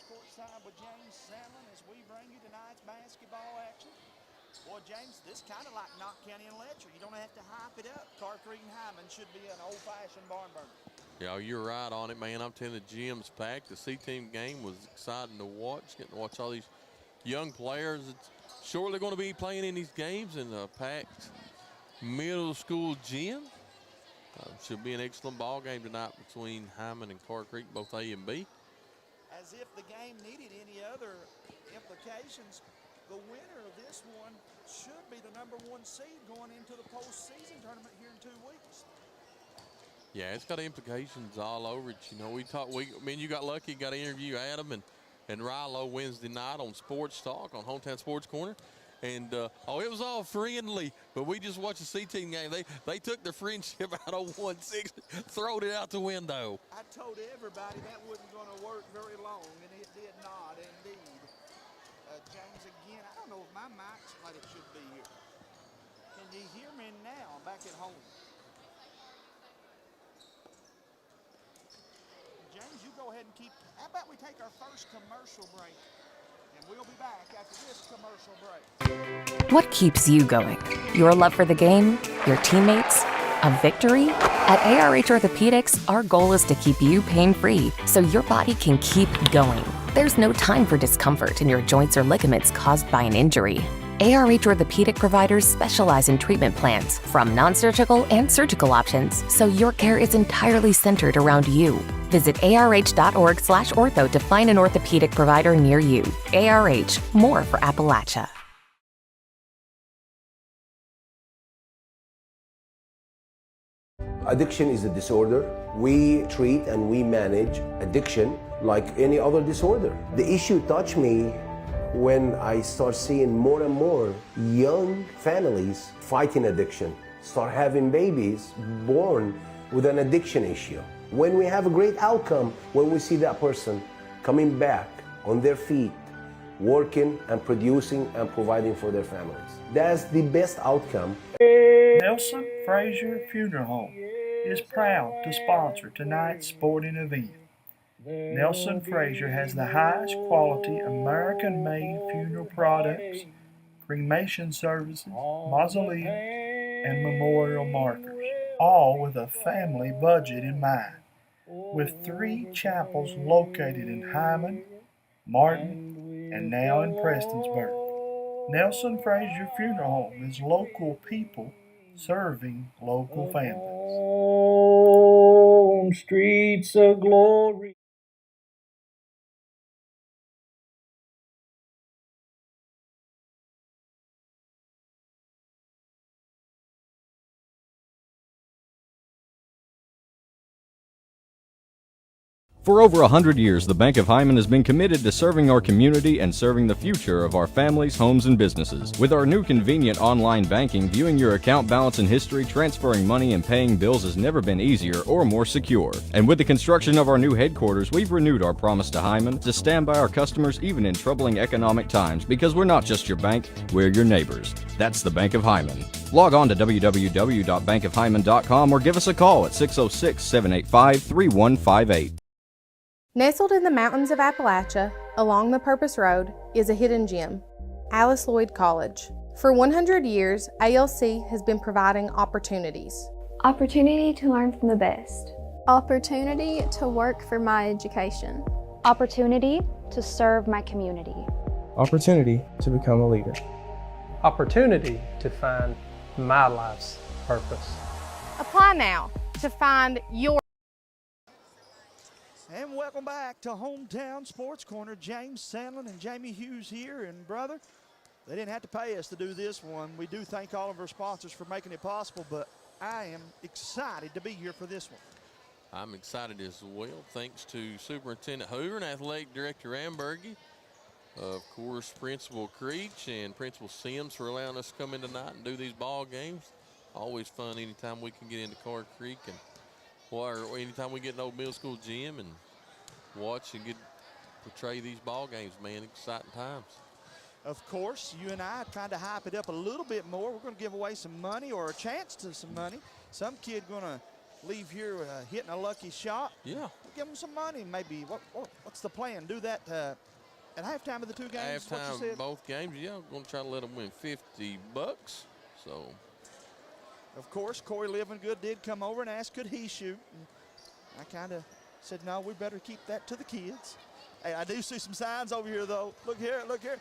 courtside with James Sandlin as we bring you tonight's basketball action. Boy, James, this kind of like Knott County and Letcher. You don't have to hype it up. Carr and Hindman should be an old-fashioned barn burner. Yeah, you're right on it, man. I'm telling you, the gym's packed. The C-team game was exciting to watch. Getting to watch all these young players. It's shortly going to be playing in these games in a packed middle school gym. Should be an excellent ball game tonight between Hindman and Carr Creek, both A and B. As if the game needed any other implications, the winner of this one should be the #1 seed going into the postseason tournament here in 2 weeks. Yeah, it's got implications all over it. You know, you got lucky, got to interview Adam and Rilo Wednesday night on Sports Talk on Hometown Sports Corner. And, it was all friendly, but we just watched the C-team game. They took their friendship out on 160, throwed it out the window. I told everybody that wasn't going to work very long, and it did not, indeed. James, again, I don't know if my mic's like it should be here. Can you hear me now? I'm back at home. James, you go ahead and how about we take our first commercial break? And we'll be back after this commercial break. What keeps you going? Your love for the game? Your teammates? A victory? At ARH Orthopedics, our goal is to keep you pain-free so your body can keep going. There's no time for discomfort in your joints or ligaments caused by an injury. ARH Orthopedic providers specialize in treatment plans, from non-surgical and surgical options, so your care is entirely centered around you. Visit arh.org/ortho to find an orthopedic provider near you. ARH, more for Appalachia. Addiction is a disorder. We treat and we manage addiction like any other disorder. The issue touched me when I start seeing more and more young families fighting addiction, start having babies born with an addiction issue. When we have a great outcome, when we see that person coming back on their feet, working and producing and providing for their families. That's the best outcome. Nelson Frazier Funeral Home is proud to sponsor tonight's sporting event. Nelson Frazier has the highest quality American-made funeral products, cremation services, mausoleums, and memorial markers, all with a family budget in mind. With 3 chapels located in Hindman, Martin, and now in Prestonsburg, Nelson Frazier Funeral Home is local people serving local families. Streets of glory. For over 100 years, the Bank of Hindman has been committed to serving our community and serving the future of our families, homes, and businesses. With our new convenient online banking, viewing your account balance and history, transferring money, and paying bills has never been easier or more secure. And with the construction of our new headquarters, we've renewed our promise to Hindman to stand by our customers even in troubling economic times, because we're not just your bank, we're your neighbors. That's the Bank of Hindman. Log on to www.bankofhindman.com or give us a call at 606-785-3158. Nestled in the mountains of Appalachia, along the Purpose Road, is a hidden gem, Alice Lloyd College. For 100 years, ALC has been providing opportunities. Opportunity to learn from the best. Opportunity to work for my education. Opportunity to serve my community. Opportunity to become a leader. Opportunity to find my life's purpose. Apply now to find your. And welcome back to Hometown Sports Corner. James Sandlin and Jamie Hughes here. And, brother, they didn't have to pay us to do this one. We do thank all of our sponsors for making it possible, but I am excited to be here for this one. I'm excited as well. Thanks to Superintendent Hoover and Athletic Director Ambergy. Of course, Principal Creech and Principal Sims for allowing us to come in tonight and do these ball games. Always fun anytime we can get into Carr Creek and anytime we get an old middle school gym and watch and portray these ball games, man. Exciting times. Of course, you and I kind of hype it up a little bit more. We're going to give away some money or a chance to some money. Some kid going to leave here hitting a lucky shot. Yeah. Give them some money, maybe. What's the plan? Do that at halftime of the two games? Halftime what you said? both games, yeah. I'm going to try to let them win $50. So, of course, Corey Livingood did come over and ask could he shoot. And I kind of said, no, we better keep that to the kids. Hey, I do see some signs over here, though. Look here, look here.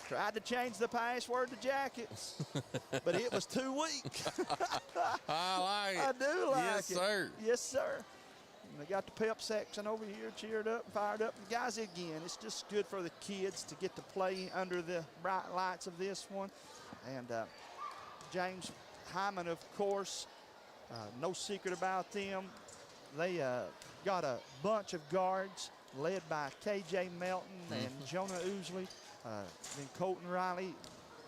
Tried to change the password to jackets, but it was too weak. I like it. I do like yes, it. Yes, sir. Yes, sir. And they got the pep section over here cheered up and fired up. And guys, again, it's just good for the kids to get to play under the bright lights of this one. And James Hyman, of course, no secret about them. They got a bunch of guards led by K.J. Melton and Jonah Ousley, then Colton Riley.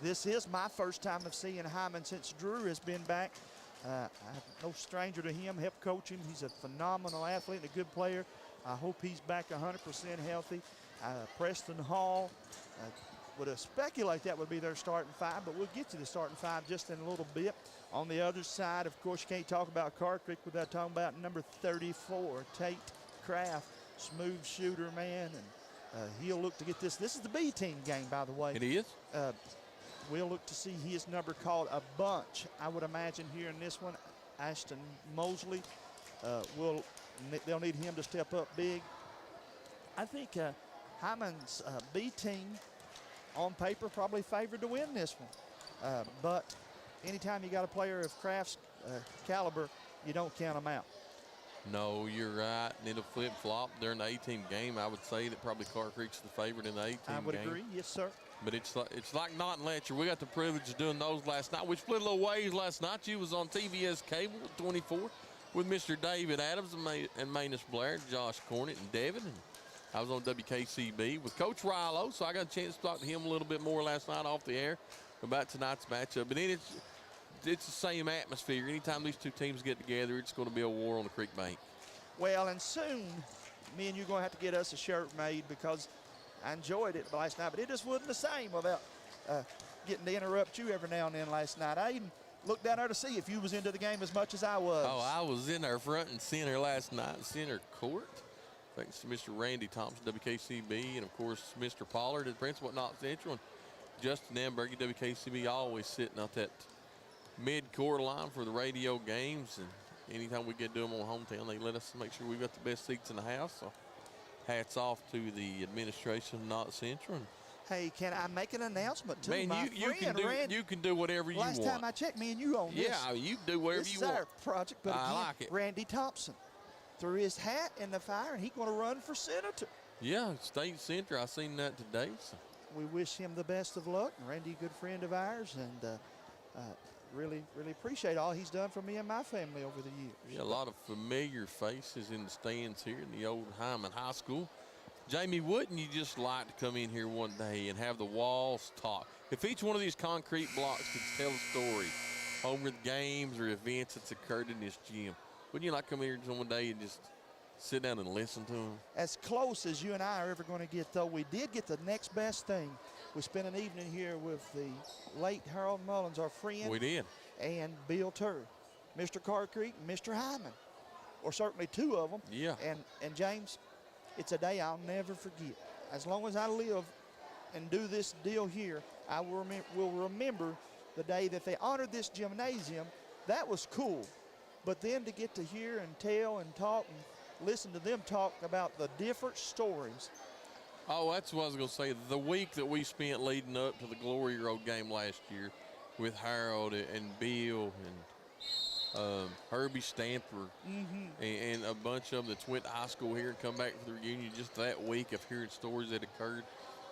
This is my first time of seeing Hyman since Drew has been back. I'm no stranger to him, help coach him. He's a phenomenal athlete and a good player. I hope he's back 100% healthy. Preston Hall, would speculate that would be their starting five, but we'll get to the starting five just in a little bit. On the other side, of course, you can't talk about Carr Creek without talking about number 34, Tate Kraft, smooth shooter, man, and he'll look to get this. This is the B team game, by the way. It is. We'll look to see his number called a bunch, I would imagine, here in this one. Ashton Mosley, they'll need him to step up big. I think Hyman's B team, on paper, probably favored to win this one. But anytime you got a player of Kraft's caliber, you don't count them out. No, you're right. And it'll flip-flop during the A-team game. I would say that probably Carr Creek's the favorite in the A-team game. I would agree. Yes, sir. But it's like not in Letcher. We got the privilege of doing those last night. We split a little ways last night. You was on TVS Cable at 24 with Mr. David Adams and Manus Blair, Josh Cornett, and Devin. And I was on WKCB with Coach Rilo, so I got a chance to talk to him a little bit more last night off the air about tonight's matchup. But then it's the same atmosphere. Anytime these two teams get together, it's going to be a war on the creek bank. Well, and soon, me and you are going to have to get us a shirt made because I enjoyed it last night, but it just wasn't the same without getting to interrupt you every now and then last night. I even looked down there to see if you was into the game as much as I was. Oh, I was in there front and center last night, center court. Thanks to Mr. Randy Thompson, WKCB, and, of course, Mr. Pollard at Principal at Knox Central, and Justin Amberg at WKCB, always sitting out that mid-court line for the radio games. And anytime we get to them on hometown, they let us make sure we've got the best seats in the house. So hats off to the administration of Knox Central. Hey, can I make an announcement too? Man, my you friend, you can do whatever you want. Last time I checked, me and you on this. Yeah, you can do whatever you want. This is our project, but I again, like it. Randy Thompson threw his hat in the fire, and he's going to run for senator. Yeah, state senator. I seen that today. So. We wish him the best of luck. Randy, a good friend of ours, and really, really appreciate all he's done for me and my family over the years. Yeah, a lot of familiar faces in the stands here in the old Hindman High School. Jamie, wouldn't you just like to come in here one day and have the walls talk? If each one of these concrete blocks could tell a story over the games or events that's occurred in this gym, wouldn't you like to come in here one day and just sit down and listen to them? As close as you and I are ever going to get, though, we did get the next best thing. We spent an evening here with the late Harold Mullins, our friend. We did. And Bill Turr, Mr. Carr Creek, and Mr. Hyman, or certainly two of them. Yeah. And James, it's a day I'll never forget. As long as I live and do this deal here, I will remember the day that they honored this gymnasium. That was cool. But then to get to hear and tell and talk and listen to them talk about the different stories. Oh, that's what I was going to say. The week that we spent leading up to the Glory Road game last year with Harold and Bill and Herbie Stamper and a bunch of them that went to high school here and come back for the reunion, just that week of hearing stories that occurred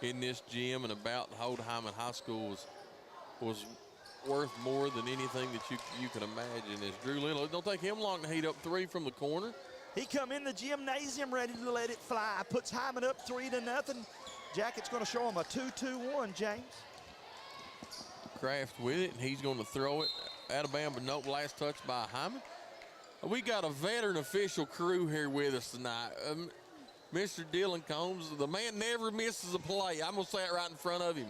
in this gym and about the whole Hyman High School was worth more than anything that you can imagine. As Drew Little, it don't take him long to heat up three from the corner. He come in the gymnasium ready to let it fly. Puts Hyman up 3-0. Jacket's going to show him a 2-2-1, James. Kraft with it, and he's going to throw it. Alabama, nope, last touch by Hyman. We got a veteran official crew here with us tonight. Mr. Dylan Combs, the man never misses a play. I'm going to say it right in front of him.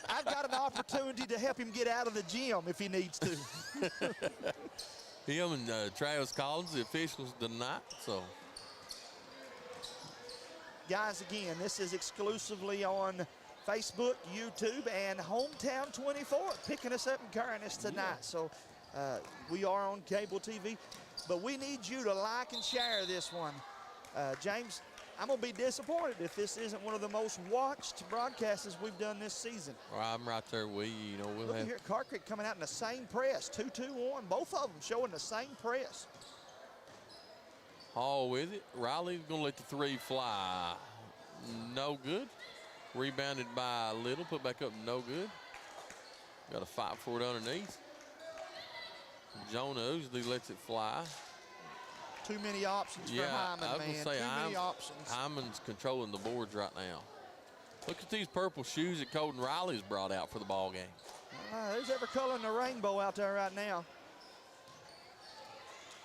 I've got an opportunity to help him get out of the gym if he needs to. him and Travis Collins, the officials tonight. So, guys, again, this is exclusively on Facebook, YouTube, and Hometown 24 picking us up and carrying us tonight. So we are on cable TV, but we need you to like and share this one. James, I'm going to be disappointed if this isn't one of the most watched broadcasts we've done this season. Well, I'm right there with you. We'll Look have here at Carr Creek coming out in the same press, 2-2-1. Both of them showing the same press. Hall with it. Riley's going to let the three fly. No good. Rebounded by Little, put back up, no good. Got to fight for it underneath. Jonah Ousley lets it fly. Too many options for Hindman, I was man. gonna say, Too many options. Hindman's controlling the boards right now. Look at these purple shoes that Colton Riley's brought out for the ball game. There's every color in the rainbow out there right now.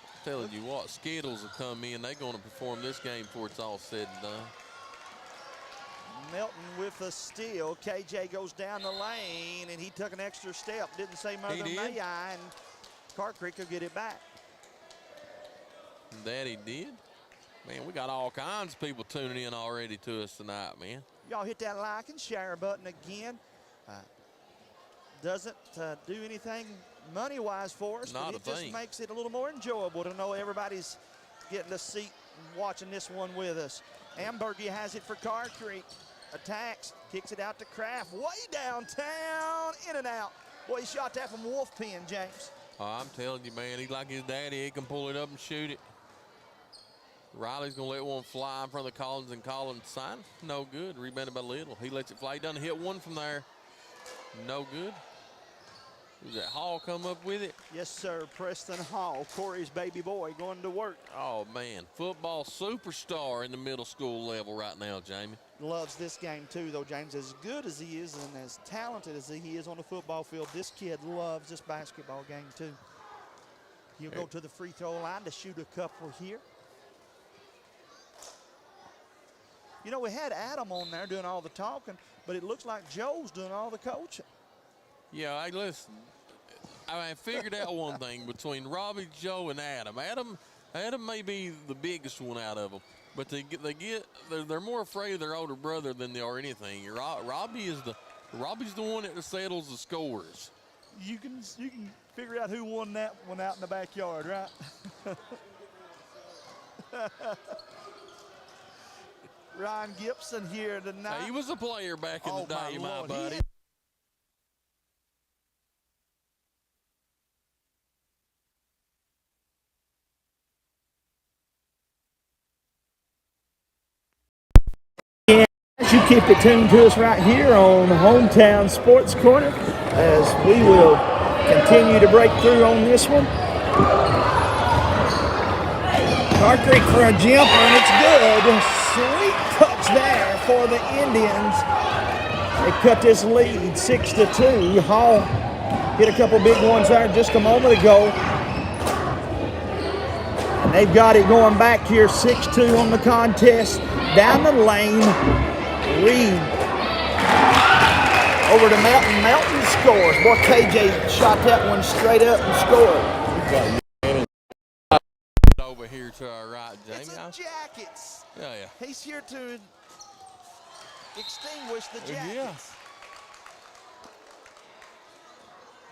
I'm telling you what, Skittles will come in. They're going to perform this game before it's all said and done. Melton with a steal. KJ goes down the lane, and he took an extra step. Didn't say mother may I, and Carr Creek will get it back. That he did. Man, we got all kinds of people tuning in already to us tonight, man. Y'all hit that like and share button again. Doesn't do anything money-wise for us, Not but it just makes it a little more enjoyable to know everybody's getting a seat and watching this one with us. Ambergy has it for Carr Creek. Attacks, kicks it out to Kraft, way downtown, in and out. Boy, he shot that from Wolf Pen, James. Oh, I'm telling you, man, he's like his daddy. He can pull it up and shoot it. Riley's going to let one fly in front of Collins, and Collins sign. No good. Rebounded by Little. He lets it fly. He doesn't hit one from there. No good. Does that Hall come up with it? Yes, sir. Preston Hall, Corey's baby boy, going to work. Oh, man. Football superstar in the middle school level right now, Jamie. Loves this game, too, though, James. As good as he is and as talented as he is on the football field, this kid loves this basketball game, too. He'll go to the free throw line to shoot a couple here. You know, we had Adam on there doing all the talking, but it looks like Joe's doing all the coaching. Yeah, hey, listen. I figured out one thing between Robbie, Joe, and Adam. Adam may be the biggest one out of them, but they're more afraid of their older brother than they are anything. Robbie's the one that settles the scores. You can figure out who won that one out in the backyard, right? Ryan Gibson here tonight. He was a player back in the day, my buddy. As you keep it tuned to us right here on Hometown Sports Corner, as we will continue to break through on this one. Carr Creek for a jumper, and it's good. Sweet touch there for the Indians. They cut this lead 6-2. Hall hit a couple big ones there just a moment ago. And they've got it going back here, 6-2 on the contest. Down the lane, Reed over to Melton. Melton scores. Boy, KJ shot that one straight up and scored. Over here to our right, Jamie. It's a Jackets. Yeah. He's here to extinguish the Jackets. Yeah.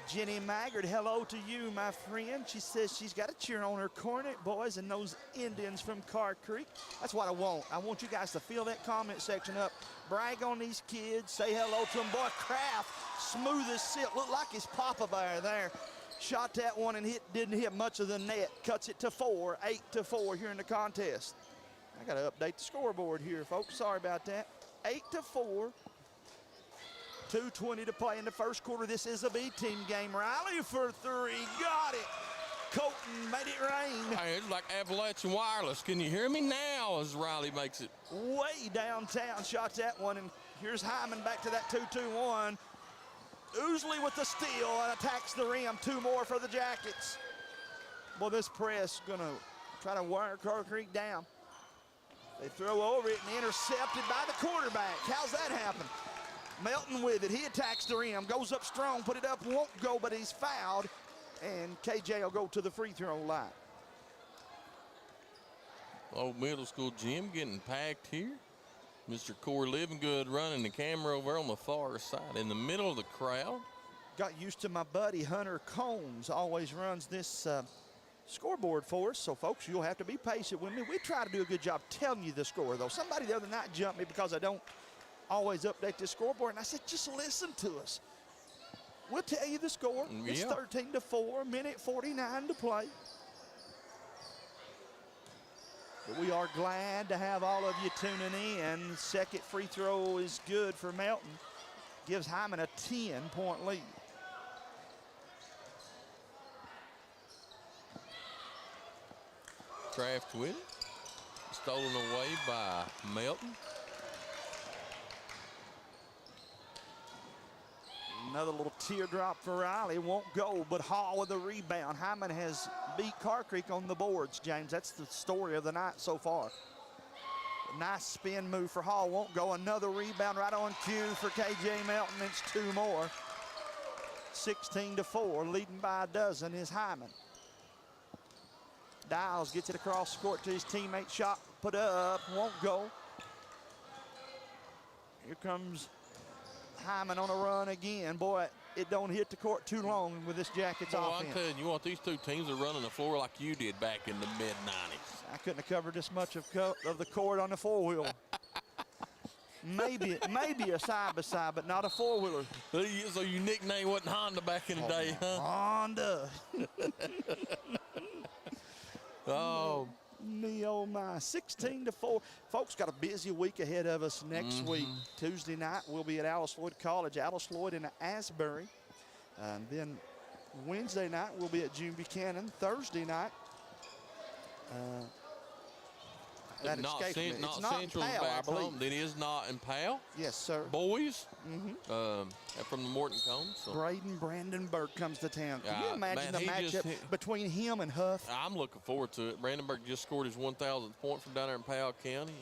Jenny Maggard, hello to you, my friend. She says she's got to cheer on her Cornet boys and those Indians from Carr Creek. That's what I want. I want you guys to fill that comment section up. Brag on these kids. Say hello to them. Boy, Kraft, smooth as silk. Looked like his Papa Bear there. Shot that one and didn't hit much of the net. Cuts it to 4, 8-4 here in the contest. I got to update the scoreboard here, folks. Sorry about that. 8-4. 2:20 to play in the first quarter. This is a B-team game. Riley for three. Got it. Colton made it rain. Hey, it's like Appalachian Wireless. Can you hear me now as Riley makes it? Way downtown. Shot that one. And here's Hindman back to that 2-2-1. Ousley with the steal and attacks the rim. 2 more for the Jackets. Boy, this press going to try to wire Carr Creek down. They throw over it and intercepted by the quarterback. How's that happen? Melton with it. He attacks the rim. Goes up strong. Put it up. Won't go, but he's fouled. And KJ will go to the free throw line. Old middle school gym getting packed here. Mr. Corey Livingood running the camera over on the far side in the middle of the crowd. Got used to my buddy Hunter Combs, always runs this scoreboard for us. So, folks, you'll have to be patient with me. We try to do a good job telling you the score, though. Somebody the other night jumped me because I don't always update the scoreboard, and I said, just listen to us. We'll tell you the score. Yeah. It's 13-4, minute 49 to play. But we are glad to have all of you tuning in. Second free throw is good for Melton. Gives Hyman a 10-point lead. Kraft with it. Stolen away by Melton. Another little teardrop for Riley. Won't go, but Hall with the rebound. Hyman has beat Carr Creek on the boards, James. That's the story of the night so far. Nice spin move for Hall. Won't go. Another rebound right on cue for KJ Melton. It's two more. 16-4. Leading by a dozen is Hyman. Dials gets it across the court to his teammate. Shot put up. Won't go. Here comes Hyman on a run again. Boy, it don't hit the court too long with this Jackets offense. I'm telling you what, these two teams are running the floor like you did back in the mid-90s. I couldn't have covered this much of the court on the four-wheel. maybe a side-by-side, but not a four-wheeler. So your nickname wasn't Honda back in the day, huh? Honda. Oh. Oh my, 16-4. Folks, got a busy week ahead of us next week. Tuesday night, we'll be at Alice Lloyd College. Alice Lloyd in Asbury. And then Wednesday night, we'll be at June Buchanan. Thursday night, that escaped me. It's not in Powell, I believe. It is not in Powell. Yes, sir. Boys from the Morton Combs. So. Braden Brandenburg comes to town. Can you imagine the matchup between him and Huff? I'm looking forward to it. Brandenburg just scored his 1,000th point from down there in Powell County,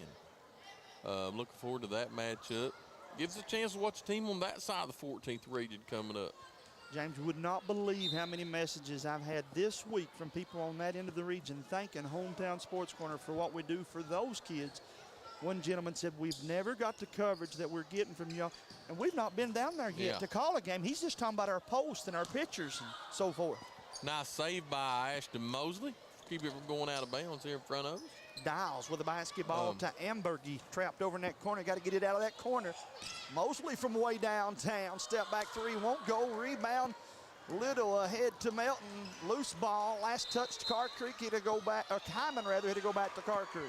and I'm looking forward to that matchup. Gives us a chance to watch a team on that side of the 14th region coming up. James, would not believe how many messages I've had this week from people on that end of the region thanking Hometown Sports Corner for what we do for those kids. One gentleman said, we've never got the coverage that we're getting from y'all, and we've not been down there yet to call a game. He's just talking about our posts and our pictures and so forth. Nice save by Ashton Mosley. Keep it from going out of bounds here in front of us. Dials with a basketball to Ambergy, trapped over in that corner. Got to get it out of that corner. Mosley from way downtown. Step back three, won't go. Rebound, little ahead to Melton. Loose ball, last touch to Carr Creek. He'd go back, or Hyman rather, he'd go back to Carr Creek.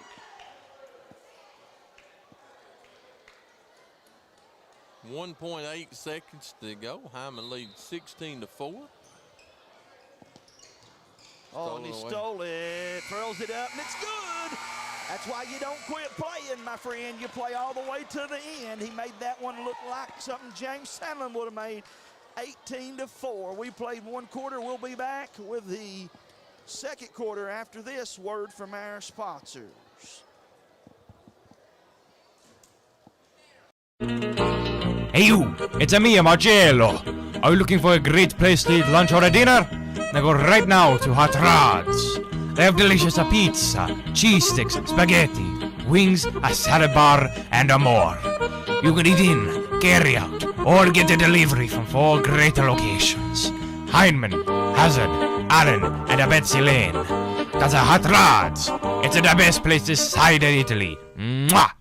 .8 seconds to go. Hyman leads 16-4. Oh, and he stole it, throws it up, and it's good. That's why you don't quit playing, my friend. You play all the way to the end. He made that one look like something James Sandlin would have made. 18-4. We played one quarter. We'll be back with the second quarter after this word from our sponsors. Hey you, it's me, Marcello. Are you looking for a great place to eat lunch or a dinner? Now go right now to Hot Rods. They have delicious pizza, cheese sticks, spaghetti, wings, a salad bar, and more. You can eat in, carry out, or get a delivery from 4 great locations. Hindman, Hazard, Allen, and Betsy Lane. That's a Hot Rods. It's the best place this side of Italy. Mwah!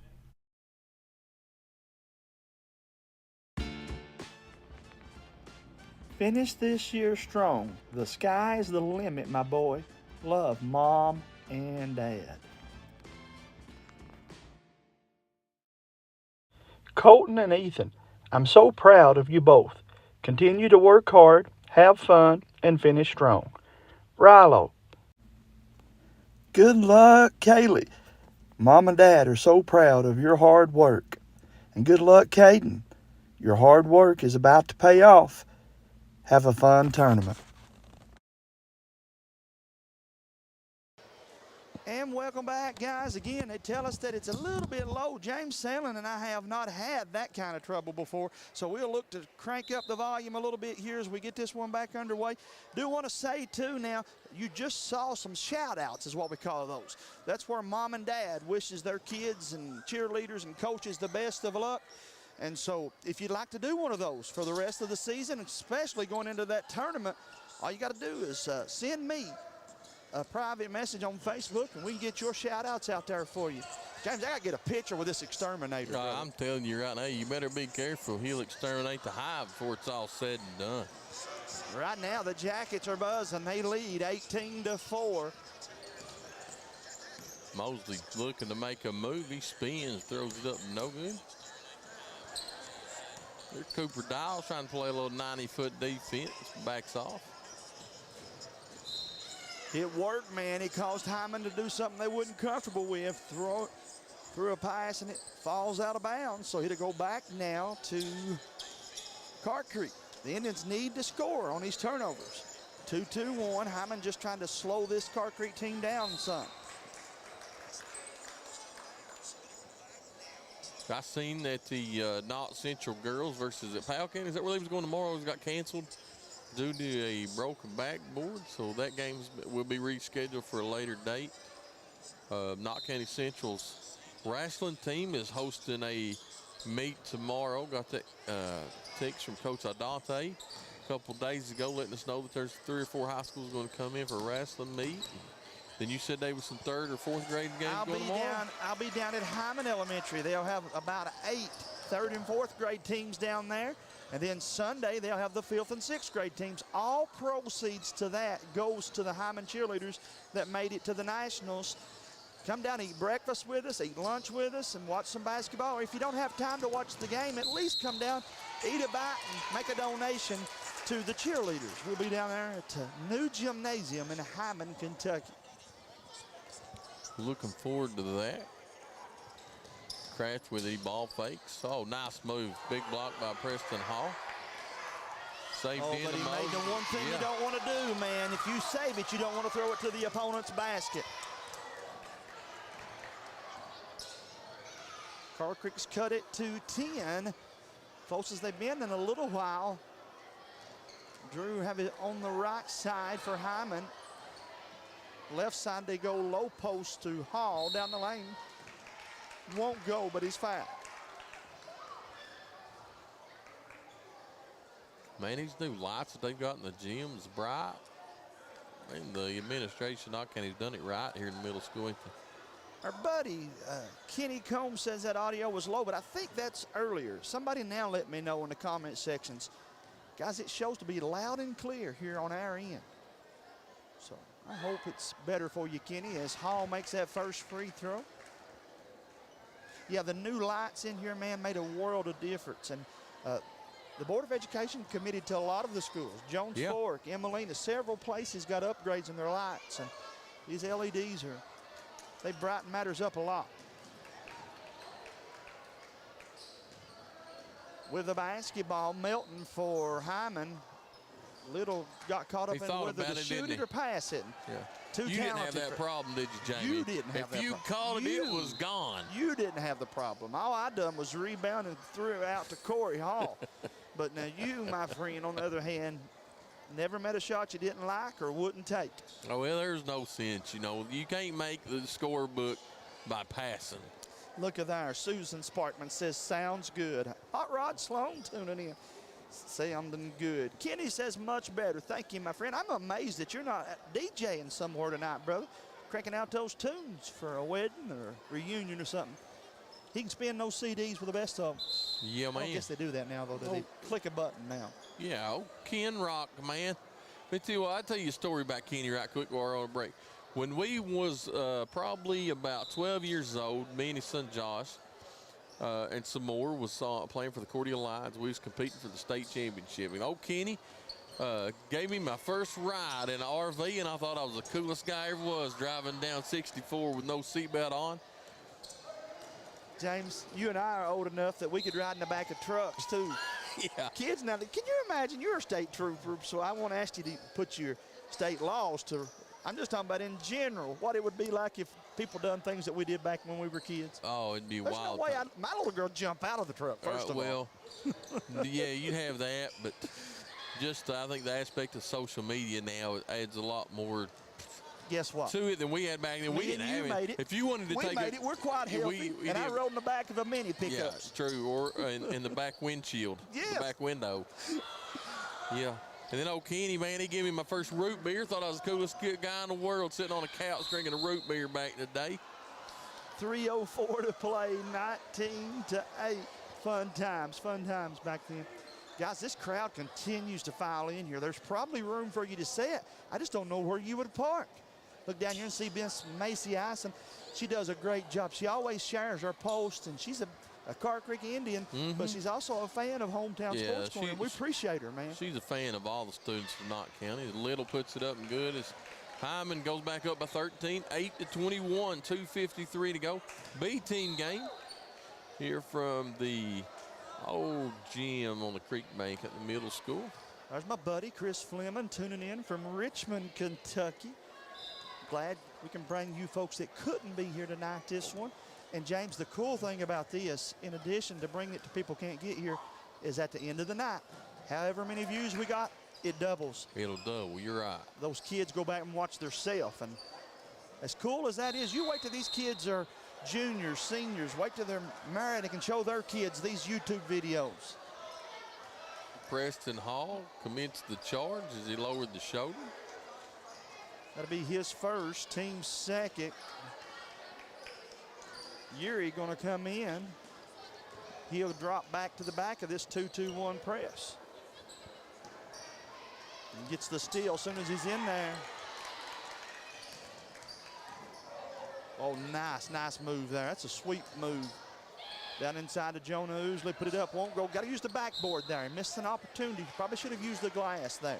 Finish this year strong. The sky's the limit, my boy. Love, Mom and Dad. Colton and Ethan, I'm so proud of you both. Continue to work hard, have fun, and finish strong. Rilo. Good luck, Kaylee. Mom and Dad are so proud of your hard work. And good luck, Caden. Your hard work is about to pay off. Have a fun tournament. And welcome back, guys. Again, they tell us that it's a little bit low. James Sandlin and I have not had that kind of trouble before, so we'll look to crank up the volume a little bit here as we get this one back underway. Do want to say, too, now, you just saw some shout-outs is what we call those. That's where mom and dad wishes their kids and cheerleaders and coaches the best of luck. And so if you'd like to do one of those for the rest of the season, especially going into that tournament, all you got to do is send me a private message on Facebook, and we can get your shout-outs out there for you. James, I got to get a picture with this exterminator. I'm telling you right now, you better be careful. He'll exterminate the hive before it's all said and done. Right now, the Jackets are buzzing. They lead 18-4. Mosley looking to make a move. He spins, throws it up, no good. There's Cooper Dial trying to play a little 90-foot defense, backs off. It worked, man. It caused Hindman to do something they wasn't comfortable with. Threw a pass, and it falls out of bounds. So he'll go back now to Carr Creek. The Indians need to score on these turnovers. 2-2-1. Hindman just trying to slow this Carr Creek team down some. I seen that the Knott Central girls versus at Powell County, is that where they was going tomorrow? It got canceled due to a broken backboard, so that game will be rescheduled for a later date. Knott County Central's wrestling team is hosting a meet tomorrow. Got that text from Coach Adante a couple days ago letting us know that there's 3 or 4 high schools going to come in for a wrestling meet. Then you said they was some 3rd or 4th grade games going tomorrow? I'll be down at Hindman Elementary. They'll have about 8 3rd and 4th grade teams down there. And then Sunday, they'll have the 5th and 6th grade teams. All proceeds to that goes to the Hindman cheerleaders that made it to the Nationals. Come down, eat breakfast with us, eat lunch with us, and watch some basketball. Or if you don't have time to watch the game, at least come down, eat a bite, and make a donation to the cheerleaders. We'll be down there at the new gymnasium in Hindman, Kentucky. Looking forward to that. Craft with the ball fakes. Oh, nice move. Big block by Preston Hall. Saved but he made the one thing you don't want to do, man. If you save it, you don't want to throw it to the opponent's basket. Carr Creek's cut it to 10. Close as they've been in a little while. Drew have it on the right side for Hindman. Left side, they go low post to Hall down the lane. Won't go, but he's fouled. Man, these new lights that they've got in the gym is bright. And the administration, Knott County's done it right here in the middle school. Our buddy, Kenny Combs, says that audio was low, but I think that's earlier. Somebody now let me know in the comment sections. Guys, it shows to be loud and clear here on our end. So I hope it's better for you, Kenny, as Hall makes that first free throw. Yeah, the new lights in here, man, made a world of difference. And the Board of Education committed to a lot of the schools. Jones Fork, Emelina, several places got upgrades in their lights. And these LEDs they brighten matters up a lot. With the basketball, Melton for Hindman. Little got caught up in whether to shoot it or pass it. Yeah. Too you didn't have talented that problem, did you, Jamie? You didn't have that problem. If you caught it, it was gone. You didn't have the problem. All I done was rebound and threw it out to Corey Hall. But now you, my friend, on the other hand, never met a shot you didn't like or wouldn't take. Oh, well, there's no sense. You know, you can't make the scorebook by passing. Look at there. Susan Sparkman says, sounds good. Hot Rod Sloan tuning in. Sounding good. Kenny says, much better. Thank you, my friend. I'm amazed that you're not DJing somewhere tonight, brother. Cranking out those tunes for a wedding or a reunion or something. He can spin those CDs for the best of them. Yeah, man. I guess they do that now, though. They click a button now. Yeah, Ken Rock, man. I'll tell you a story about Kenny right quick while we're on a break. When we was probably about 12 years old, me and his son Josh, and some more was playing for the Cordial Lions. We was competing for the state championship. And old Kenny gave me my first ride in an RV, and I thought I was the coolest guy ever was, driving down 64 with no seatbelt on. James, you and I are old enough that we could ride in the back of trucks, too. Yeah. Kids, now, can you imagine? You're a state trooper, so I want to ask you to put your state laws to I'm just talking about in general, what it would be like if people done things that we did back when we were kids. Oh, it'd be There's wild. no way my little girl jump out of the truck, first of all. Well, yeah, you'd have that, but just I think the aspect of social media now adds a lot more. Guess what? To it than we had back then. We didn't have made it. If you wanted to we take made it. We're quite healthy. And I rode in the back of a mini pickup. Yeah, it's true. Or in the back windshield. Yes. The back window. Yeah. And then old Kenny, man, he gave me my first root beer. Thought I was the coolest guy in the world sitting on a couch drinking a root beer back in the day. 3:04 to play, 19-8. Fun times back then. Guys, this crowd continues to file in here. There's probably room for you to sit. I just don't know where you would park. Look down here and see Miss Macy Ison. She does a great job. She always shares her posts, and she's a Carr Creek Indian, but she's also a fan of Hometown Sports Corner, and we appreciate her, man. She's a fan of all the students from Knott County. Little puts it up and good as Hindman goes back up by 13, 8-21, 2:53 to go. B-team game here from the old gym on the creek bank at the middle school. There's my buddy Chris Fleming tuning in from Richmond, Kentucky. Glad we can bring you folks that couldn't be here tonight this one. And James, the cool thing about this, in addition to bringing it to people who can't get here, is at the end of the night, however many views we got, it doubles. It'll double, you're right. Those kids go back and watch themselves. And as cool as that is, you wait till these kids are juniors, seniors, wait till they're married and can show their kids these YouTube videos. Preston Hall commenced the charge as he lowered the shoulder. That'll be his first, team second. Yuri going to come in. He'll drop back to the back of this 2-2-1 press. And gets the steal as soon as he's in there. Oh, nice move there. That's a sweep move. Down inside to Jonah Ousley, put it up, won't go. Got to use the backboard there. He missed an opportunity. Probably should have used the glass there.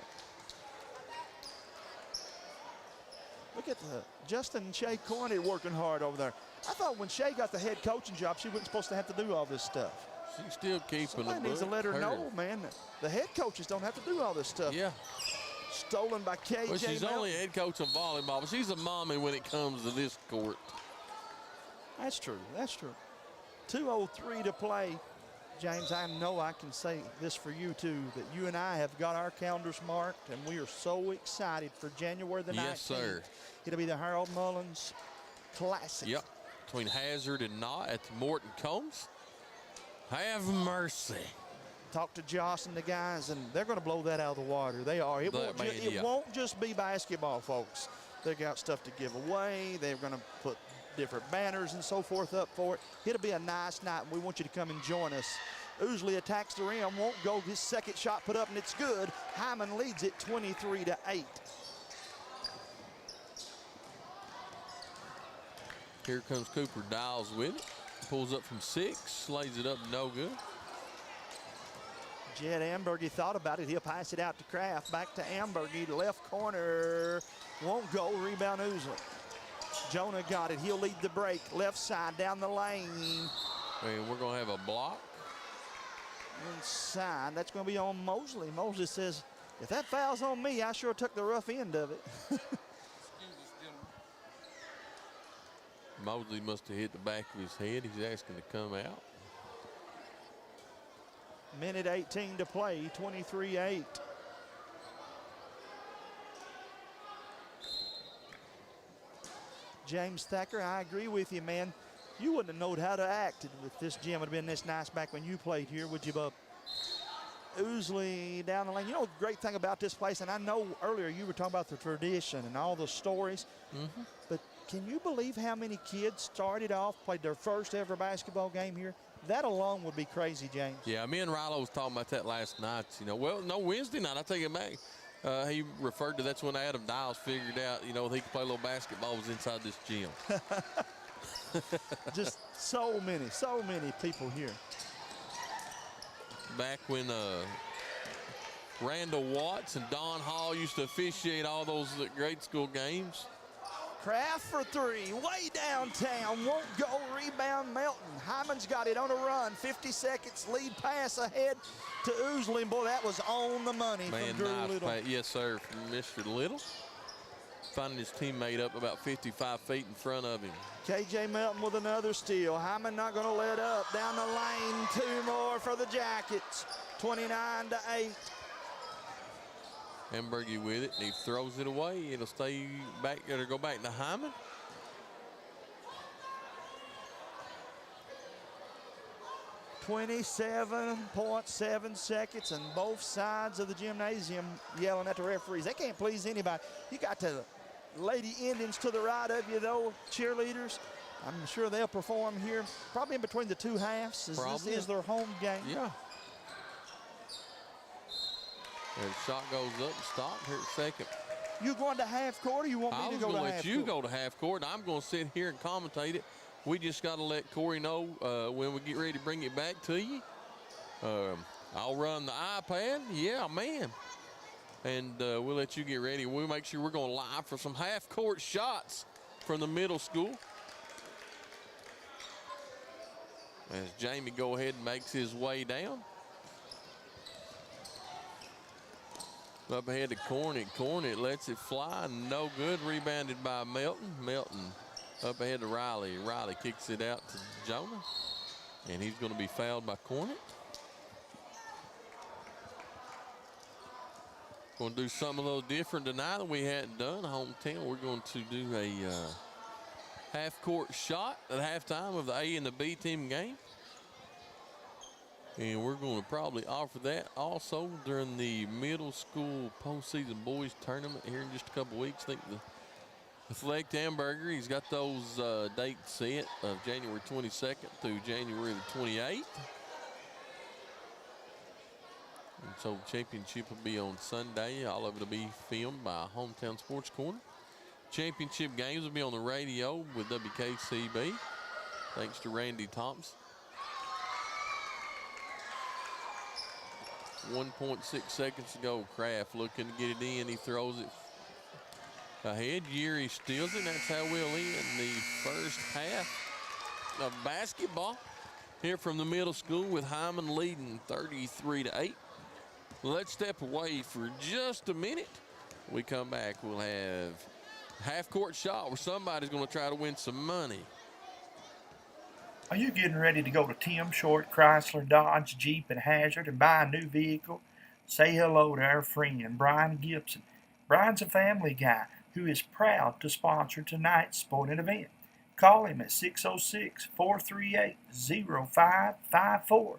Look at Justin and Shay Corney working hard over there. I thought when Shay got the head coaching job, she wasn't supposed to have to do all this stuff. She's still keeping Somebody the needs to let her know, man. The head coaches don't have to do all this stuff. Yeah. Stolen by KJ. Well, she's only a head coach of volleyball, but she's a mommy when it comes to this court. That's true. 2:03 to play. James, I know I can say this for you too, that you and I have got our calendars marked, and we are so excited for January the 19th. Yes, sir. It'll be the Harold Mullins Classic. Yep, between Hazard and Knott at the Morton Combs. Have mercy. Talk to Joss and the guys, and they're going to blow that out of the water. They are. It won't just be basketball, folks. They got stuff to give away. They're going to put different banners and so forth up for it. It'll be a nice night, and we want you to come and join us. Ousley attacks the rim, won't go. His second shot put up, and it's good. Hyman leads it 23-8. Here comes Cooper Dials with it. Pulls up from 6, lays it up, no good. Jed Ambergy thought about it. He'll pass it out to Kraft. Back to Ambergy, left corner. Won't go. Rebound Ousley. Jonah got it. He'll lead the break. Left side down the lane. And we're going to have a block. Inside. That's going to be on Mosley. Mosley says, if that foul's on me, I sure took the rough end of it. Mosley must have hit the back of his head. He's asking to come out. Minute 18 to play, 23-8. James Thacker, I agree with you, man. You wouldn't have known how to act if this gym would have been this nice back when you played here, would you, bub? Ousley down the lane. You know the great thing about this place, and I know earlier you were talking about the tradition and all the stories, but can you believe how many kids started off, played their first ever basketball game here? That alone would be crazy, James. Yeah, me and Rilo was talking about that last night. You know, well, no, Wednesday night, I take it back. He referred to that's when Adam Dials figured out, you know, he could play a little basketball was inside this gym. Just so many people here. Back when Randall Watts and Don Hall used to officiate all those grade school games. Kraft for three, way downtown, won't go, rebound Melton. Hyman's got it on a run, 50 seconds, lead pass ahead to Ousley. Boy, that was on the money from Drew nice Little. Yes, sir, from Mr. Little. finding his teammate up about 55 feet in front of him. KJ Melton with another steal. Hyman not going to let up. Down the lane, 2 more for the Jackets. 29-8. Ambergy with it, and he throws it away. It'll stay back. It'll go back to Hyman. .7 seconds, and both sides of the gymnasium yelling at the referees. They can't please anybody. You got the Lady Indians to the right of you, though, cheerleaders. I'm sure they'll perform here, probably in between the 2 halves, as this is their home game. Yeah. And shot goes up and stopped here at second. You going to half court, or you want me to go to half court? I was going to let you go to half court, and I'm going to sit here and commentate it. We just got to let Corey know when we get ready to bring it back to you. I'll run the iPad. Yeah, man. And we'll let you get ready. We'll make sure we're going live for some half-court shots from the middle school. As Jamie go ahead and makes his way down. Up ahead to Cornet. Cornet lets it fly. No good. Rebounded by Melton. Melton up ahead to Riley. Riley kicks it out to Jonah. And he's going to be fouled by Cornet. Going to do something a little different tonight that we hadn't done. Hometown, we're going to do a half-court shot at halftime of the A and the B team game. And we're going to probably offer that also during the middle school postseason boys tournament here in just a couple weeks. I think the Select Hamburger, he's got those dates set of January 22nd through January the 28th. And so the championship will be on Sunday. All of it will be filmed by Hometown Sports Corner. Championship games will be on the radio with WKCB. Thanks to Randy Thompson. 1.6 seconds to go. Kraft looking to get it in. He throws it ahead. Yuri steals it. That's how we'll end the first half of basketball here from the middle school with Hyman leading 33-8. Let's step away for just a minute. When we come back, we'll have half-court shot where somebody's going to try to win some money. Are you getting ready to go to Tim Short Chrysler Dodge Jeep and Hazard and buy a new vehicle? Say hello to our friend Brian Gibson. Brian's a family guy who is proud to sponsor tonight's sporting event. Call him at 606-438-0554.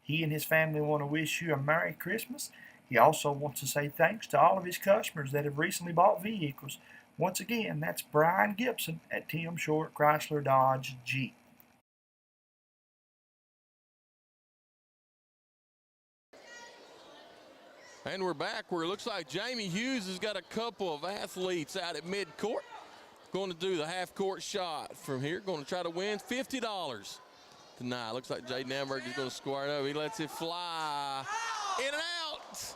He and his family want to wish you a Merry Christmas. He also wants to say thanks to all of his customers that have recently bought vehicles. Once again, that's Brian Gibson at Tim Short Chrysler Dodge Jeep. And we're back where it looks like Jamie Hughes has got a couple of athletes out at midcourt. Going to do the half-court shot from here. Going to try to win $50 tonight. Looks like Jaden Amberg is going to square it up. He lets it fly in and out.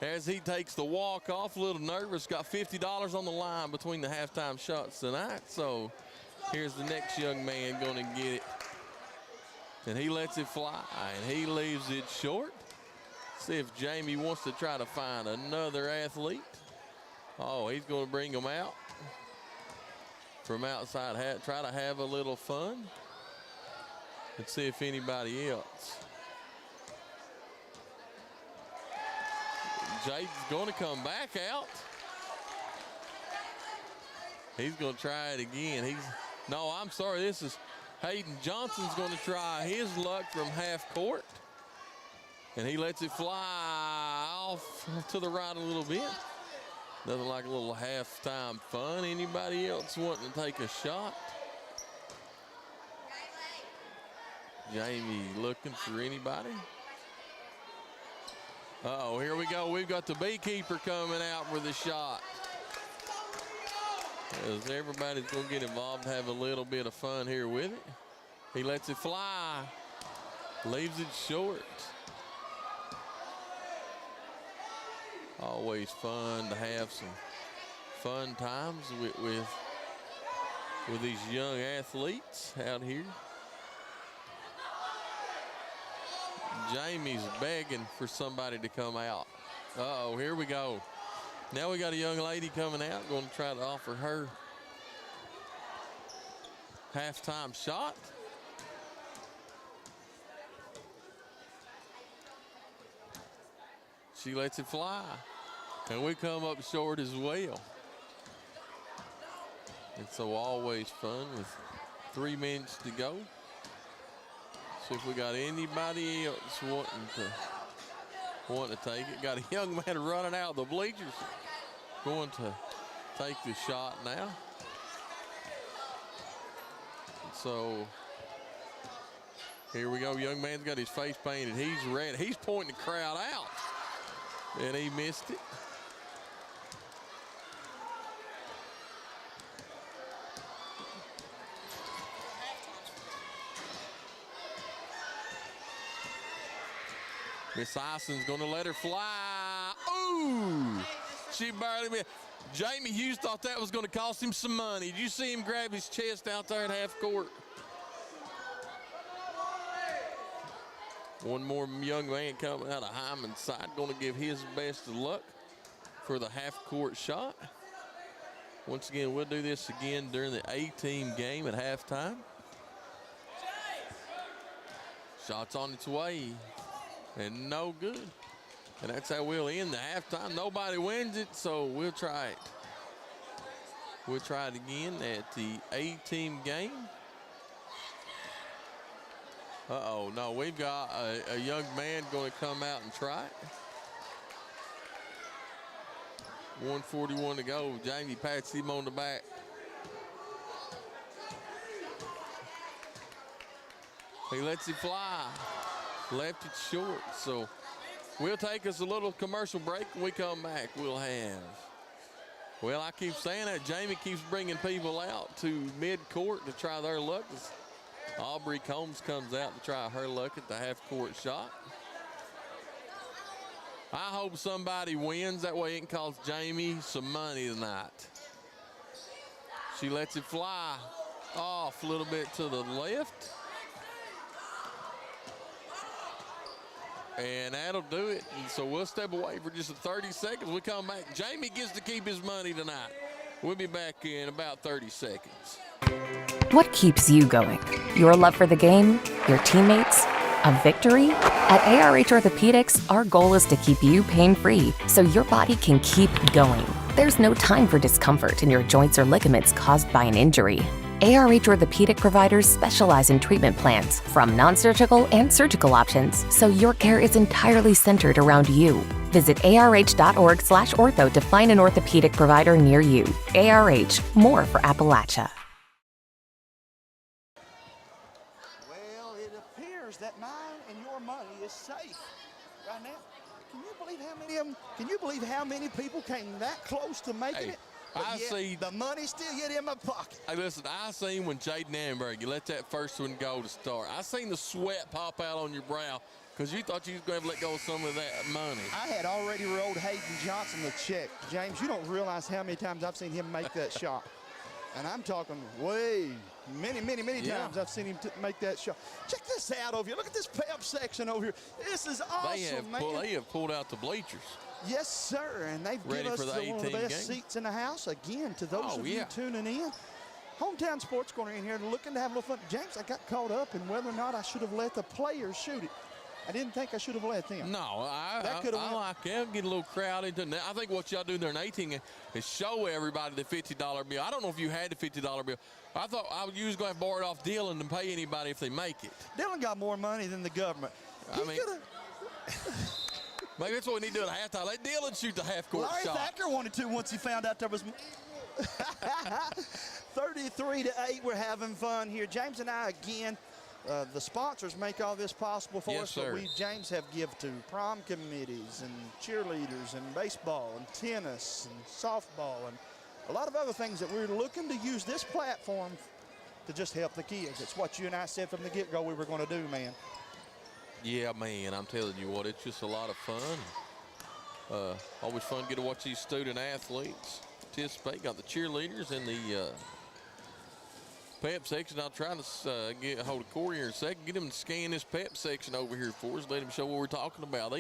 As he takes the walk off, a little nervous. Got $50 on the line between the halftime shots tonight. So here's the next young man going to get it. And he lets it fly, and he leaves it short. See if Jamie wants to try to find another athlete. Oh, he's going to bring them out from outside. Try to have a little fun. Let's see if anybody else. Jaden's going to come back out. He's going to try it again. No, I'm sorry. This is Hayden Johnson's going to try his luck from half court. And he lets it fly off to the right a little bit. Nothing like a little halftime fun. Anybody else wanting to take a shot? Jamie looking for anybody. Uh-oh, here we go. We've got the beekeeper coming out with a shot. As everybody's going to get involved, have a little bit of fun here with it. He lets it fly. Leaves it short. Always fun to have some fun times with these young athletes out here. Jamie's begging for somebody to come out. Uh-oh, here we go. Now we got a young lady coming out, going to try to offer her halftime shot. She lets it fly, and we come up short as well. And so always fun with 3 minutes to go. See if we got anybody else wanting to take it. Got a young man running out of the bleachers, going to take the shot now. So here we go. Young man's got his face painted. He's ready. He's pointing the crowd out, and he missed it. Miss Ison's going to let her fly. Ooh, she barely missed. Jamie Hughes thought that was going to cost him some money. Did you see him grab his chest out there at half court? One more young man coming out of Hindman's side, going to give his best of luck for the half court shot. Once again, we'll do this again during the A-team game at halftime. Shot's on its way. And no good. And that's how we'll end the halftime. Nobody wins it, so we'll try it. We'll try it again at the A-team game. Uh-oh, no, we've got a young man going to come out and try it. 1:41 to go. Jamie pats him on the back. He lets it fly. Left it short, so we'll take us a little commercial break. When we come back, we'll have, well, I keep saying that. Jamie keeps bringing people out to mid-court to try their luck. Aubrey Combs comes out to try her luck at the half-court shot. I hope somebody wins. That way it can cost Jamie some money tonight. She lets it fly off a little bit to the left. And that'll do it. And so we'll step away for just 30 seconds. We come back. Jamie gets to keep his money tonight. We'll be back in about 30 seconds. What keeps you going? Your love for the game? Your teammates? A victory? At ARH Orthopedics, our goal is to keep you pain-free so your body can keep going. There's no time for discomfort in your joints or ligaments caused by an injury. ARH Orthopedic providers specialize in treatment plans, from non-surgical and surgical options, so your care is entirely centered around you. Visit arh.org/ortho to find an orthopedic provider near you. ARH, more for Appalachia. Well, it appears that mine and your money is safe right now. Can you believe how many of them? Can you believe how many people came that close to making it? I see the money still get in my pocket. Hey, listen, I seen when Jaden Amberg, you let that first one go to start. I seen the sweat pop out on your brow because you thought you was going to let go of some of that money. I had already rolled Hayden Johnson the check. James, you don't realize how many times I've seen him make that shot. And I'm talking many times I've seen him make that shot. Check this out over here. Look at this pep section over here. This is awesome, man. They have pulled out the bleachers. Yes, sir, and they've given us one of the best seats in the house. Again, to those of you tuning in, Hometown Sports Corner in here looking to have a little fun. James, I got caught up in whether or not I should have let the players shoot it. I didn't think I should have let them. No, I like that. Get a little crowded. I think what y'all do during 18 is show everybody the $50 bill. I don't know if you had the $50 bill. I thought you was going to borrow it off Dylan and pay anybody if they make it. Dylan got more money than the government. Maybe that's what we need to do at halftime. Let Dylan shoot the half-court shot. Larry Thacker wanted to once he found out there was 33-8. We're having fun here. James and I, again, the sponsors make all this possible for us. Sir. But we, James, have give to prom committees and cheerleaders and baseball and tennis and softball and a lot of other things that we're looking to use this platform to just help the kids. It's what you and I said from the get-go we were going to do, man. Yeah, man, I'm telling you what, it's just a lot of fun. Always fun to get to watch these student athletes participate. Got the cheerleaders in the pep section. I'll try to get a hold of Corey here in a second. Get him to scan this pep section over here for us. Let him show what we're talking about.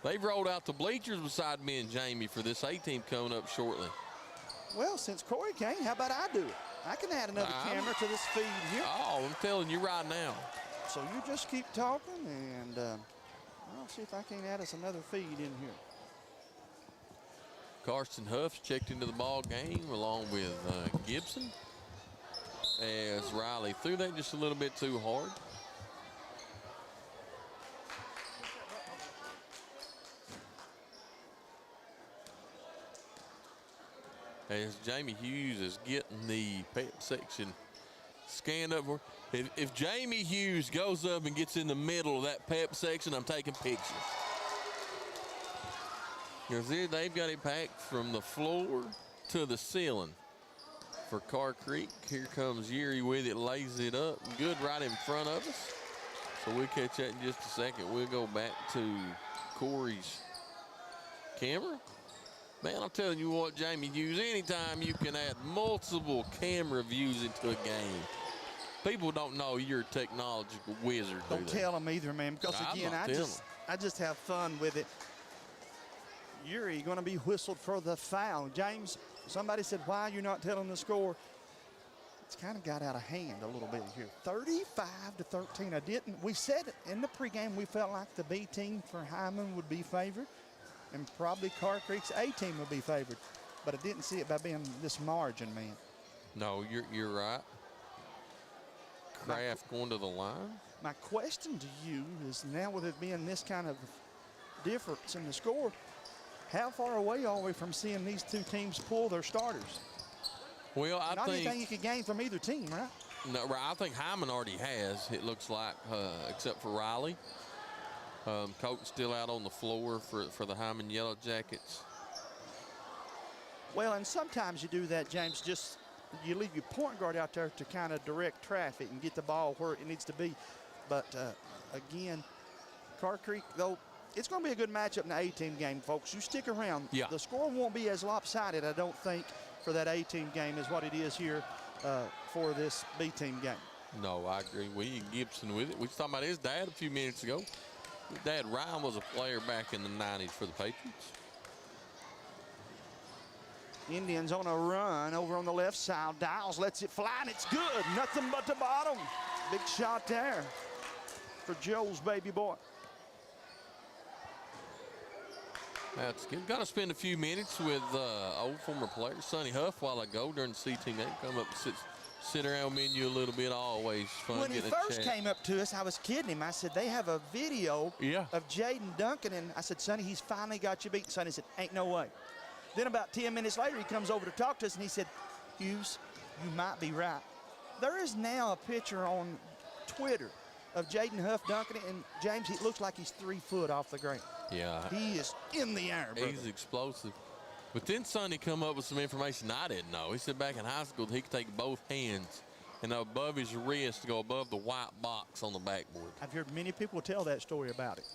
They've rolled out the bleachers beside me and Jamie for this A-team coming up shortly. Well, since Corey came, how about I do it? I can add another camera to this feed here. Oh, I'm telling you right now. So you just keep talking, and I'll see if I can add us another feed in here. Carson Huff's checked into the ball game along with Gibson. As Riley threw that just a little bit too hard. As Jamie Hughes is getting the pep section scanned up. If Jamie Hughes goes up and gets in the middle of that pep section, I'm taking pictures. Because they've got it packed from the floor to the ceiling. For Carr Creek, here comes Yuri with it, lays it up. Good right in front of us. So we'll catch that in just a second. We'll go back to Corey's camera. Man, I'm telling you what, Jamie Hughes, anytime you can add multiple camera views into a game, people don't know you're a technological wizard. Don't tell them either, man, because again, I just have fun with it. Yuri going to be whistled for the foul. James, somebody said, why are you not telling the score? It's kind of got out of hand a little bit here. 35-13. We said in the pregame we felt like the B team for Hindman would be favored, and probably Carr Creek's A team would be favored. But I didn't see it by being this margin, man. No, you're right. Kraft going to the line. My question to you is, now with it being this kind of difference in the score, how far away are we from seeing these two teams pull their starters? Well, I Not think anything you could gain from either team, right? No, I think Hindman already has, it looks like, except for Riley. Coach still out on the floor for the Hindman Yellow Jackets. Well, and sometimes you do that, James, just you leave your point guard out there to kind of direct traffic and get the ball where it needs to be. But again, Carr Creek, though, it's going to be a good matchup in the A-team game, folks. You stick around. Yeah. The score won't be as lopsided, I don't think, for that A-team game as what it is here for this B-team game. No, I agree. William Gibson with it. We was talking about his dad a few minutes ago. His dad, Ryan, was a player back in the 90s for the Patriots. Indians on a run over on the left side. Dials lets it fly, and it's good. Nothing but the bottom. Big shot there for Joe's baby boy. That's good. Got to spend a few minutes with old former player Sonny Huff while I go during the C-team game. Come up and sit around menu a little bit. Always fun. When he first came up to us, I was kidding him. I said, they have a video of Jaden Duncan. And I said, Sonny, he's finally got you beat. Sonny said, ain't no way. Then about 10 minutes later, he comes over to talk to us, and he said, Hughes, you might be right. There is now a picture on Twitter of Jaden Huff dunking it, and James, it looks like he's 3 foot off the ground. Yeah. He is in the air, brother. He's explosive. But then Sonny come up with some information I didn't know. He said back in high school he could take both hands and above his wrist to go above the white box on the backboard. I've heard many people tell that story about it.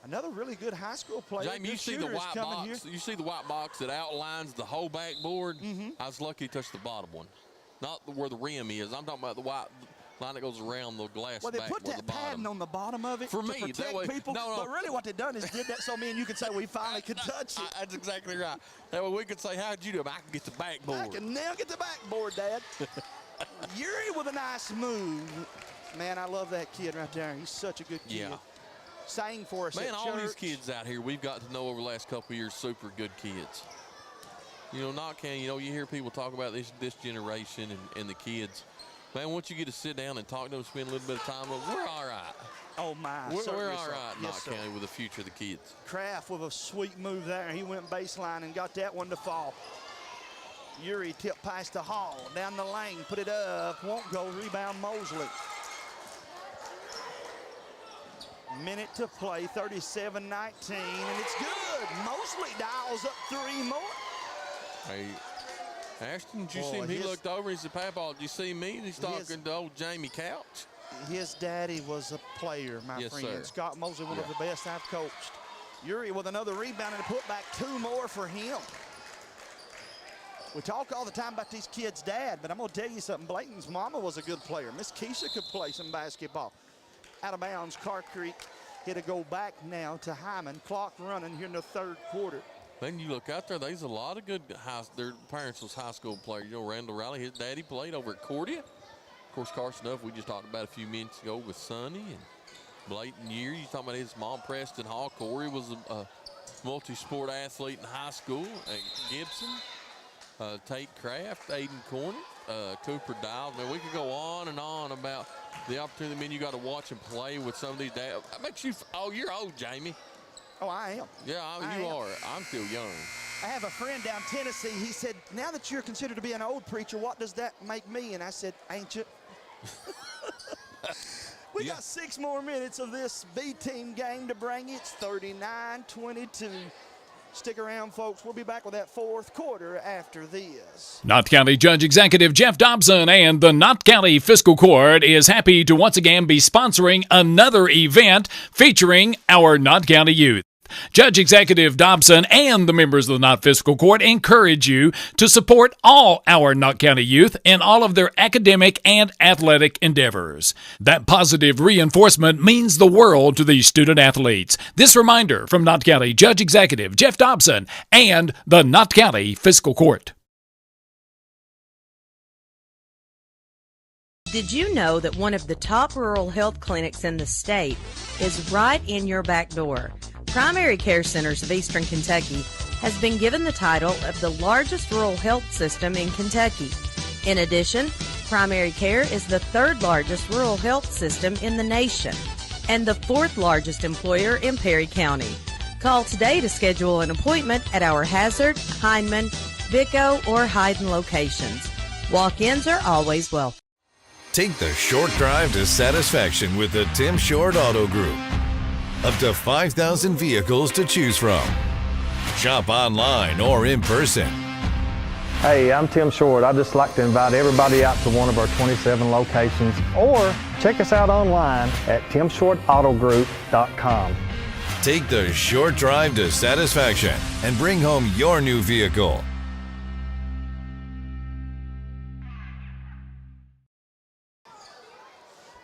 Another really good high school player. Jamie, you see the white box. You see the white box that outlines the whole backboard. I was lucky to touch the bottom one, not where the rim is. I'm talking about the white line that goes around the glass. Well, they put that padding on the bottom of it for to me, protect that way, people. No. But really, what they done is did that so me and you could say we finally could touch it. That's exactly right. That way we could say, "How'd you do it? I can get the backboard." I can now get the backboard, Dad. Yuri with a nice move. Man, I love that kid right there. He's such a good kid. Yeah. Sang for us Man, at all church. these kids out here we've got to know over the last couple of years, super good kids. You know, you hear people talk about this generation and the kids. Man, once you get to sit down and talk to them, spend a little bit of time with them, we're all right. Oh, my. We're all right in Knott County with the future of the kids. Kraft with a sweet move there. He went baseline and got that one to fall. Yuri tipped past the Hall, down the lane, put it up, won't go, rebound Mosley. Minute to play, 37-19, and it's good. Mosley dials up 3 more. Hey, Ashton, did you see him? He looked over and he said, Papa, did you see me? He's talking to old Jamie Couch. His daddy was a player, my friend. Sir. Scott Mosley, one of the best I've coached. Yuri with another rebound and a putback, 2 more for him. We talk all the time about these kids' dad, but I'm going to tell you something. Blayton's mama was a good player. Miss Keisha could play some basketball. Out of bounds, Carr Creek. It'll go back now to Hindman. Clock running here in the third quarter. Then you look out there, there's a lot of good their parents was high school players. You know, Randall Riley, his daddy played over at Cordia. Of course, Carson Huff, we just talked about a few minutes ago with Sonny and Blayton Year. You talking about his mom, Preston Hall. Corey was a multi-sport athlete in high school. Gibson, Tate Kraft, Aiden Cornett, Cooper Dial. Man, we could go on and on about the opportunity. I mean, you got to watch him play with some of these dads. That makes you, oh, you're old, Jamie. Oh, I am. Yeah, you are. I'm still young. I have a friend down Tennessee. He said, now that you're considered to be an old preacher, what does that make me? And I said, ancient. We got 6 more minutes of this B-team game to bring you. It's 39-22. Stick around, folks. We'll be back with that fourth quarter after this. Knott County Judge Executive Jeff Dobson and the Knott County Fiscal Court is happy to once again be sponsoring another event featuring our Knott County youth. Judge Executive Dobson and the members of the Knott Fiscal Court encourage you to support all our Knott County youth in all of their academic and athletic endeavors. That positive reinforcement means the world to these student athletes. This reminder from Knott County Judge Executive Jeff Dobson and the Knott County Fiscal Court. Did you know that one of the top rural health clinics in the state is right in your back door? Primary Care Centers of Eastern Kentucky has been given the title of the largest rural health system in Kentucky. In addition, Primary Care is the 3rd largest rural health system in the nation and the 4th largest employer in Perry County. Call today to schedule an appointment at our Hazard, Hindman, Vico, or Hyden locations. Walk-ins are always welcome. Take the short drive to satisfaction with the Tim Short Auto Group. Up to 5,000 vehicles to choose from. Shop online or in person. Hey, I'm Tim Short. I'd just like to invite everybody out to one of our 27 locations, or check us out online at timshortautogroup.com. Take the short drive to satisfaction and bring home your new vehicle.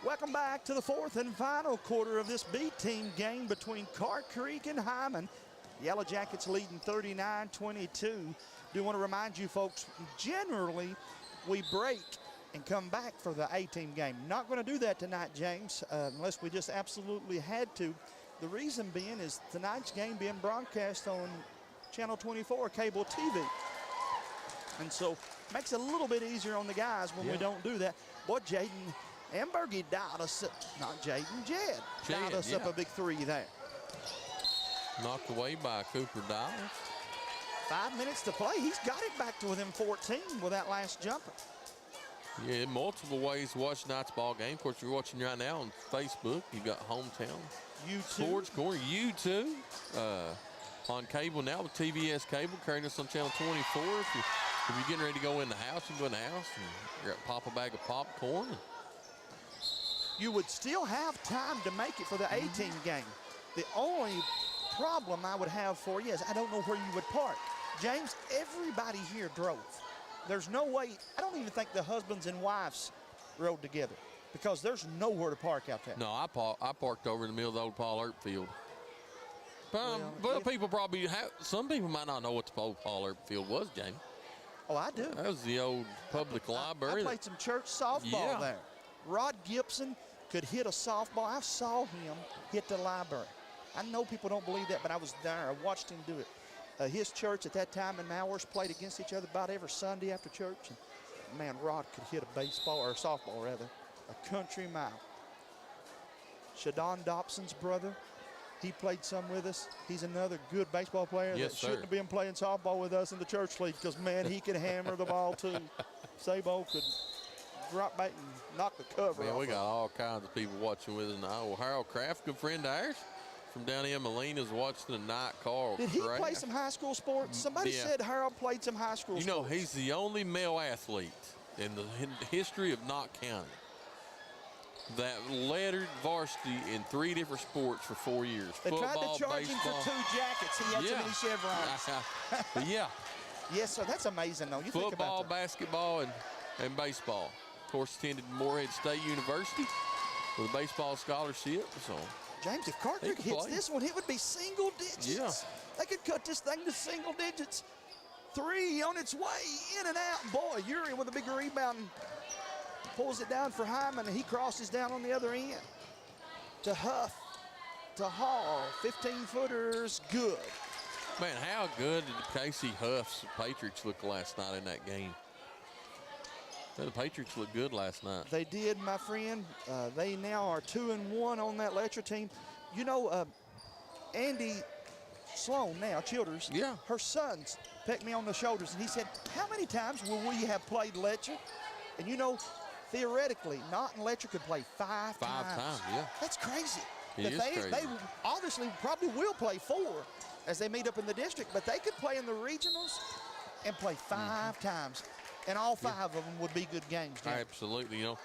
Welcome back to the fourth and final quarter of this B-team game between Carr Creek and Hindman. Yellow Jackets leading 39-22. Do want to remind you folks, generally we break and come back for the A-team game. Not going to do that tonight, James, unless we just absolutely had to. The reason being is tonight's game being broadcast on Channel 24 cable TV. And so makes it a little bit easier on the guys when we don't do that. Boy, Jaden Ambergy dialed us up, not Jaden, Jed dialed us up a big 3 there. Knocked away by Cooper Dial. 5 minutes to play. He's got it back to within 14 with that last jumper. Yeah, multiple ways to watch tonight's ball game. Of course, you're watching right now on Facebook. You've got Hometown Sports Corner, YouTube. On cable now with TVS Cable, carrying us on Channel 24. If you're getting ready to go in the house, you can go in the house and pop a bag of popcorn. You would still have time to make it for the A-team game. The only problem I would have for you is I don't know where you would park. James, everybody here drove. There's no way, I don't even think the husbands and wives rode together because there's nowhere to park out there. No, I parked over in the middle of the old Paul Earp field. But people probably have, some people might not know what the old Paul Earp field was, Jamie. Oh, I do. That was the old public library. I played some church softball there. Rod Gibson could hit a softball. I saw him hit the library. I know people don't believe that, but I was there. I watched him do it. His church at that time and Mowers played against each other about every Sunday after church. And man, Rod could hit a baseball, or a softball rather, a country mile. Shadon Dobson's brother, he played some with us. He's another good baseball player that shouldn't have been playing softball with us in the church league because, man, he could hammer the ball too. Sabo could drop back and knock the cover off. We got all kinds of people watching with us now. Well, Harold Kraft, good friend of ours from down in Molina's, watching tonight. Carl Did he play some high school sports? Somebody said Harold played some high school sports. You know, he's the only male athlete in the history of Knott County that lettered varsity in 3 different sports for 4 years. They Football, tried to charge baseball. him for 2 jackets. He had so many chevrons. Yeah. Yes, sir. That's amazing, though. You Football, think about that. basketball, and baseball. Of course, attended Morehead State University with a baseball scholarship. So James, if Carr Creek hits this one, it would be single digits. Yeah. They could cut this thing to single digits. 3 on its way, in and out. Boy, Uri with a big rebound pulls it down for Hyman, and he crosses down on the other end to Huff, to Hall. 15-footers, good. Man, how good did Casey Huff's Patriots look last night in that game? The Patriots looked good last night. They did, my friend. They now are 2-1 on that Letcher team. You know, Andy Sloan now, Childers, her sons pecked me on the shoulders, and he said, how many times will we have played Letcher? And you know, theoretically, Naughton Letcher could play five times. 5 times, yeah. That's crazy. It is crazy. They obviously probably will play 4 as they meet up in the district, but they could play in the regionals and play 5 times. And all 5 of them would be good games. Jim. Absolutely. You know,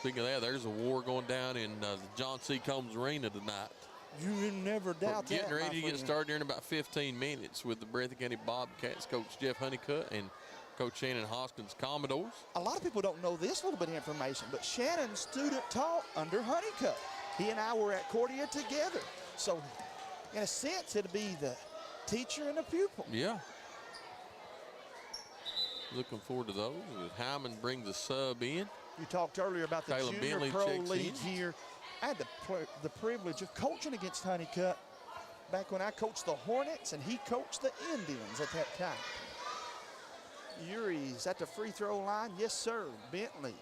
speaking of that, there's a war going down in the John C. Combs Arena tonight. You never doubt that. Getting ready to get started here in about 15 minutes with the Breathitt County Bobcats coach Jeff Honeycutt and Coach Shannon Hoskins Commodores. A lot of people don't know this little bit of information, but Shannon student taught under Honeycutt. He and I were at Cordia together. So, in a sense, it'll be the teacher and the pupil. Yeah. Looking forward to those. Hyman brings the sub in. You talked earlier about the Caleb Junior Bentley Pro checks League in. here. I had the privilege of coaching against Honeycutt back when I coached the Hornets and he coached the Indians at that time. Uri's at the free throw line. Yes, sir. Bentley.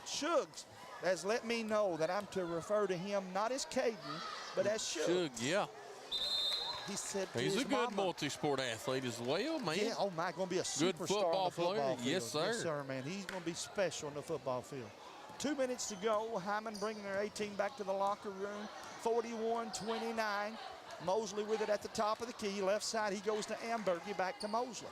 Suggs has let me know that I'm to refer to him not as Caden, but as Suggs. Shug, yeah. He said He's his a good mama, multi-sport athlete as well, man. Yeah, oh my, going to be a Good superstar football on the football player. field. Yes, sir. Yes, sir, man. He's going to be special on the football field. 2 minutes to go. Hyman bringing their 18 back to the locker room. 41-29. Mosley with it at the top of the key. Left side, he goes to Ambergy, back to Mosley.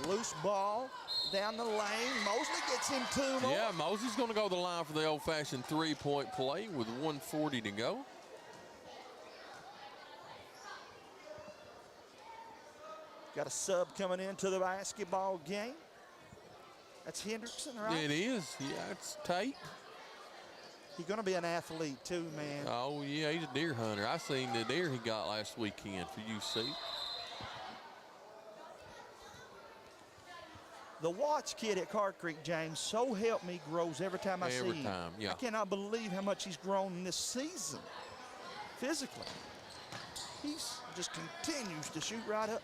Loose ball down the lane. Mosley gets him 2 more. Yeah, Mosley's going to go to the line for the old-fashioned three-point play with 1:40 to go. Got a sub coming into the basketball game. That's Hendrickson, right? It is. Yeah, it's Tate. He's going to be an athlete too, man. Oh, yeah, he's a deer hunter. I seen the deer he got last weekend for UC. The Watts kid at Carr Creek, James, so help me, grows every time I see him. Every time, yeah. I cannot believe how much he's grown this season, physically. He just continues to shoot right up.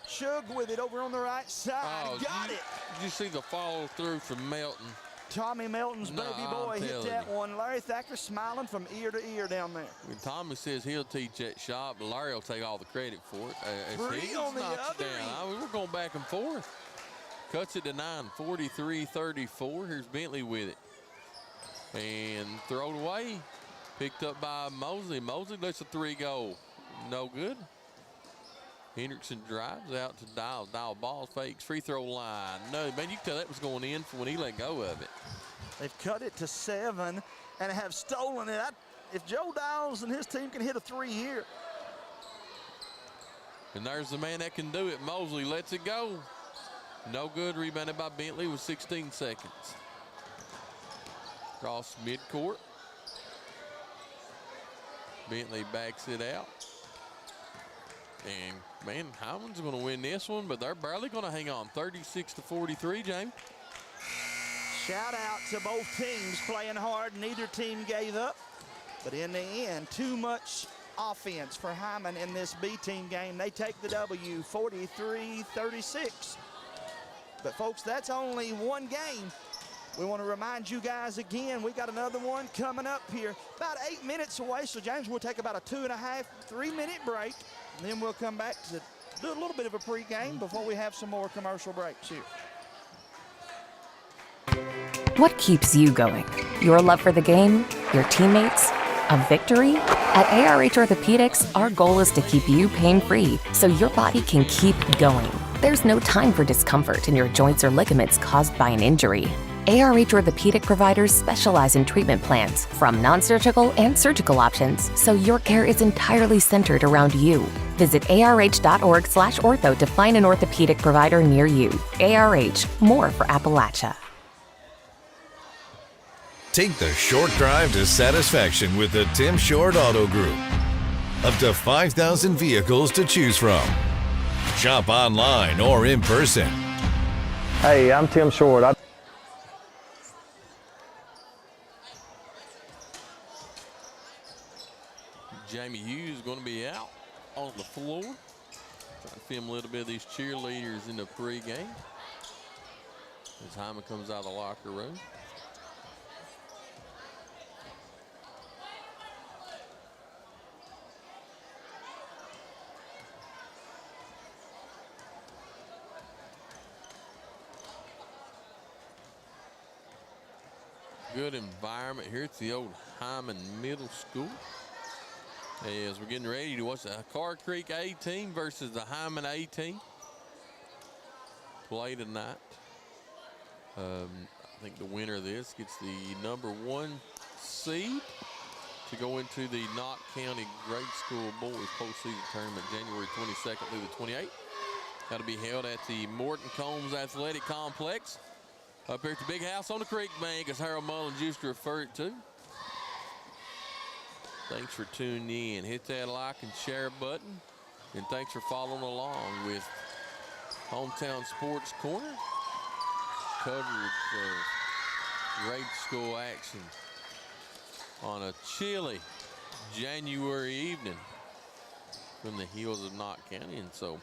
Shug with it over on the right side. Got it. Did you see the follow through from Melton? Tommy Melton's baby boy I'm hit telling that you. one. Larry Thacker smiling from ear to ear down there. When Tommy says he'll teach that shot, but Larry will take all the credit for it. Three He on the knocks it other down. I mean, we're going back and forth. Cuts it to 9, 43-34. Here's Bentley with it. And thrown away. Picked up by Mosley. Mosley lets a 3 go. No good. Hendrickson drives out to Dial. Dial ball fakes. Free throw line. No, man, you can tell that was going in from when he let go of it. They've cut it to 7 and have stolen it. If Joe Dials and his team can hit a 3 here. And there's the man that can do it. Mosley lets it go. No good. Rebounded by Bentley with 16 seconds. Cross midcourt. Bentley backs it out. And, man, Hyman's going to win this one, but they're barely going to hang on. 36-43, Jamie. Shout out to both teams playing hard. Neither team gave up. But in the end, too much offense for Hyman in this B team game. They take the W, 43-36. But, folks, that's only one game. We want to remind you guys again, we got another one coming up here. About 8 minutes away, so, James, we'll take about a 2.5, 3-minute break. And then we'll come back to do a little bit of a pregame before we have some more commercial breaks here. What keeps you going? Your love for the game? Your teammates? A victory? At ARH Orthopedics, our goal is to keep you pain-free so your body can keep going. There's no time for discomfort in your joints or ligaments caused by an injury. ARH Orthopedic providers specialize in treatment plans, from non-surgical and surgical options, so your care is entirely centered around you. Visit arh.org/ortho to find an orthopedic provider near you. ARH, more for Appalachia. Take the short drive to satisfaction with the Tim Short Auto Group. Up to 5,000 vehicles to choose from. Shop online or in person. Hey, I'm Tim Short. Jamie Hughes is going to be out on the floor. Trying to film a little bit of these cheerleaders in the pregame. As Hindman comes out of the locker room. Good environment here at the old Hindman Middle School. As we're getting ready to watch the Carr Creek A team versus the Hindman A team play tonight. I think the winner of this gets the #1 seed to go into the Knott County Grade School Boys postseason tournament January 22nd through the 28th. That'll be held at the Morton Combs Athletic Complex up here at the big house on the creek bank, as Harold Mullins used to refer it to. Thanks for tuning in. Hit that like and share button. And thanks for following along with Hometown Sports Corner. Coverage of grade school action on a chilly January evening from the hills of Knott County. And so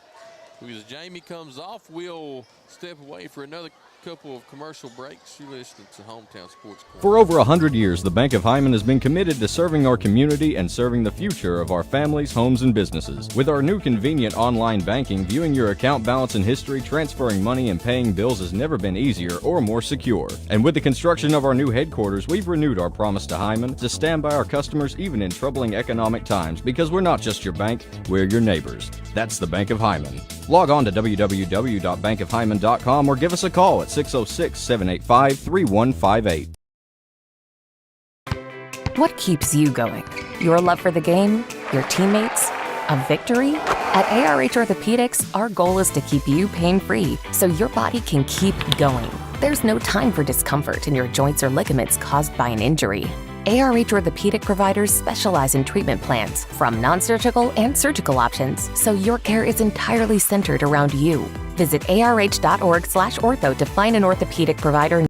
as Jamie comes off, we'll step away for another couple of commercial breaks. You're listening to Hometown Sports Corner. For over 100 years, the Bank of Hindman has been committed to serving our community and serving the future of our families, homes, and businesses. With our new convenient online banking, viewing your account balance and history, transferring money, and paying bills has never been easier or more secure. And with the construction of our new headquarters, we've renewed our promise to Hindman to stand by our customers even in troubling economic times, because we're not just your bank, we're your neighbors. That's the Bank of Hindman. Log on to www.bankofhindman.com or give us a call at 606-785-3158. What keeps you going? Your love for the game? Your teammates? A victory? At ARH Orthopedics, our goal is to keep you pain-free so your body can keep going. There's no time for discomfort in your joints or ligaments caused by an injury. ARH Orthopedic providers specialize in treatment plans, from non-surgical and surgical options, so your care is entirely centered around you. Visit arh.org/ortho to find an orthopedic provider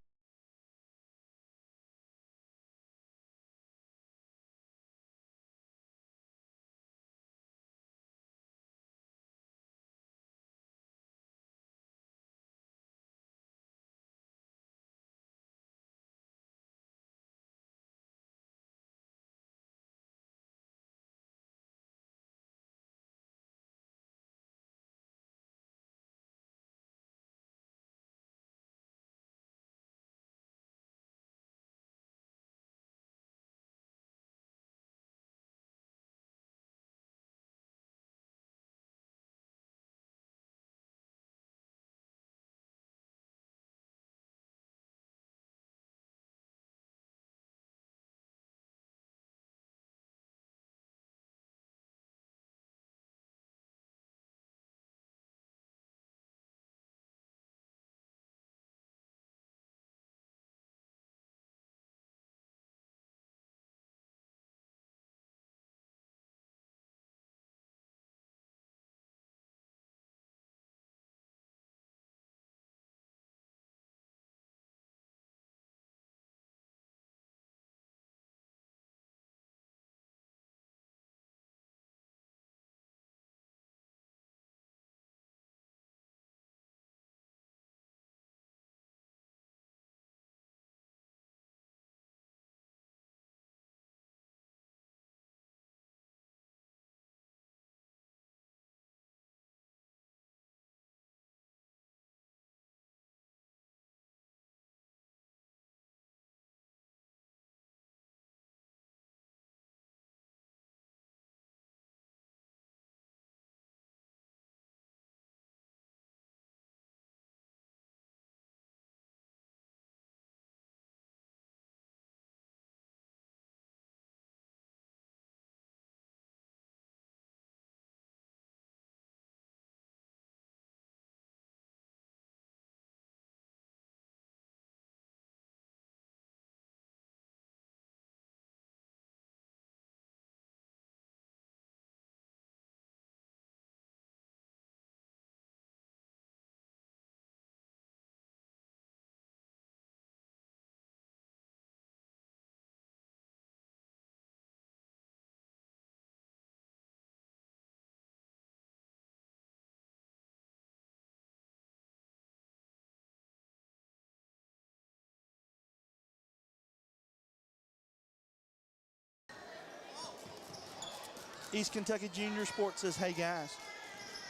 East Kentucky Junior Sports says, hey, guys,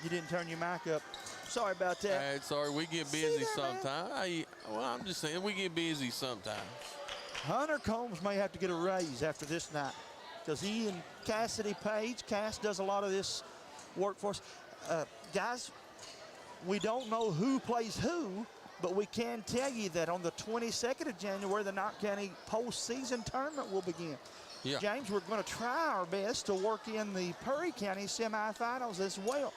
you didn't turn your mic up. Sorry about that. Sorry, we get busy sometimes. Well, I'm just saying we get busy sometimes. Hunter Combs may have to get a raise after this night because he and Cassidy Page, Cass does a lot of this work for us. Guys, we don't know who plays who, but we can tell you that on the 22nd of January, the Knott County postseason tournament will begin. Yeah. James, we're going to try our best to work in the Perry County semifinals as well.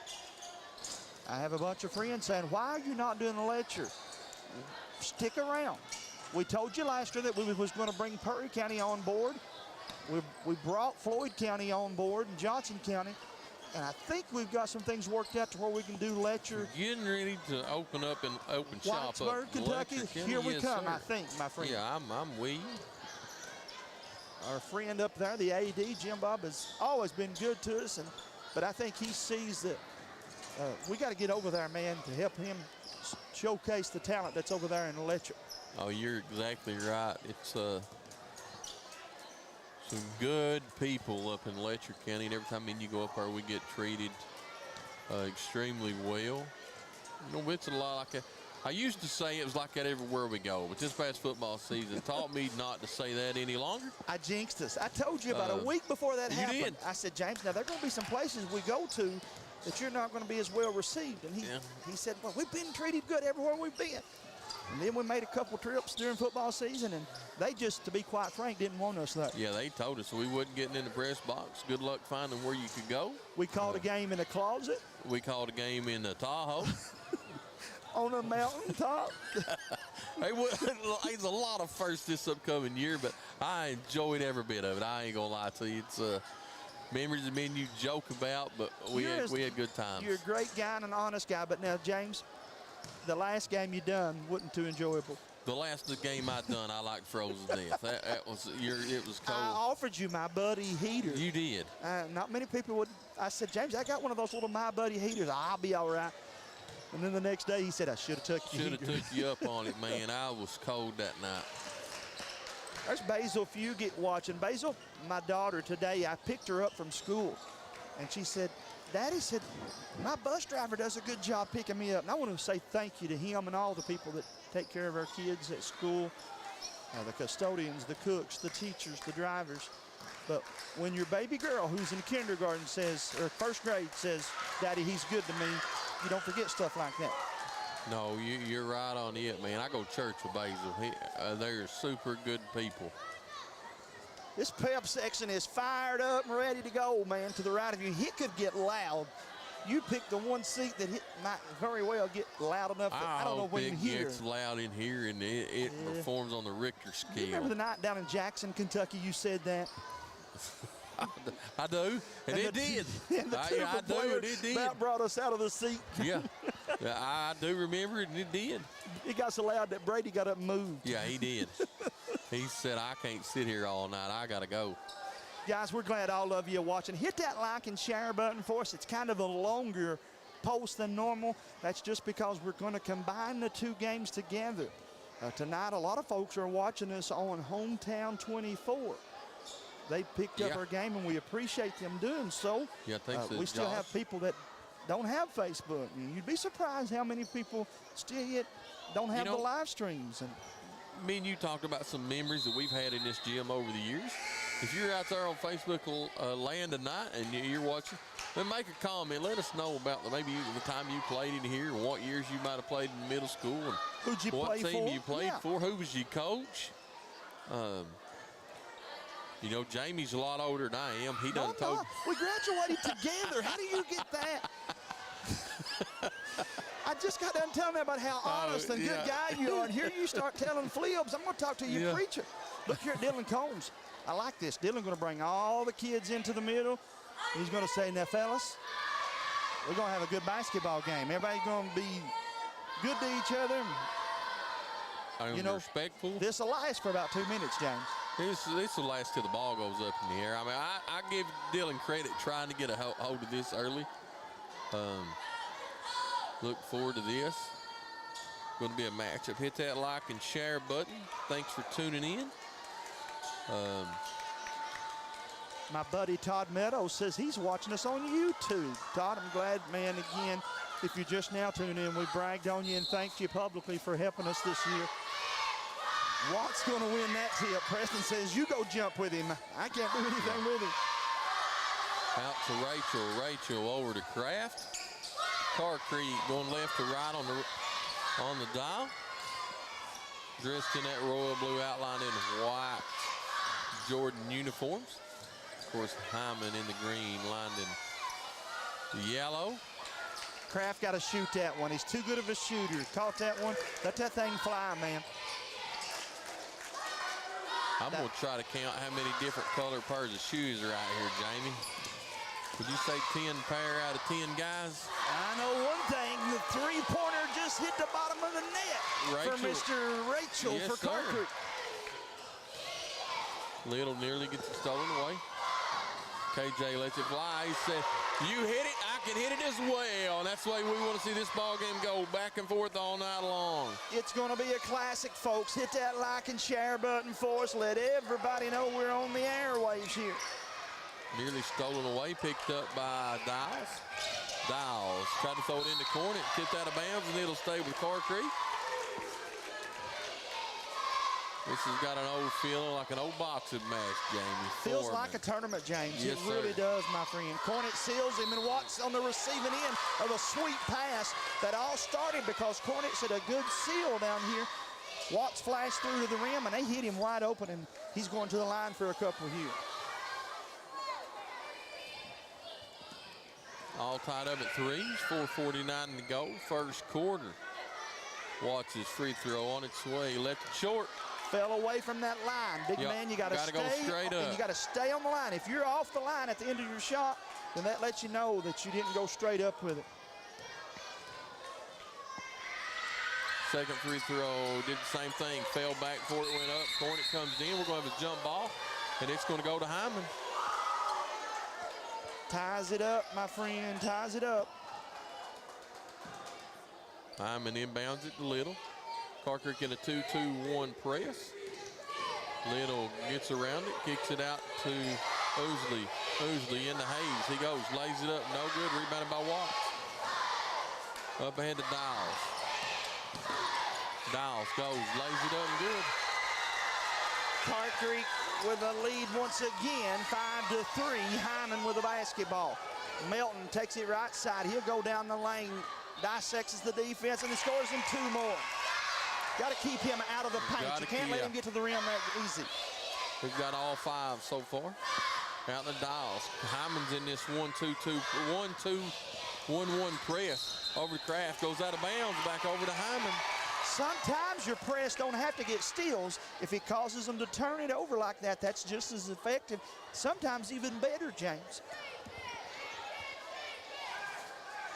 I have a bunch of friends saying, why are you not doing the lecture? Stick around. We told you last year that we was going to bring Perry County on board. We brought Floyd County on board and Johnson County. And I think we've got some things worked out to where we can do lecture. Getting ready to open up and open shop up. Whitesburg, Kentucky, here we come, sir. I think, my friend. Yeah, I'm with you. Our friend up there, the AD, Jim Bob, has always been good to us. But I think he sees that we got to get over there, man, to help him showcase the talent that's over there in the lecture. Oh, you're exactly right. It's some good people up in Letcher County, and every time you go up there, we get treated extremely well. You know, it's a lot like I used to say it was like that everywhere we go, but this past football season taught me not to say that any longer. I jinxed us. I told you about a week before that happened. You did. I said, James, now there are going to be some places we go to that you're not going to be as well received. And he said, well, we've been treated good everywhere we've been. And then we made a couple trips during football season, and they just, to be quite frank, didn't want us there. Yeah, they told us we wasn't getting in the press box. Good luck finding where you could go. We called a game in a closet. We called a game in the Tahoe. On a mountaintop. It's a lot of firsts this upcoming year, but I enjoyed every bit of it. I ain't going to lie to you. It's memories of me and you joke about, but we had good times. You're a great guy and an honest guy, but now, James, the last game you done wasn't too enjoyable. The last game I done, I like frozen to death. It was cold. I offered you my buddy heater. You did. Not many people would. I said, James, I got one of those little my buddy heaters. I'll be all right. And then the next day he said, I should have took you. Should have took you up on it, man. I was cold that night. There's Basil Fugit watching. Basil, my daughter today, I picked her up from school, and she said, Daddy said, my bus driver does a good job picking me up. And I want to say thank you to him and all the people that take care of our kids at school, the custodians, the cooks, the teachers, the drivers. But when your baby girl who's in kindergarten says, or first grade says, Daddy, he's good to me, you don't forget stuff like that. No, you're right on it, man. I go to church with Basil. They're super good people. This pep section is fired up and ready to go, man, to the right of you. It could get loud. You picked the one seat that might very well get loud enough that I don't know when you hear. It gets loud in here, and it performs on the Richter scale. You remember the night down in Jackson, Kentucky, you said that? I do, and it did. And the I do, and it did. About brought us out of the seat. Yeah, I do remember it, and it did. It got so loud that Brady got up and moved. Yeah, he did. He said, I can't sit here all night. I got to go. Guys, we're glad all of you are watching. Hit that like and share button for us. It's kind of a longer post than normal. That's just because we're going to combine the two games together. Tonight, a lot of folks are watching us on Hometown 24. They picked up our game, and we appreciate them doing so. Yeah, thanks. We still have people that don't have Facebook. And you'd be surprised how many people still yet don't have the live streams. And me and you talked about some memories that we've had in this gym over the years. If you're out there on Facebook land tonight and you're watching, then make a comment. Let us know about maybe the time you played in here and what years you might have played in middle school and who'd you what play team for? you played for, who was your coach. You know, Jamie's a lot older than I am. He done told. We graduated together. How do you get that? I just got done telling me about how honest and good guy you are, and here you start telling flips. I'm going to talk to your preacher. Look here at Dylan Combs. I like this. Dylan's going to bring all the kids into the middle. He's going to say, now, fellas, we're going to have a good basketball game. Everybody's going to be good to each other. You know, respectful. This will last for about 2 minutes, James. This will last till the ball goes up in the air. I mean, I give Dylan credit trying to get a hold of this early. Look forward to this. Going to be a matchup. Hit that like and share button. Thanks for tuning in. My buddy Todd Meadows says he's watching us on YouTube. Todd, I'm glad, man, again, if you're just now tuning in, we bragged on you and thanked you publicly for helping us this year. Watt's going to win that tip. Preston says, you go jump with him. I can't do anything with him. Out to Rachel. Rachel over to Kraft. Carr Creek going left to right on the dial. Dressed in that royal blue outline in white Jordan uniforms. Of course, Hyman in the green, lined in the yellow. Kraft got to shoot that one. He's too good of a shooter. Caught that one. Let that thing fly, man. I'm going to try to count how many different color pairs of shoes are out here, Jamie. Would you say 10 pair out of 10 guys? I know one thing. The three-pointer just hit the bottom of the net for Mr. Rachel yes, for Carr Creek. Little nearly gets it stolen away. KJ lets it fly. He said, you hit it, I can hit it as well. And that's the way we want to see this ball game go, back and forth all night long. It's going to be a classic, folks. Hit that like and share button for us. Let everybody know we're on the airwaves here. Nearly stolen away, picked up by Dials. Dials tried to throw it in the corner, tipped out of bounds, and it'll stay with Carr Creek. This has got an old feeling like an old boxing match, Jamie. Feels like a tournament, James. Yes, it really does, my friend. Cornet seals him, and Watts on the receiving end of a sweet pass that all started because Cornet said a good seal down here. Watts flashed through to the rim, and they hit him wide open, and he's going to the line for a couple here. All tied up at threes, 4:49 to go, first quarter. Watts' free throw on its way, left it short. Fell away from that line. Big man, you got to stay. Go straight up. You got to stay on the line. If you're off the line at the end of your shot, then that lets you know that you didn't go straight up with it. Second free throw, did the same thing. Fell back before it went up. Cornet comes in. We're going to have a jump ball, and it's going to go to Hyman. Ties it up, my friend. Ties it up. Hyman inbounds it to Little. Carr Creek in a 2-2-1 press. Little gets around it, kicks it out to Oosley. Oosley into Hayes. He goes, lays it up, no good. Rebounded by Watts. Up ahead to Dials. Dials goes, lays it up and good. Carr Creek with a lead once again, 5-3. Hyman with the basketball. Melton takes it right side. He'll go down the lane, dissects the defense, and he scores him two more. Got to keep him out of the paint. You can't let him get to the rim that easy. We've got all five so far. Out the Dials. Hyman's in this 1-2-1-1 press. Over to Kraft, goes out of bounds, back over to Hyman. Sometimes your press don't have to get steals. If it causes them to turn it over like that, that's just as effective. Sometimes even better, James.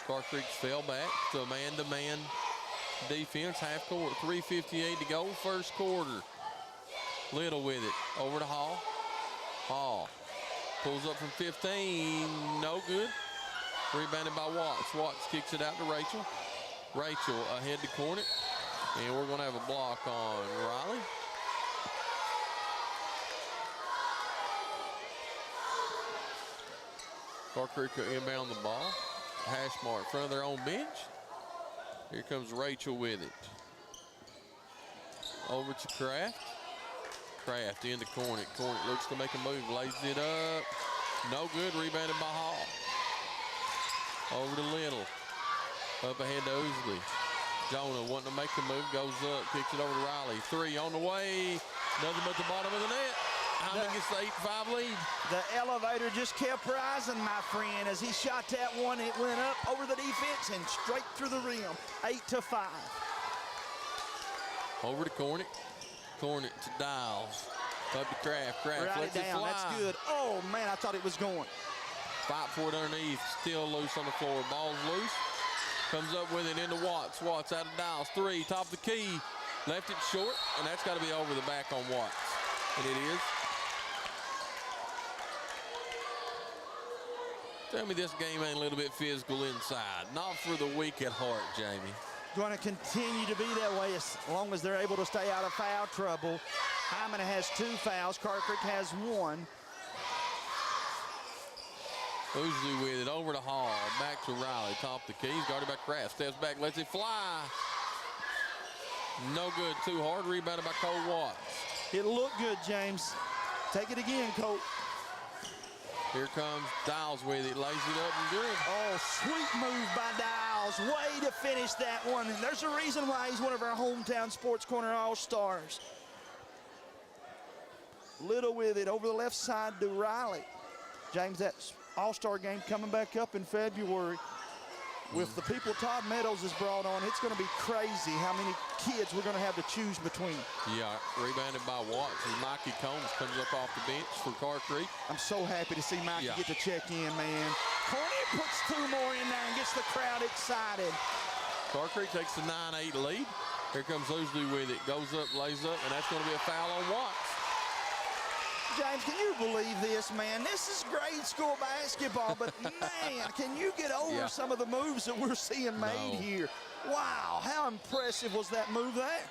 Carr Creek fell back to a man-to-man defense, half court, 3:58 to go, first quarter. Little with it, over to Hall. Hall pulls up from 15, no good. Rebounded by Watts. Watts kicks it out to Rachel. Rachel ahead to Cornet, and we're gonna have a block on Riley. Carr Creek will inbound the ball. Hash mark in front of their own bench. Here comes Rachel with it. Over to Kraft. Kraft into Cornet. Cornet looks to make a move. Lays it up. No good. Rebounded by Hall. Over to Little. Up ahead to Oosley. Jonah wanting to make the move. Goes up. Kicks it over to Riley. Three on the way. Nothing but the bottom of the net. Hyman gets the 8-5 lead. The elevator just kept rising, my friend. As he shot that one, it went up over the defense and straight through the rim. 8-5. Over to Cornet. Cornet to Dials. Up to Kraft. Kraft right lets it down. Fly. That's good. Oh, man, I thought it was going. Fight for it underneath. Still loose on the floor. Ball's loose. Comes up with it into Watts. Watts out of Dials. Three, top of the key. Left it short, and that's got to be over the back on Watts. And it is. Tell me this game ain't a little bit physical inside. Not for the weak at heart, Jamie. Going to continue to be that way as long as they're able to stay out of foul trouble. Hyman has 2 fouls. Carr Creek has 1. Usually with it over to Hall, back to Riley, top the keys, guarded by Kraft, steps back, lets it fly. No good, too hard, rebounded by Cole Watts. It looked good, James. Take it again, Colt. Here comes Dials with it, lays it up and good. Oh, sweet move by Dials. Way to finish that one. And there's a reason why he's one of our hometown Sports Corner All-Stars. Little with it over the left side to Riley. James, that's All-Star game coming back up in February. With the people Todd Meadows has brought on, it's going to be crazy how many kids we're going to have to choose between. Yeah, rebounded by Watts as Mikey Combs comes up off the bench for Carr Creek. I'm so happy to see Mikey get to check in, man. Cornett puts 2 more in there and gets the crowd excited. Carr Creek takes the 9-8 lead. Here comes Ousley with it, goes up, lays up, and that's going to be a foul on Watts. James, can you believe this, man? This is grade school basketball, but man, can you get over some of the moves that we're seeing made here? Wow, how impressive was that move there?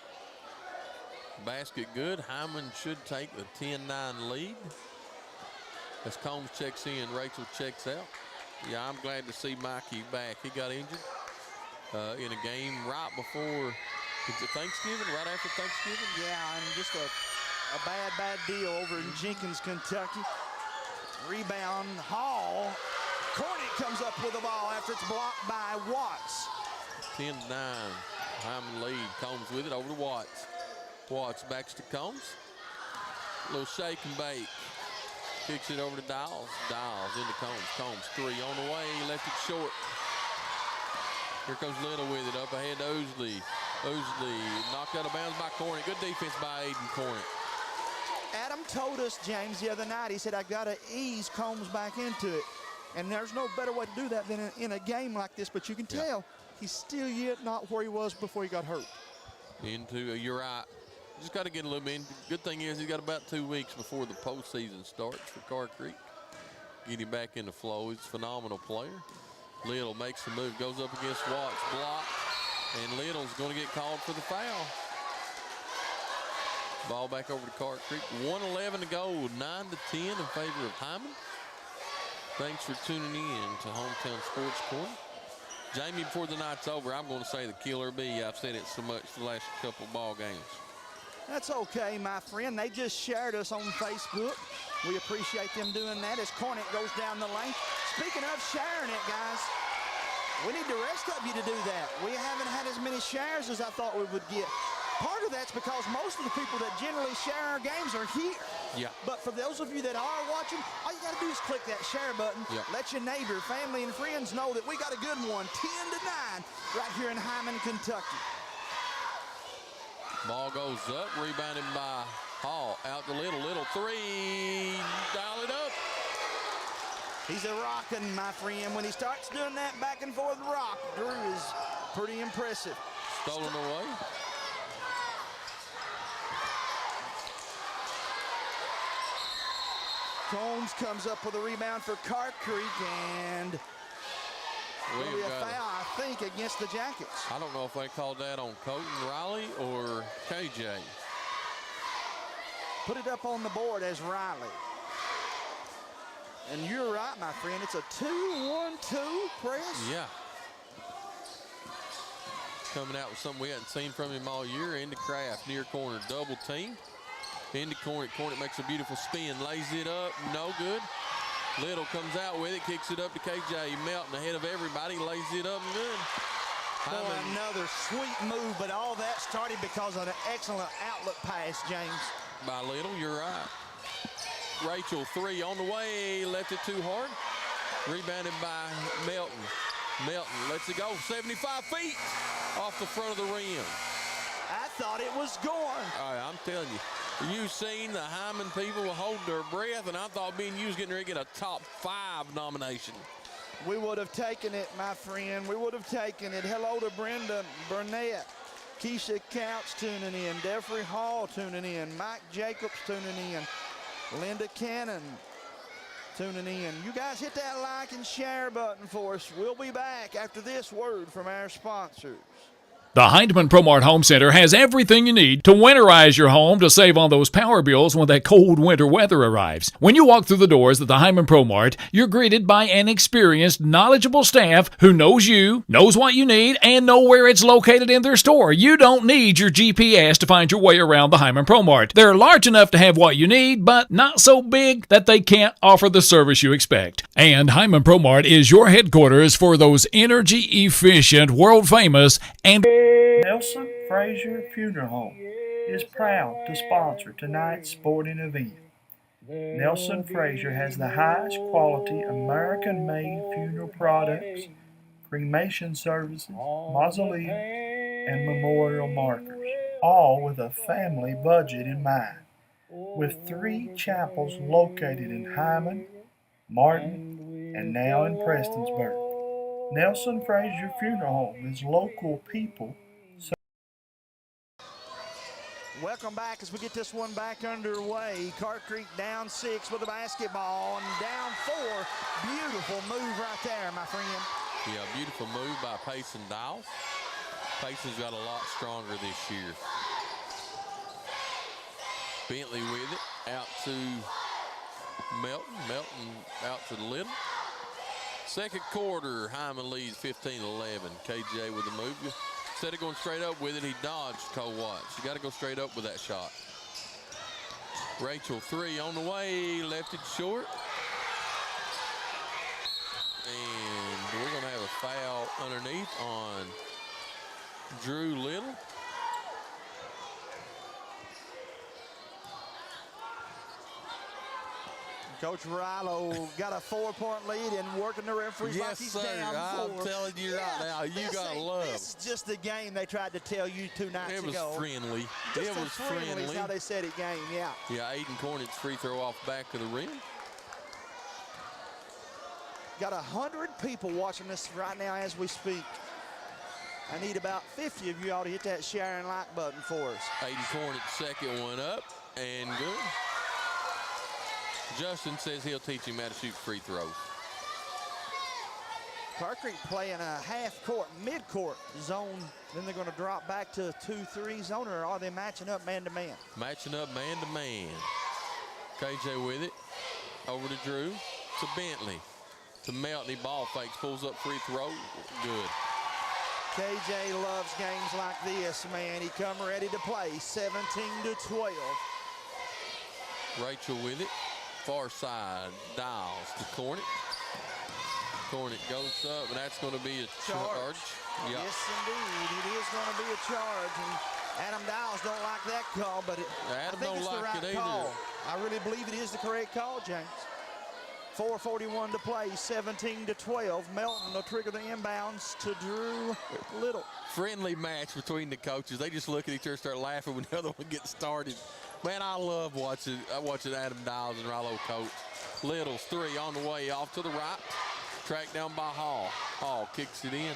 Basket good. Hyman should take the 10-9 lead. As Combs checks in, Rachel checks out. Yeah, I'm glad to see Mikey back. He got injured in a game right before, is it Thanksgiving, right after Thanksgiving? Yeah, and just a bad deal over in Jenkins, Kentucky. Rebound, Hall. Cornett comes up with the ball after it's blocked by Watts. 10-9, Hyman lead. Combs with it over to Watts. Watts backs to Combs. A little shake and bake. Kicks it over to Dials. Dials into Combs. Combs 3 on the way, left it short. Here comes Little with it, up ahead to Ousley. Ousley knocked out of bounds by Cornett. Good defense by Aiden Cornett. Adam told us, James, the other night, he said, I got to ease Combs back into it. And there's no better way to do that than in a game like this, but you can tell he's still yet not where he was before he got hurt. You're right. Just got to get a little bit. Good thing is he's got about 2 weeks before the postseason starts for Carr Creek. Get him back in the flow. He's a phenomenal player. Little makes the move, goes up against Watts, blocked, and Little's going to get called for the foul. Ball back over to Carr Creek. 1:11 to go, 9-10 in favor of Hyman. Thanks for tuning in to Hometown Sports Corner. Jamie, before the night's over, I'm going to say the killer bee. I've said it so much the last couple of ball games. That's okay, my friend. They just shared us on Facebook. We appreciate them doing that as Cornett goes down the lane. Speaking of sharing it, guys, we need the rest of you to do that. We haven't had as many shares as I thought we would get. Part of that's because most of the people that generally share our games are here. Yeah. But for those of you that are watching, all you got to do is click that share button. Let your neighbor, family, and friends know that we got a good one, 10-9, right here in Hyman, Kentucky. Ball goes up, rebounded by Hall. Out to Little. Little 3. Dial it up. He's a rockin', my friend. When he starts doing that back and forth rock, Drew is pretty impressive. Stolen away. Combs comes up with a rebound for Carr Creek, and will be a foul, I think, against the Jackets. I don't know if they called that on Colton Riley or KJ. Put it up on the board as Riley. And you're right, my friend. It's a 2-1-2 press. Yeah. Coming out with something we hadn't seen from him all year. Into Kraft, near corner, double team. Into Cornett. Cornett makes a beautiful spin, lays it up, no good. Little comes out with it, kicks it up to KJ. Melton ahead of everybody, lays it up and good. Boy, another sweet move, but all that started because of an excellent outlet pass, James. By Little, you're right. Rachel 3 on the way, left it too hard. Rebounded by Melton. Melton lets it go, 75 feet off the front of the rim. I thought it was going. All right, I'm telling you. You've seen the Hyman people hold their breath, and I thought me and you was getting ready to get a top 5 nomination. We would have taken it, my friend. We would have taken it. Hello to Brenda Burnett. Keisha Couch tuning in. Defrey Hall tuning in. Mike Jacobs tuning in. Linda Cannon tuning in. You guys hit that like and share button for us. We'll be back after this word from our sponsors. The Hindman ProMart Home Center has everything you need to winterize your home to save on those power bills when that cold winter weather arrives. When you walk through the doors at the Hindman ProMart, you're greeted by an experienced, knowledgeable staff who knows you, knows what you need, and know where it's located in their store. You don't need your GPS to find your way around the Hindman ProMart. They're large enough to have what you need, but not so big that they can't offer the service you expect. And Hindman ProMart is your headquarters for those energy-efficient, world-famous, and Nelson Frazier Funeral Home is proud to sponsor tonight's sporting event. Nelson Frazier has the highest quality American-made funeral products, cremation services, mausoleum, and memorial markers, all with a family budget in mind. With 3 chapels located in Hindman, Martin, and now in Prestonsburg. Nelson Frazier Funeral Home is local people. Welcome back as we get this one back underway. Carr Creek down 6 with the basketball and down 4. Beautiful move right there, my friend. Yeah, beautiful move by Payson Dial. Payson's got a lot stronger this year. Bentley with it, out to Melton. Melton out to Little. Second quarter, Hindman leads 15-11. KJ with the move. Instead of going straight up with it, he dodged Cole Watts. You got to go straight up with that shot. Rachel 3 on the way, left it short. And we're going to have a foul underneath on Drew Little. Coach Rilo got a 4-point lead and working the referees like he's down 4. I'm telling you right now, you got to love. This is just the game they tried to tell you 2 nights ago. It was friendly. It was friendly. Is how they said it game, yeah. Yeah, Aiden Cornett's free throw off back of the rim. Got 100 people watching this right now as we speak. I need about 50 of you all to hit that share and like button for us. Aiden Cornett's second one up and good. Justin says he'll teach him how to shoot free throws. Carr Creek playing a half-court, mid-court zone. Then they're going to drop back to a 2-3 zone, or are they matching up man-to-man? Matching up man-to-man. KJ with it. Over to Drew. To Bentley. To Melton. He ball fakes. Pulls up free throw. Good. KJ loves games like this, man. He come ready to play. 17-12. Rachel with it. Far side, Dials to Cornett. Cornett goes up, and that's going to be a charge. Yep. Yes, indeed. It is going to be a charge. And Adam Dials don't like that call, but I think it's the right call. I really believe it is the correct call, James. 4:41 to play, 17-12. Melton will trigger the inbounds to Drew Little. Friendly match between the coaches. They just look at each other and start laughing when the other one gets started. Man, I love watching Adam Dials and Rilo coach. Little's 3 on the way off to the right. Tracked down by Hall. Hall kicks it in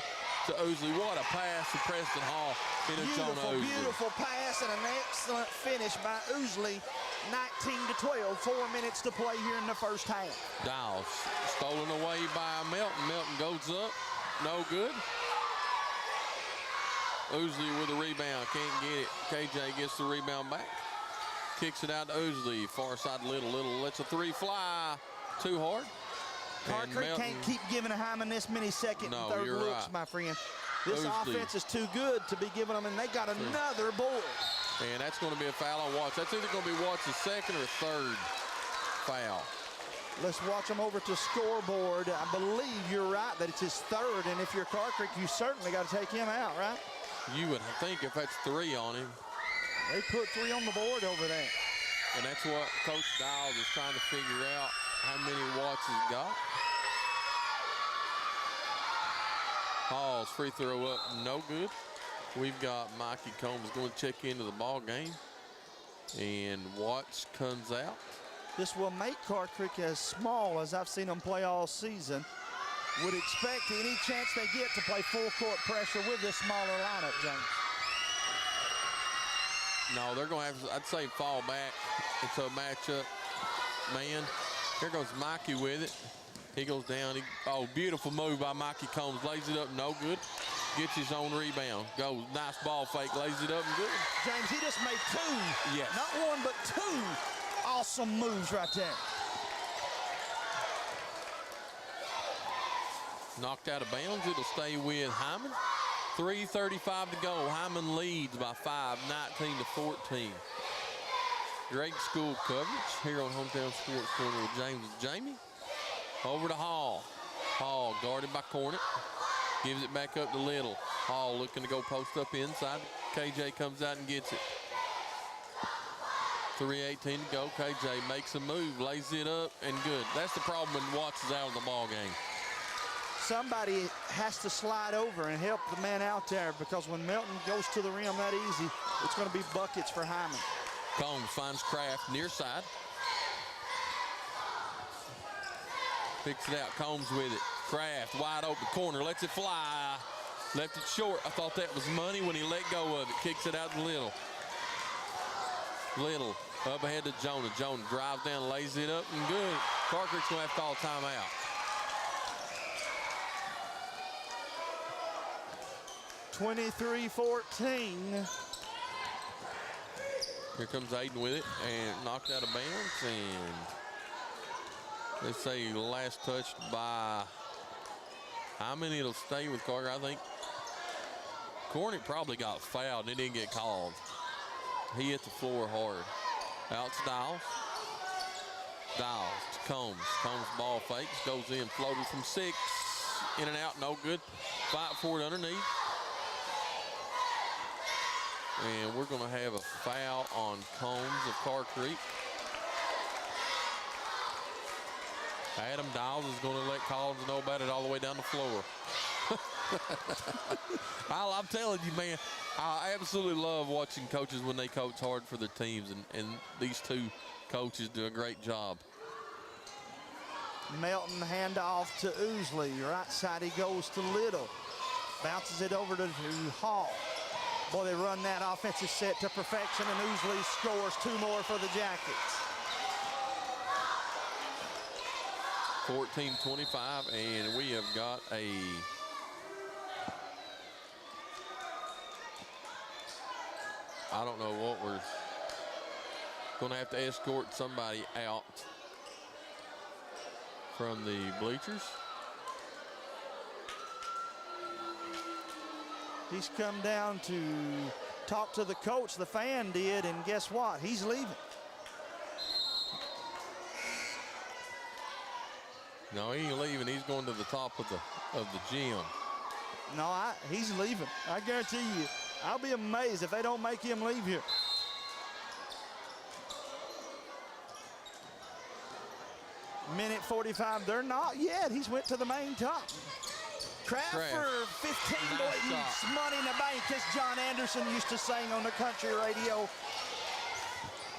to Oosley. What a pass from Preston Hall into John Oosley. Beautiful pass and an excellent finish by Oosley. 19-12, 4 minutes to play here in the first half. Dials stolen away by Melton. Melton goes up, no good. Oosley with a rebound, can't get it. KJ gets the rebound back. Kicks it out to Oosley, far side Little. Little lets a 3 fly, too hard. Carr Creek can't keep giving Hindman this many second and third looks, my friend. This offense is too good to be giving them, and they got another board. And that's going to be a foul on Watts. That's either going to be Watts' second or third foul. Let's watch them over to scoreboard. I believe you're right that it's his third, and if you're Carr Creek, you certainly got to take him out, right? You would think if that's 3 on him. They put 3 on the board over there. And that's what Coach Dials is trying to figure out, how many Watts he's got. Hall's free throw up, no good. We've got Mikey Combs going to check into the ball game. And Watts comes out. This will make Carr Creek as small as I've seen them play all season. Would expect any chance they get to play full court pressure with this smaller lineup, James. No, they're going to have, I'd say, fall back into a matchup. Man, here goes Mikey with it. He goes down. Oh, beautiful move by Mikey Combs. Lays it up, no good. Gets his own rebound. Goes, nice ball fake, lays it up and good. James, he just made two. Yes. Not one, but two awesome moves right there. Knocked out of bounds. It'll stay with Hyman. 3:35 to go. Hyman leads by 5, 19-14. Great school coverage here on Hometown Sports Corner with James and Jamie. Over to Hall. Hall guarded by Cornet. Gives it back up to Little. Hall looking to go post up inside. KJ comes out and gets it. 3:18 to go. KJ makes a move, lays it up, and good. That's the problem when Watts is out of the ball game. Somebody has to slide over and help the man out there, because when Melton goes to the rim that easy, it's going to be buckets for Hyman. Combs finds Kraft near side. Picks it out. Combs with it. Kraft wide open corner. Lets it fly. Left it short. I thought that was money when he let go of it. Kicks it out to Little. Little up ahead to Jonah. Jonah drives down, lays it up, and good. Carr Creek's going to have to call a timeout. 23-14. Here comes Aiden with it and knocked out of bounds, and they say last touched by Hyman. It'll stay with Carter. I think Cornet probably got fouled and it didn't get called. He hit the floor hard. Out to Dials. Dials to Combs. Combs ball fakes, goes in, floater from 6. In and out, no good. Fight for it underneath. And we're going to have a foul on Combs of Carr Creek. Adam Dials is going to let Collins know about it all the way down the floor. I'm telling you, man, I absolutely love watching coaches when they coach hard for their teams, and these two coaches do a great job. Melton handoff to Ousley. Right side he goes to Little. Bounces it over to Hall. Boy, they run that offensive set to perfection, and Ousley scores 2 more for the Jackets. 14-25, and we have got a I don't know what we're going to have to escort somebody out from the bleachers. He's come down to talk to the coach, the fan did, and guess what? He's leaving. No, he ain't leaving. He's going to the top of the gym. No, he's leaving. I guarantee you. I'll be amazed if they don't make him leave here. Minute 45. They're not yet. He's went to the main top. Kraft for 15. Boy, it's money in the bank, as John Anderson used to sing on the country radio.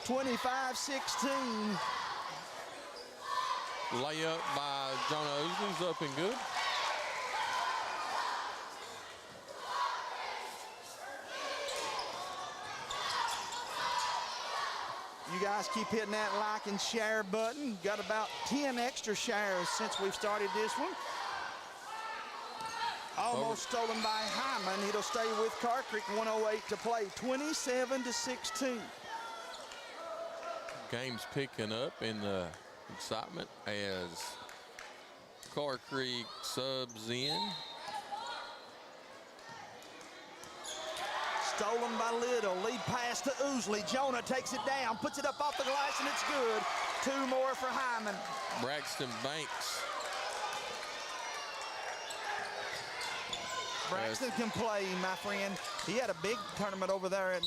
25-16. Layup by Jonah Ousley's up and good. You guys keep hitting that like and share button. Got about 10 extra shares since we've started this one. Almost stolen by Hyman. It'll stay with Carr Creek. 1:08 to play. 27-16. Game's picking up in the excitement as Carr Creek subs in. Stolen by Little. Lead pass to Ousley. Jonah takes it down, puts it up off the glass, and it's good. 2 more for Hyman. Braxton Banks. Braxton can play, my friend. He had a big tournament over there at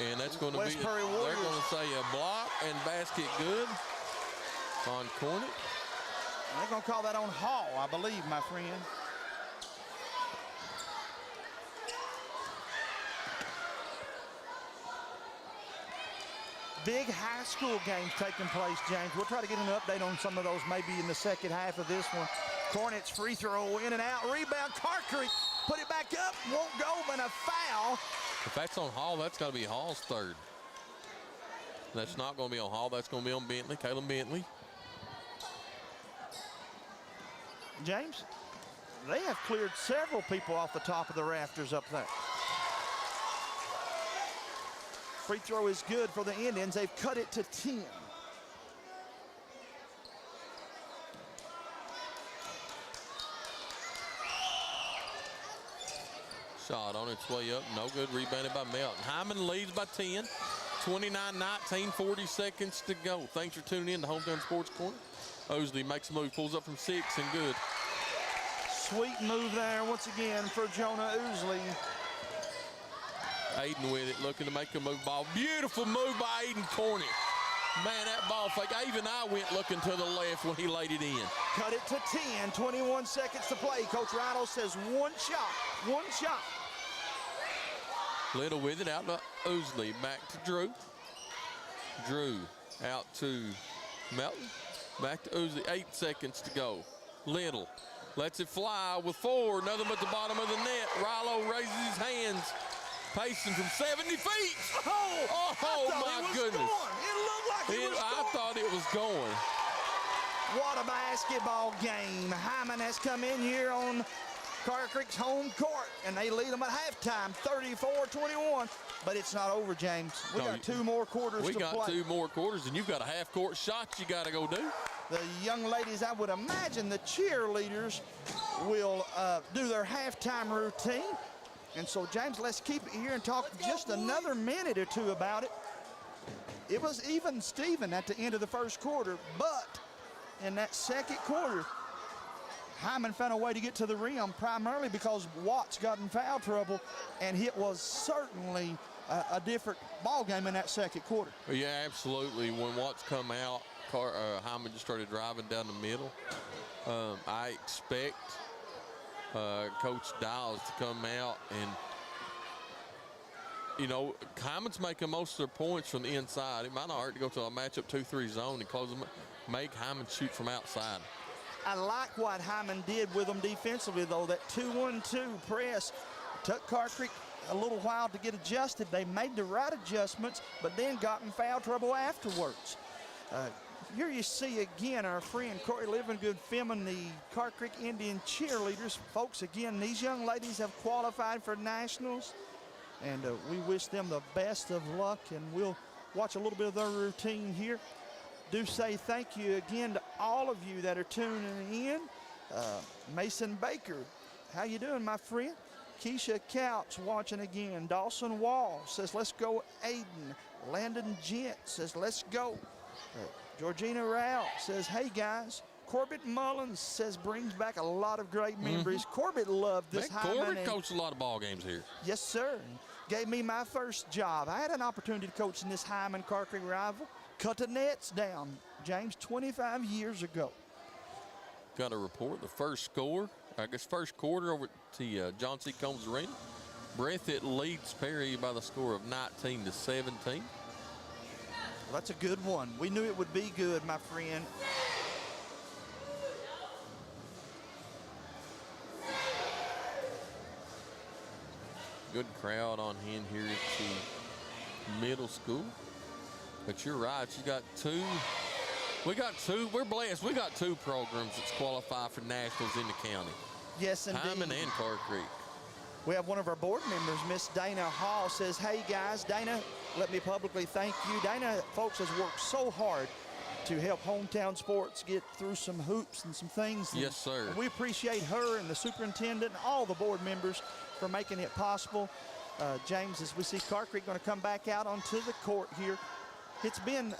and that's going to West be, Prairie Warriors. They're going to say a block and basket good on Cornet. They're going to call that on Hall, I believe, my friend. Big high school games taking place, James. We'll try to get an update on some of those maybe in the second half of this one. Cornet's free throw in and out. Rebound, Carr Creek. Put it back up. Won't go, but a foul. If that's on Hall, that's got to be Hall's third. That's not going to be on Hall. That's going to be on Bentley, Caleb Bentley. James? They have cleared several people off the top of the rafters up there. Free throw is good for the Indians. They've cut it to 10. Shot on its way up, no good, rebounded by Melton. Hyman leads by 10, 29-19, 40 seconds to go. Thanks for tuning in to Hometown Sports Corner. Osley makes a move, pulls up from 6 and good. Sweet move there once again for Jonah Osley. Aiden with it, looking to make a move ball. Beautiful move by Aiden Corney. Man, that ball fake. Even I went looking to the left when he laid it in. Cut it to 10, 21 seconds to play. Coach Rydell says one shot, one shot. Little with it, out to Osley, back to Drew. Drew out to Melton, back to Osley, 8 seconds to go. Little lets it fly with 4, nothing but the bottom of the net. Rilo raises his hands, pacing from 70 feet. Oh my goodness. It looked like it was I thought it was going. What a basketball game. Hyman has come in here on Carr Creek's home court, and they lead them at halftime, 34-21. But it's not over, James. We got 2 more quarters to play. We got 2 more quarters, and you've got a half-court shot you got to go do. The young ladies, I would imagine the cheerleaders will do their halftime routine. And so, James, let's keep it here and talk just another minute or 2 about it. It was even Steven at the end of the first quarter, but in that second quarter, Hyman found a way to get to the rim, primarily because Watts got in foul trouble, and it was certainly a different ball game in that second quarter. Yeah, absolutely. When Watts come out, Hyman just started driving down the middle. I expect Coach Dials to come out and, you know, Hyman's making most of their points from the inside. It might not hurt to go to a matchup 2-3 zone and close them, make Hyman shoot from outside. I like what Hyman did with them defensively, though. That 2-1-2 press took Carr Creek a little while to get adjusted. They made the right adjustments, but then got in foul trouble afterwards. Here you see again our friend Corey Livingood filming the Carr Creek Indian cheerleaders. Folks, again, these young ladies have qualified for nationals, and we wish them the best of luck, and we'll watch a little bit of their routine here. Do say thank you again to all of you that are tuning in. Mason Baker, how you doing, my friend? Keisha Couch watching again. Dawson Wall says, let's go, Aiden. Landon Gent says, let's go. Georgina Rao says, hey, guys. Corbett Mullins says, brings back a lot of great memories. Corbett loved this Hyman. Corbett coached a lot of ball games here. Yes, sir. Gave me my first job. I had an opportunity to coach in this Hyman Carr Creek rival. Cut the nets down, James, 25 years ago. Got to report the first score, I guess first quarter over at the John C. Combs Arena. Breathitt leads Perry by the score of 19-17. Well, that's a good one. We knew it would be good, my friend. Good crowd on hand here at the middle school. But you're right, you got 2. We're blessed. We got 2 programs that's qualified for nationals in the county. Yes, indeed. Hyman and Carr Creek. We have one of our board members, Miss Dana Hall, says, hey, guys. Dana, let me publicly thank you. Dana, folks, has worked so hard to help Hometown Sports get through some hoops and some things. Yes, sir. And we appreciate her and the superintendent and all the board members for making it possible. James, as we see Carr Creek going to come back out onto the court here. It's been,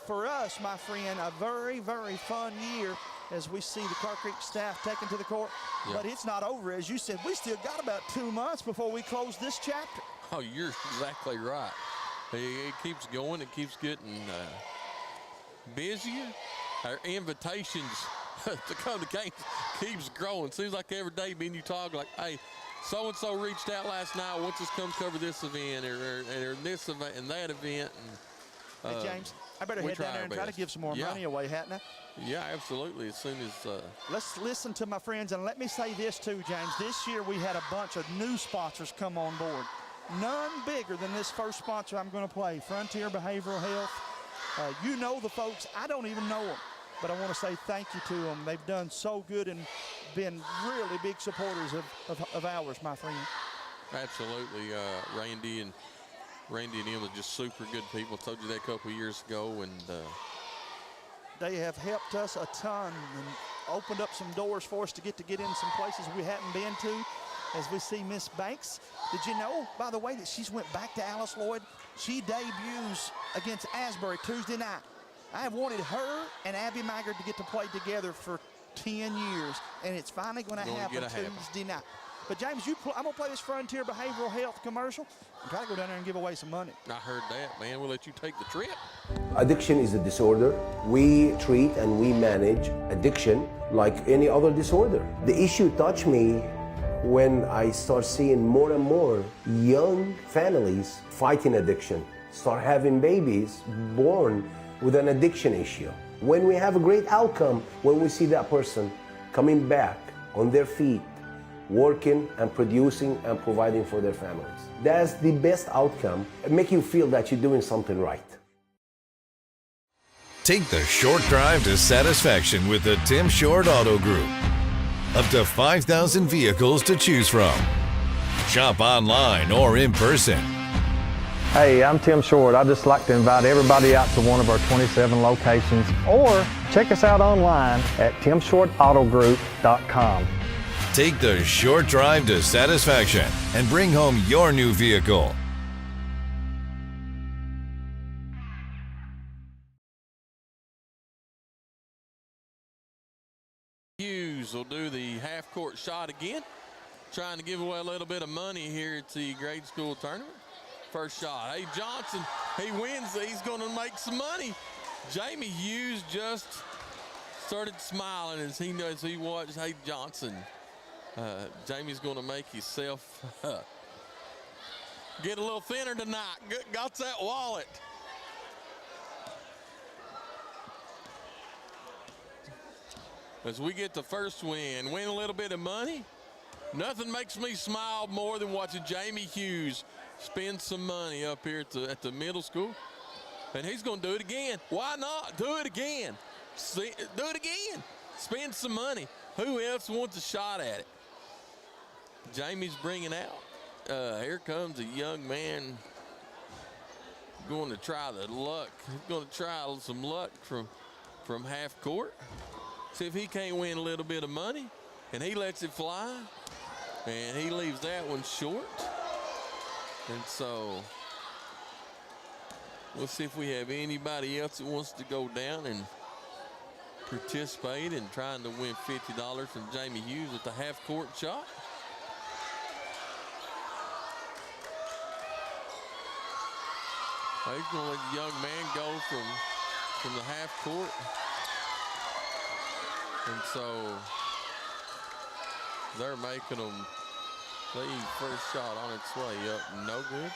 for us, my friend, a very, very fun year as we see the Carr Creek staff taken to the court. Yeah. But it's not over. As you said, we still got about 2 months before we close this chapter. Oh, you're exactly right. It keeps going. It keeps getting busier. Our invitations to come to games keeps growing. Seems like every day me and you talk like, hey, so-and-so reached out last night, wants us to come cover this event or this event and that event. And, hey, James, I better head down there and try to give some more money away, hadn't I? Yeah, absolutely. As soon as let's listen to my friends, and let me say this too, James. This year we had a bunch of new sponsors come on board. None bigger than this first sponsor I'm going to play, Frontier Behavioral Health. You know the folks. I don't even know them, but I want to say thank you to them. They've done so good in been really big supporters of ours, my friend. Absolutely. Randy and him are just super good people. I told you that a couple of years ago, and they have helped us a ton and opened up some doors for us to get in some places we hadn't been to. As we see Miss Banks, did you know, by the way, that she's went back to Alice Lloyd? She debuts against Asbury Tuesday night. I have wanted her and Abby Maggard to get to play together for 10 years, and it's finally going to happen Tuesday night. But James, I'm going to play this Frontier Behavioral Health commercial and try to go down there and give away some money. I heard that, man. We'll let you take the trip. Addiction is a disorder. We treat and we manage addiction like any other disorder. The issue touched me when I start seeing more and more young families fighting addiction, start having babies born with an addiction issue. When we have a great outcome, when we see that person coming back on their feet, working and producing and providing for their families. That's the best outcome. It makes you feel that you're doing something right. Take the short drive to satisfaction with the Tim Short Auto Group. Up to 5,000 vehicles to choose from. Shop online or in person. Hey, I'm Tim Short. I'd just like to invite everybody out to one of our 27 locations, or check us out online at timshortautogroup.com. Take the short drive to satisfaction and bring home your new vehicle. Hughes will do the half-court shot again, trying to give away a little bit of money here at the grade school tournament. First shot. Hey, Johnson, he wins. He's going to make some money. Jamie Hughes just started smiling as he watched Hey Johnson. Jamie's going to make himself get a little thinner tonight. Got that wallet. As we get the first win a little bit of money. Nothing makes me smile more than watching Jamie Hughes spend some money up here at the middle school. And he's going to do it again. Why not? Do it again. Do it again. Spend some money. Who else wants a shot at it? Jamie's bringing out. Here comes a young man going to try the luck. He's going to try some luck from half court. See if he can't win a little bit of money. And he lets it fly. And he leaves that one short. And so we'll see if we have anybody else that wants to go down and participate in trying to win $50 from Jamie Hughes at the half-court shot. He's going to let the young man go from the half court. And so they're making them leave first shot on its way up. No good.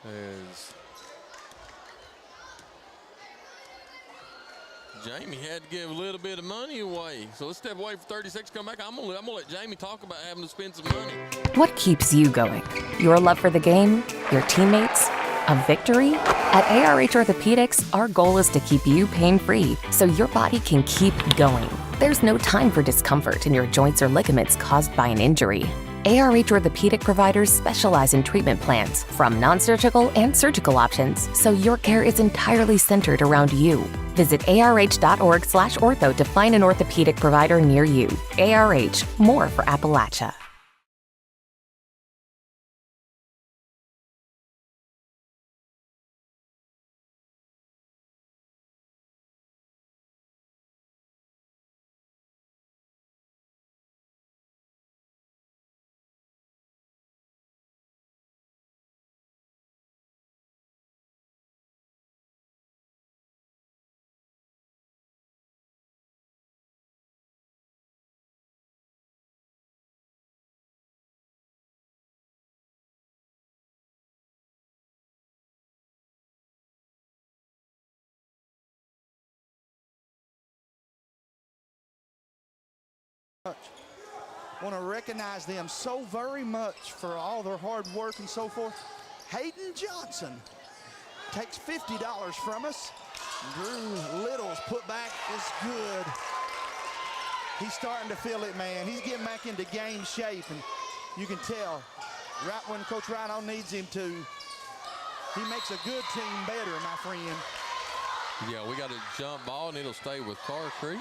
As Jamie had to give a little bit of money away. So let's step away for 30 seconds, come back. I'm gonna let Jamie talk about having to spend some money. What keeps you going? Your love for the game? Your teammates? A victory? At ARH Orthopedics, our goal is to keep you pain-free so your body can keep going. There's no time for discomfort in your joints or ligaments caused by an injury. ARH Orthopedic providers specialize in treatment plans, from non-surgical and surgical options, so your care is entirely centered around you. Visit arh.org/ortho to find an orthopedic provider near you. ARH, more for Appalachia. Want to recognize them so very much for all their hard work and so forth. Hayden Johnson takes $50 from us. Drew Little's putback is good. He's starting to feel it, man. He's getting back into game shape, and you can tell right when Coach Rhino needs him to, he makes a good team better, my friend. Yeah, we got a jump ball, and it'll stay with Carr Creek.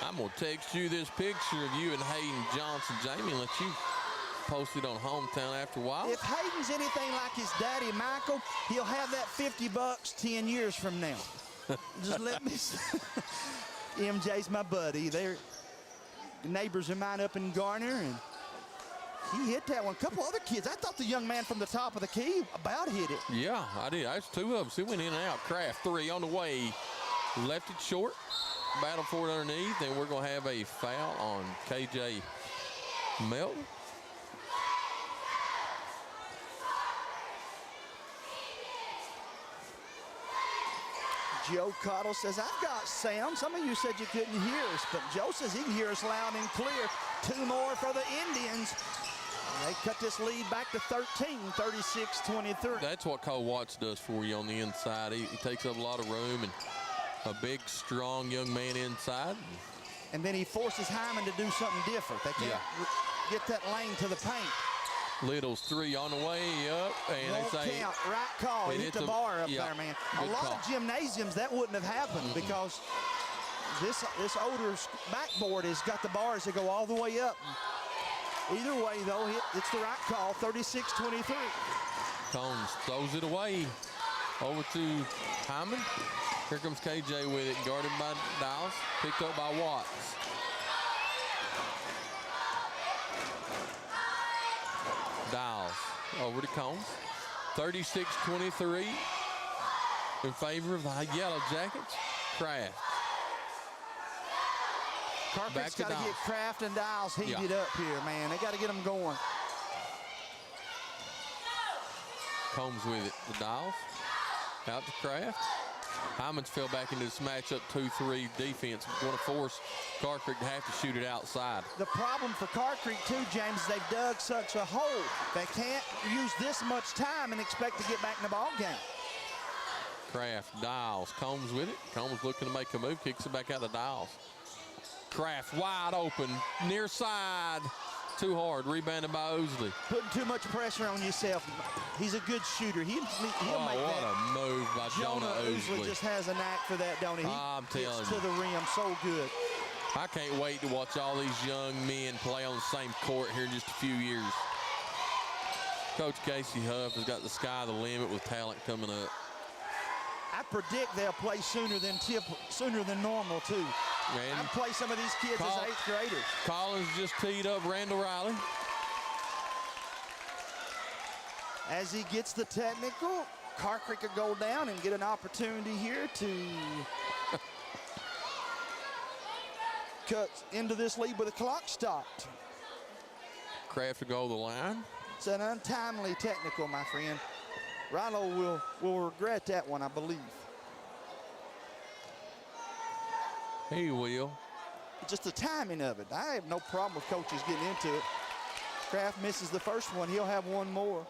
I'm going to text you this picture of you and Hayden Johnson, Jamie, and let you post it on Hometown after a while. If Hayden's anything like his daddy, Michael, he'll have that $50 10 years from now. Just let me MJ's my buddy. They're neighbors of mine up in Garner, and he hit that one. A couple other kids. I thought the young man from the top of the key about hit it. Yeah, I did. That's two of them. He went in and out. Kraft, 3 on the way. Left it short. Battle for it underneath, and we're going to have a foul on KJ Melton. Joe Cottle says, I've got sound. Some of you said you couldn't hear us, but Joe says he can hear us loud and clear. 2 more for the Indians. They cut this lead back to 13, 36-23. That's what Cole Watts does for you on the inside. He takes up a lot of room, and a big, strong young man inside. And then he forces Hyman to do something different. They can't get that lane to the paint. Little's 3 on the way up, and Won't they say count. Right call. He hit the bar up there, man. A lot of gymnasiums that wouldn't have happened because this older backboard has got the bars that go all the way up. Either way, though, it's the right call. 36-23. Combs throws it away over to Hyman. Here comes KJ with it, guarded by Dials, picked up by Watts. Dials over to Combs. 36-23 in favor of the Yellow Jackets. Kraft. Carpenter's got to get Kraft and Dials heated up here, man. They got to get them going. Combs with it, the Dials. Out to Kraft. Hyman's fell back into this matchup 2-3 defense. Going to force Carr Creek to have to shoot it outside. The problem for Carr Creek too, James, is they've dug such a hole. They can't use this much time and expect to get back in the ball game. Kraft, Dials, Combs with it. Combs looking to make a move, kicks it back out to Dials. Kraft wide open, near side. Too hard, rebounded by Ousley. Putting too much pressure on yourself. He's a good shooter. He'll make what that. What a move by Jonah Ousley. Just has a knack for that, don't he? I'm telling you. To the rim, so good. I can't wait to watch all these young men play on the same court here in just a few years. Coach Casey Huff has got the sky the limit with talent coming up. I predict they'll play sooner than normal too. I'd play some of these kids as 8th graders. Collins just teed up Randall Riley. As he gets the technical, Carr Creek could go down and get an opportunity here to cut into this lead with the clock stopped. Kraft to go to the line. It's an untimely technical, my friend. Rilo will regret that one, I believe. He will. Just the timing of it. I have no problem with coaches getting into it. Kraft misses the first one. He'll have one more.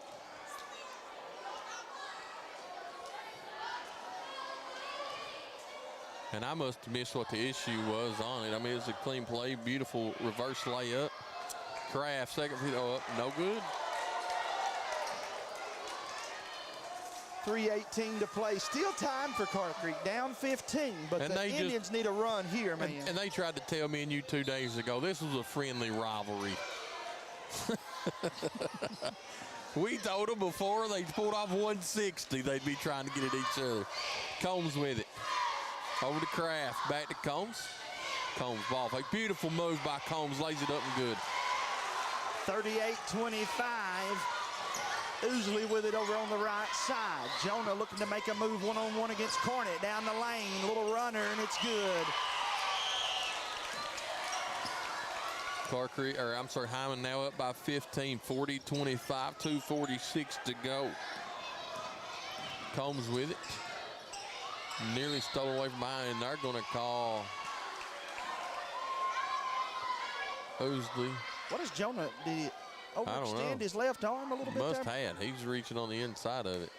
And I must have missed what the issue was on it. I mean, it was a clean play, beautiful reverse layup. Kraft, second free throw up, no good. 3:18 to play. Still time for Carr Creek, down 15, but the Indians need a run here, man. And they tried to tell me and you 2 days ago, this was a friendly rivalry. We told them before they pulled off 160, they'd be trying to get at each other. Combs with it. Over to Kraft, back to Combs. Combs ball fake. Beautiful move by Combs, lays it up and good. 38-25. Ousley with it over on the right side. Jonah looking to make a move one-on-one against Cornett down the lane. Little runner, and it's good. Carr Creek, or I'm sorry, Hyman now up by 15, 40-25, 2:46 to go. Combs with it. Nearly stolen away from behind. They're going to call Ousley. What is Jonah? overextend his left arm a little bit Must there? have. He's reaching on the inside of it.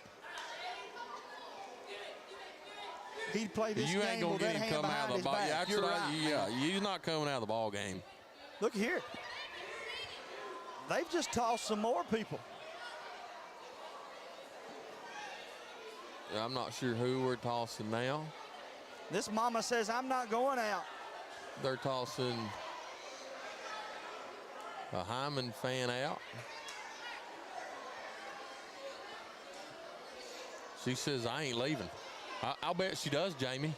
He'd play this You game ain't gonna with get that him hand come out behind of the his ball. back. Yeah, that's You're right. right. Yeah, he's not coming out of the ball game. Look here. They've just tossed some more people. I'm not sure who we're tossing now. This mama says, I'm not going out. They're tossing a Hindman fan out. She says, I ain't leaving. I'll bet she does, Jamie.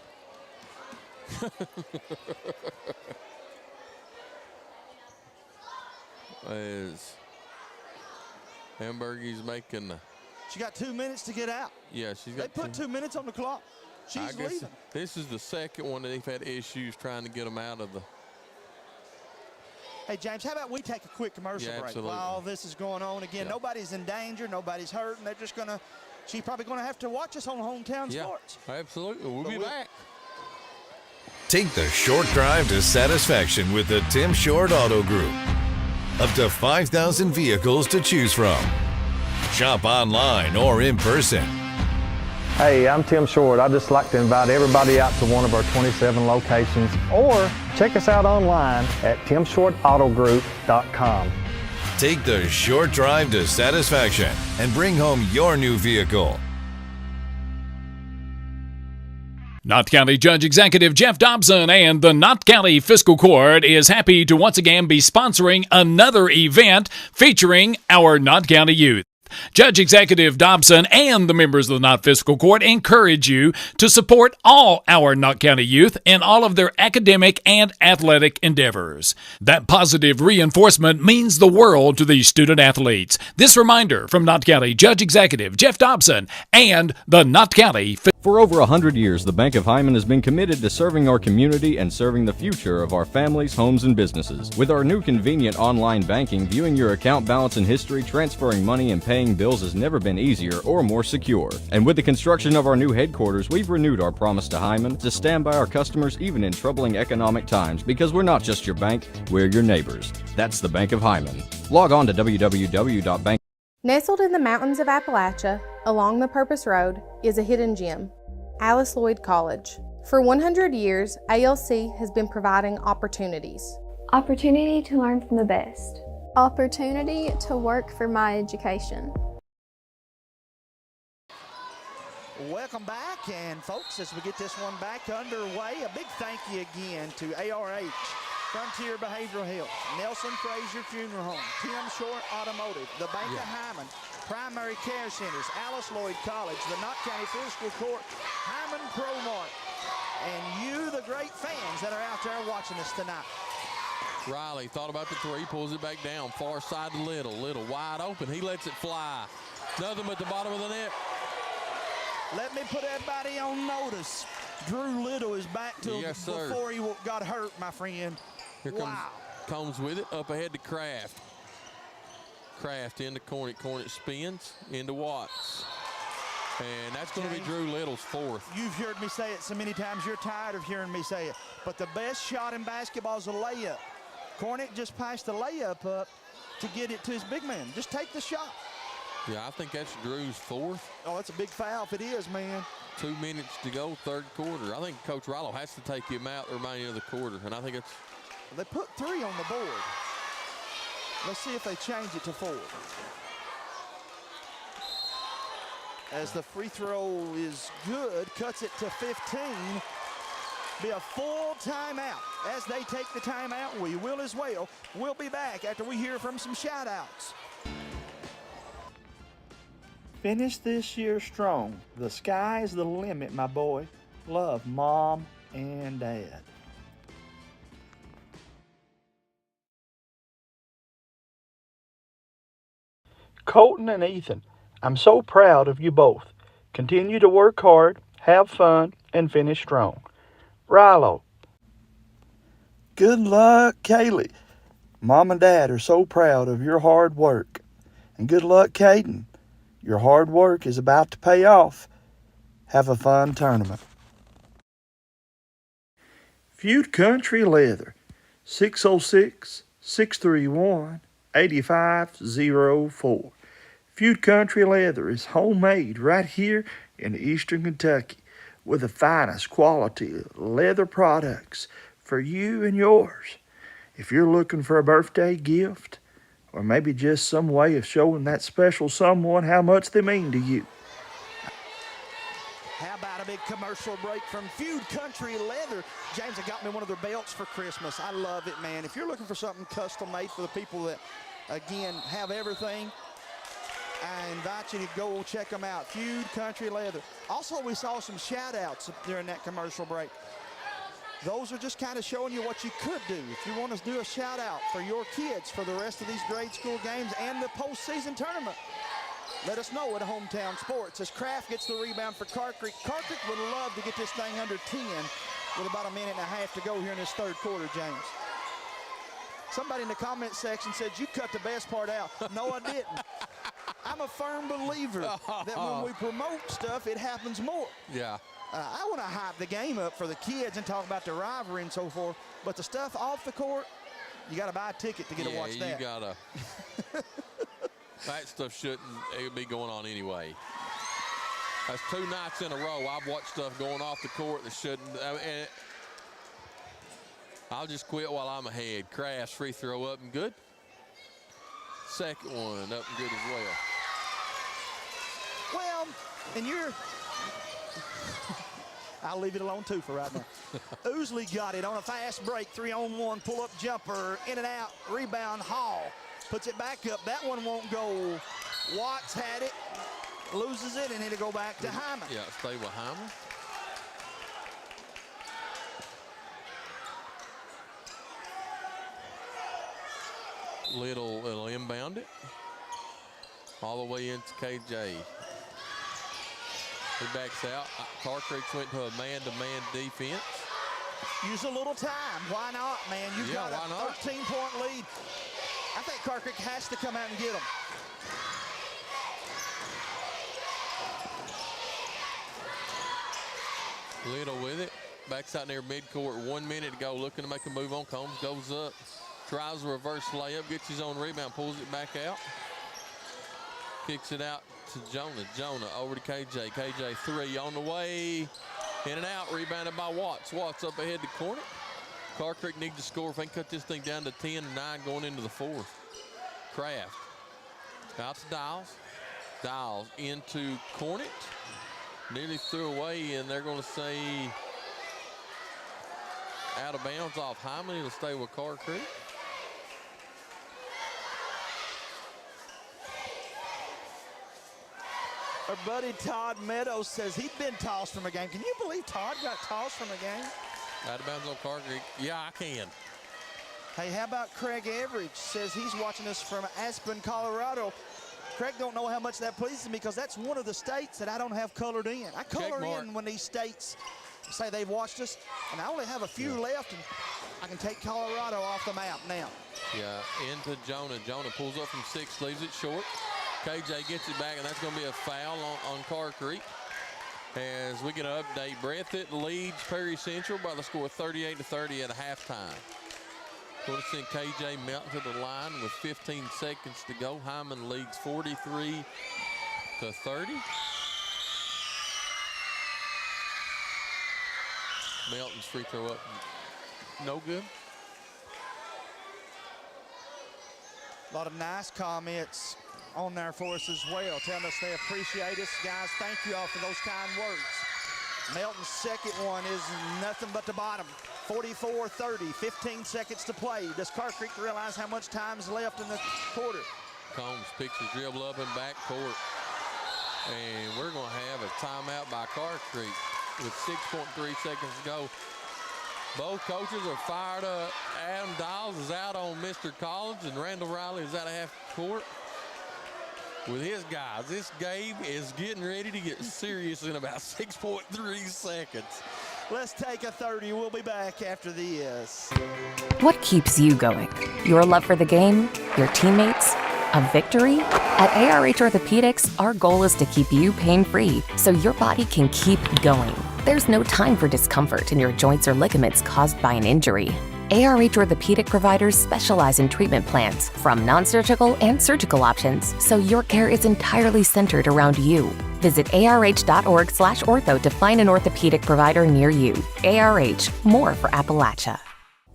As Hamburgie's making the... She got 2 minutes to get out. Yeah, she's got... They put 2 minutes on the clock. She's leaving. This is the second one that they've had issues trying to get them out of the... Hey, James, how about we take a quick commercial break absolutely. while all this is going on? Again, nobody's in danger. Nobody's hurting. They're just going to... She's probably going to have to watch us on Hometown Sports. Absolutely. We'll be back. Take the short drive to satisfaction with the Tim Short Auto Group. Up to 5,000 vehicles to choose from. Shop online or in person. Hey, I'm Tim Short. I'd just like to invite everybody out to one of our 27 locations or check us out online at timshortautogroup.com. Take the short drive to satisfaction and bring home your new vehicle. Knott County Judge Executive Jeff Dobson and the Knott County Fiscal Court is happy to once again be sponsoring another event featuring our Knott County youth. Judge Executive Dobson and the members of the Knott Fiscal Court encourage you to support all our Knott County youth in all of their academic and athletic endeavors. That positive reinforcement means the world to these student athletes. This reminder from Knott County Judge Executive Jeff Dobson and the Knott County. For over 100 years, the Bank of Hindman has been committed to serving our community and serving the future of our families, homes, and businesses. With our new convenient online banking, viewing your account balance and history, transferring money, and paying bills has never been easier or more secure. And with the construction of our new headquarters, we've renewed our promise to Hindman to stand by our customers even in troubling economic times, because we're not just your bank, we're your neighbors. That's the Bank of Hindman. Log on to www.bank. Nestled in the mountains of Appalachia, along the Purpose Road, is a hidden gem, Alice Lloyd College. For 100 years, ALC has been providing opportunities. Opportunity to learn from the best. Opportunity to work for my education. Welcome back, and folks, as we get this one back underway, a big thank you again to ARH, Frontier Behavioral Health, Nelson Frazier Funeral Home, Tim Short Automotive, the Bank of Hindman, Primary Care Centers, Alice Lloyd College, the Knott County Fiscal Court, Hindman ProMart, and you, the great fans that are out there watching us tonight. Riley thought about the three, pulls it back down, far side to Little. Little wide open, he lets it fly. Nothing but the bottom of the net. Let me put everybody on notice. Drew Little is back to before he got hurt, my friend. Here comes with it, up ahead to Kraft. Kraft into Cornick. Cornick spins into Watts. And that's going to be Drew Little's fourth. You've heard me say it so many times, you're tired of hearing me say it. But the best shot in basketball is a layup. Cornick just passed the layup up to get it to his big man. Just take the shot. Yeah, I think that's Drew's fourth. Oh, that's a big foul if it is, man. 2 minutes to go, third quarter. I think Coach Rollo has to take him out the remaining of the quarter, and I think it's... They put 3 on the board. Let's see if they change it to 4. As the free throw is good, cuts it to 15. Be a full timeout. As they take the timeout, we will as well. We'll be back after we hear from some shout-outs. Finish this year strong. The sky is the limit, my boy. Love, Mom and Dad. Colton and Ethan, I'm so proud of you both. Continue to work hard, have fun, and finish strong. Rilo. Good luck, Kaylee. Mom and Dad are so proud of your hard work. And good luck, Caden. Your hard work is about to pay off. Have a fun tournament. Feud Country Leather, 606-631-8255. 8504. Feud Country Leather is homemade right here in eastern Kentucky with the finest quality leather products for you and yours. If you're looking for a birthday gift, or maybe just some way of showing that special someone how much they mean to you. How about a big commercial break from Feud Country Leather? James, they got me one of their belts for Christmas. I love it, man. If you're looking for something custom made for the people that, again, have everything, I invite you to go check them out. Feud Country Leather. Also, we saw some shout-outs during that commercial break. Those are just kind of showing you what you could do. If you want to do a shout-out for your kids for the rest of these grade school games and the postseason tournament, let us know at Hometown Sports. As Kraft gets the rebound for Carr Creek. Carr Creek would love to get this thing under 10 with about a minute and a half to go here in this third quarter, James. Somebody in the comment section said, you cut the best part out. No, I didn't. I'm a firm believer that when we promote stuff, it happens more. Yeah. I want to hype the game up for the kids and talk about the rivalry and so forth, but the stuff off the court, you got to buy a ticket to get to watch that. Yeah, you got to. That stuff shouldn't be going on anyway. That's 2 nights in a row I've watched stuff going off the court that shouldn't. I'll just quit while I'm ahead. Crash, free throw up and good. Second one up and good as well. Well, and you're... I'll leave it alone, too, for right now. Ousley got it on a fast break, 3-on-1, pull-up jumper, in and out, rebound, Hall. Puts it back up. That one won't go. Watts had it, loses it, and it'll go back to Hyman. Yeah, stay with Hyman. Little inbound it. All the way into KJ. He backs out. Carr Creek went to a man-to-man defense. Use a little time. Why not, man? You've got a 13-point lead. I think Carr Creek has to come out and get them. Little with it. Backs out near midcourt. 1 minute to go. Looking to make a move on. Combs goes up. Tries a reverse layup. Gets his own rebound. Pulls it back out. Kicks it out to Jonah. Jonah over to KJ. KJ 3 on the way. In and out. Rebounded by Watts. Watts up ahead to corner. Carr Creek needs to score if they can cut this thing down to 10-9 going into the fourth. Kraft. Out to Dials. Dials into Cornet. Nearly threw away, and they're going to say out of bounds off Hyman. It'll stay with Carr Creek. Our buddy Todd Meadows says he'd been tossed from a game. Can you believe Todd got tossed from a game? Out of bounds on Carr Creek. Yeah, I can. Hey, how about Craig Everidge? Says he's watching us from Aspen, Colorado. Craig don't know how much that pleases me because that's one of the states that I don't have colored in. I color in when these states say they've watched us, and I only have a few left, and I can take Colorado off the map now. Yeah, into Jonah. Jonah pulls up from 6, leaves it short. KJ gets it back, and that's going to be a foul on Carr Creek. As we get an update, Breathitt leads Perry Central by the score of 38-30 at halftime. Going to send KJ Melton to the line with 15 seconds to go. Hyman leads 43-30. Melton's free throw up, no good. A lot of nice comments on there for us as well, telling us they appreciate us. Guys, thank you all for those kind words. Melton's second one is nothing but the bottom. 44-30, 15 seconds to play. Does Carr Creek realize how much time is left in the quarter? Combs picks his dribble up in backcourt. And we're going to have a timeout by Carr Creek with 6.3 seconds to go. Both coaches are fired up. Adam Dials is out on Mr. Collins, and Randall Riley is out of half court with his guys. This game is getting ready to get serious in about 6.3 seconds. Let's take a 30. We'll be back after this. What keeps you going? Your love for the game? Your teammates? A victory? At ARH Orthopedics, our goal is to keep you pain-free so your body can keep going. There's no time for discomfort in your joints or ligaments caused by an injury. ARH Orthopedic providers specialize in treatment plans, from non-surgical and surgical options, so your care is entirely centered around you. Visit arh.org/ortho to find an orthopedic provider near you. ARH, more for Appalachia.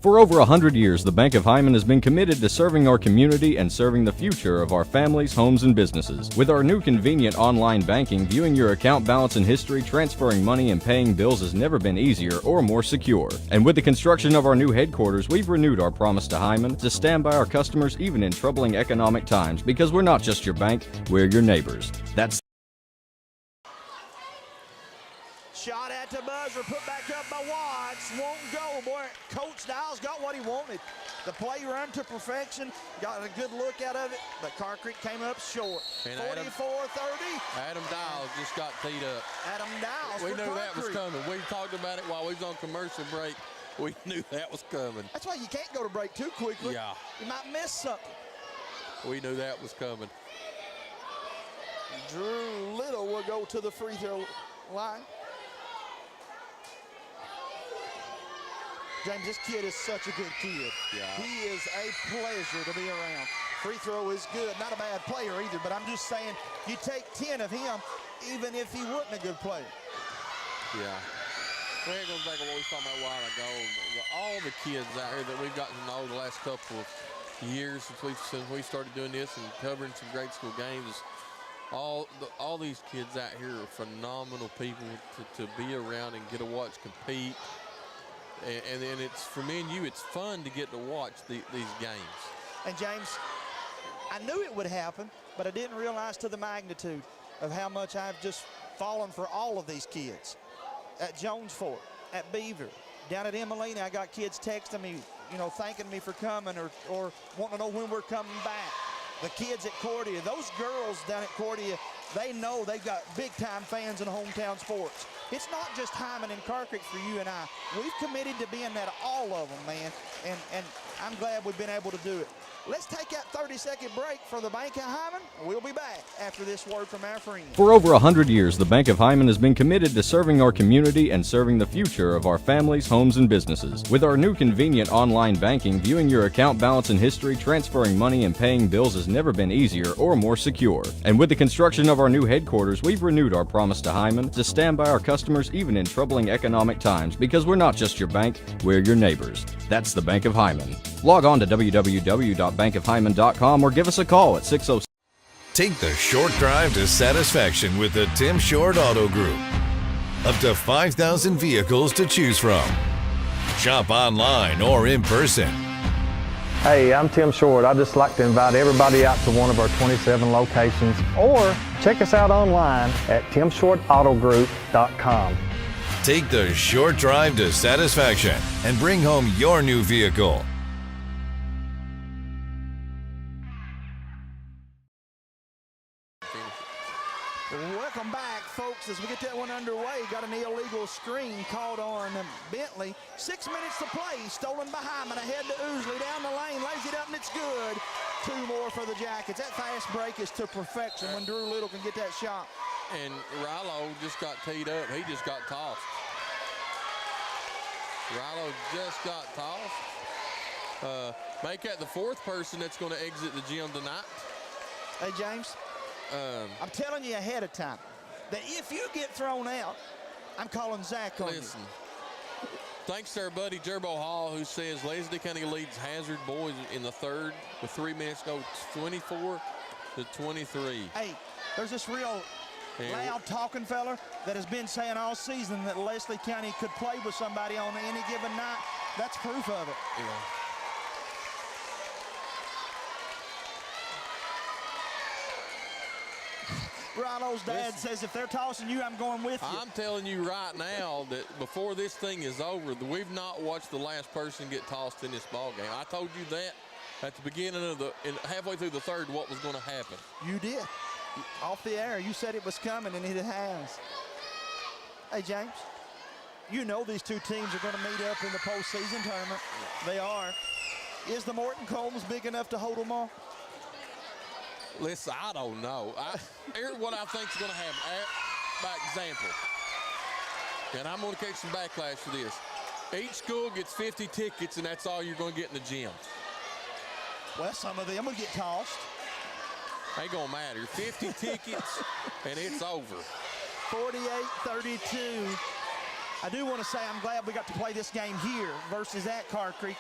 For over 100 years, the Bank of Hyman has been committed to serving our community and serving the future of our families, homes, and businesses. With our new convenient online banking, viewing your account balance and history, transferring money, and paying bills has never been easier or more secure. And with the construction of our new headquarters, we've renewed our promise to Hyman to stand by our customers even in troubling economic times, because we're not just your bank, we're your neighbors. That's Shot at the buzzer, put back up by Watts. Won't go. Boy, Coach Dials got what he wanted. The play run to perfection. Got a good look out of it, but Carr Creek came up short. 44-30. Adam Dials just got teed up. Adam Dials. We knew that was coming. We talked about it while we was on commercial break. We knew that was coming. That's why you can't go to break too quickly. Yeah. You might miss something. We knew that was coming. Drew Little will go to the free throw line. James, this kid is such a good kid. Yeah. He is a pleasure to be around. Free throw is good. Not a bad player either, but I'm just saying you take 10 of him, even if he wasn't a good player. Yeah. Well, it goes back to what we were talking about a while ago. All the kids out here that we've gotten to know the last couple of years since we started doing this and covering some great school games, all these kids out here are phenomenal people to be around and get to watch compete. And then it's, for me and you, it's fun to get to watch these games. And James, I knew it would happen, but I didn't realize to the magnitude of how much I've just fallen for all of these kids. At Jones Fort, at Beaver, down at Emelina, I got kids texting me, you know, thanking me for coming or wanting to know when we're coming back. The kids at Cordia, those girls down at Cordia, they know they've got big-time fans in hometown sports. It's not just Hyman and Carr Creek for you and I. We've committed to being that all of them, man, and I'm glad we've been able to do it. Let's take that 30-second break for the Bank of Hyman. We'll be back after this word from our friends. For over 100 years, the Bank of Hyman has been committed to serving our community and serving the future of our families, homes, and businesses. With our new convenient online banking, viewing your account balance and history, transferring money, and paying bills has never been easier or more secure. And with the construction of our new headquarters, we've renewed our promise to Hyman to stand by our customers even in troubling economic times, because we're not just your bank, we're your neighbors. That's the Bank of Hyman. Log on to www.bankofhyman.com or give us a call at 606. Take the short drive to satisfaction with the Tim Short Auto Group. Up to 5,000 vehicles to choose from. Shop online or in person. Hey, I'm Tim Short. I'd just like to invite everybody out to one of our 27 locations, or check us out online at timshortautogroup.com. Take the short drive to satisfaction and bring home your new vehicle. Welcome back, folks, as we get that one underway. Got an illegal screen called on Bentley. 6 minutes to play. Stolen by Hyman. Ahead to Oosley. Down the lane. Lays it up, and it's good. 2 more for the Jackets. That fast break is to perfection when Drew Little can get that shot. And Rilo just got teed up. He just got tossed. Rilo just got tossed. Make that the 4th person that's going to exit the gym tonight. Hey, James. I'm telling you ahead of time that if you get thrown out, I'm calling Zach on you. Thanks to our buddy Gerbo Hall, who says Leslie County leads Hazard boys in the 3rd with 3 minutes to go, 24-23. Hey, there's this real loud talking fella that has been saying all season that Leslie County could play with somebody on any given night. That's proof of it. Yeah. Rilo's dad says if they're tossing you, I'm going with you. I'm telling you right now that before this thing is over, we've not watched the last person get tossed in this ball game. I told you that at the beginning of halfway through the 3rd, what was going to happen. You did. Off the air, you said it was coming, and it has. Hey, James, you know these two teams are going to meet up in the postseason tournament. They are. Is the Morton Combs big enough to hold them all? Listen, I don't know. Here's what I think is going to happen. By example, and I'm going to catch some backlash for this. Each school gets 50 tickets, and that's all you're going to get in the gym. Well, some of them will get tossed. Ain't going to matter. 50 tickets, and it's over. 48-32. I do want to say I'm glad we got to play this game here versus at Carr Creek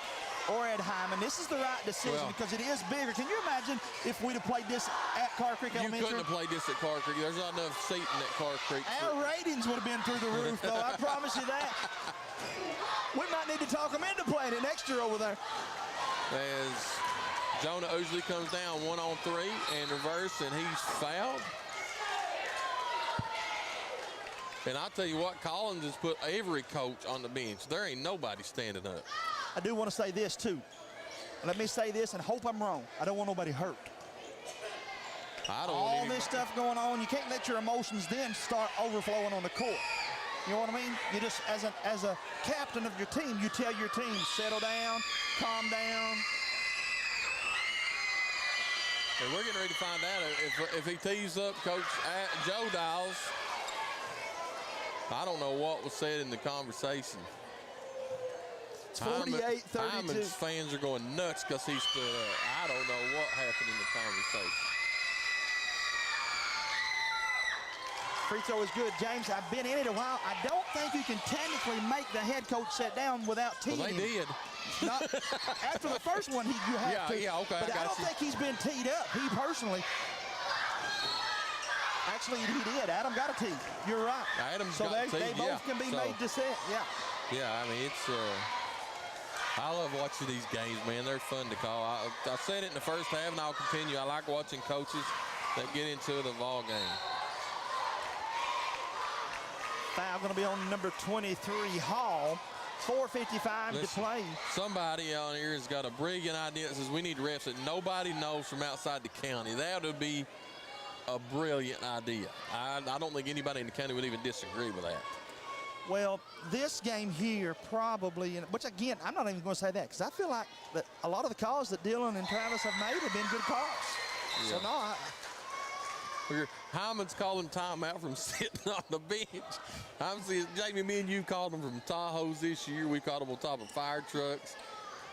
or at Hindman. This is the right decision because it is bigger. Can you imagine if we'd have played this at Carr Creek Elementary? You couldn't have played this at Carr Creek. There's not enough seating at Carr Creek. Our ratings would have been through the roof, though. I promise you that. We might need to talk them into playing it next year over there. As Jonah Ousley comes down 1-on-3 and reverse, and he's fouled. And I'll tell you what, Collins has put every coach on the bench. There ain't nobody standing up. I do want to say this, too. Let me say this and hope I'm wrong. I don't want nobody hurt. All this stuff going on, you can't let your emotions then start overflowing on the court. You know what I mean? You just, as a captain of your team, you tell your team, settle down, calm down. And we're getting ready to find out if he tees up Coach Joe Dials. I don't know what was said in the conversation. It's 48-32. Hyman's fans are going nuts because he stood up. I don't know what happened in the conversation. Free throw is good, James. I've been in it a while. I don't think you can technically make the head coach sit down without teeing. Well, they did. Not, after the first one, you have to. Yeah, okay. But I don't think he's been teed up. He personally. Actually, he did. Adam got a tee. You're right. Adam's so got they both can be made to sit. Yeah. Yeah, I mean, it's. I love watching these games, man. They're fun to call. I said it in the first half, and I'll continue. I like watching coaches that get into the ball game. Foul going to be on number 23, Hall. 4:55 to play. Somebody on here has got a brilliant idea that says we need refs that nobody knows from outside the county. That would be a brilliant idea. I don't think anybody in the county would even disagree with that. Well, this game here probably, which again, I'm not even going to say that because I feel like that a lot of the calls that Dylan and Travis have made have been good calls. Yeah. So no, Hyman's calling timeout from sitting on the bench. I'm seeing, Jamie, me and you called them from Tahoes this year. We called them on top of fire trucks.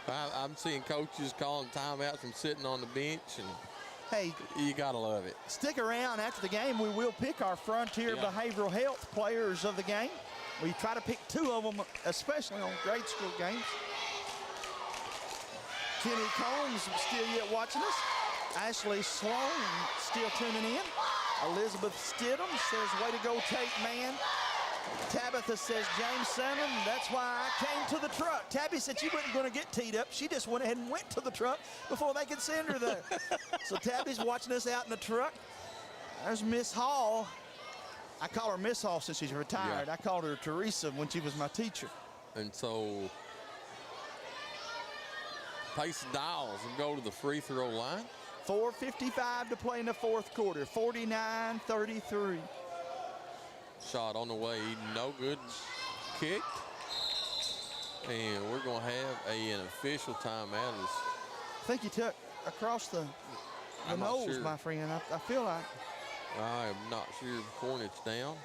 I'm seeing coaches calling timeouts from sitting on the bench, and hey, you gotta love it. Stick around after the game. We will pick our Frontier Behavioral Health players of the game. We try to pick 2 of them, especially on grade school games. Kenny Combs still yet watching us. Ashley Sloan still tuning in. Elizabeth Stidham says, way to go, Tate man. Tabitha says, James Salmon, that's why I came to the truck. Tabby said she wasn't going to get teed up. She just went ahead and went to the truck before they could send her there. So Tabby's watching us out in the truck. There's Miss Hall. I call her Miss Hall since she's retired. Yeah. I called her Teresa when she was my teacher. And so Pace Dials will go to the free throw line. 4:55 to play in the fourth quarter. 49-33. Shot on the way, no good. Kicked. And we're going to have an official timeout. I think you took across the nose, sure. My friend. I feel like. I am not sure. Cornet's down.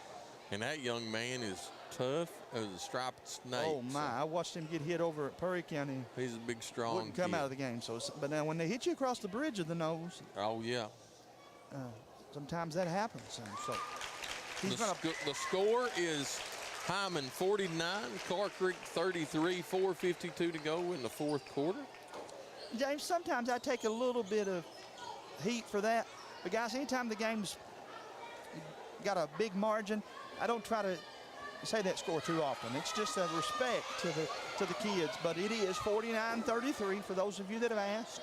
And that young man is tough as a striped snake. Oh, my. I watched him get hit over at Perry County. He's a big, strong Wouldn't come kid. out of the game. But now when they hit you across the bridge of the nose. Oh, yeah. Sometimes that happens. So the score is Hyman 49, Carr Creek 33, 4:52 to go in the fourth quarter. James, sometimes I take a little bit of heat for that. But, guys, anytime the game's got a big margin, I don't try to say that score too often. It's just a respect to the kids. But it is 49-33 for those of you that have asked.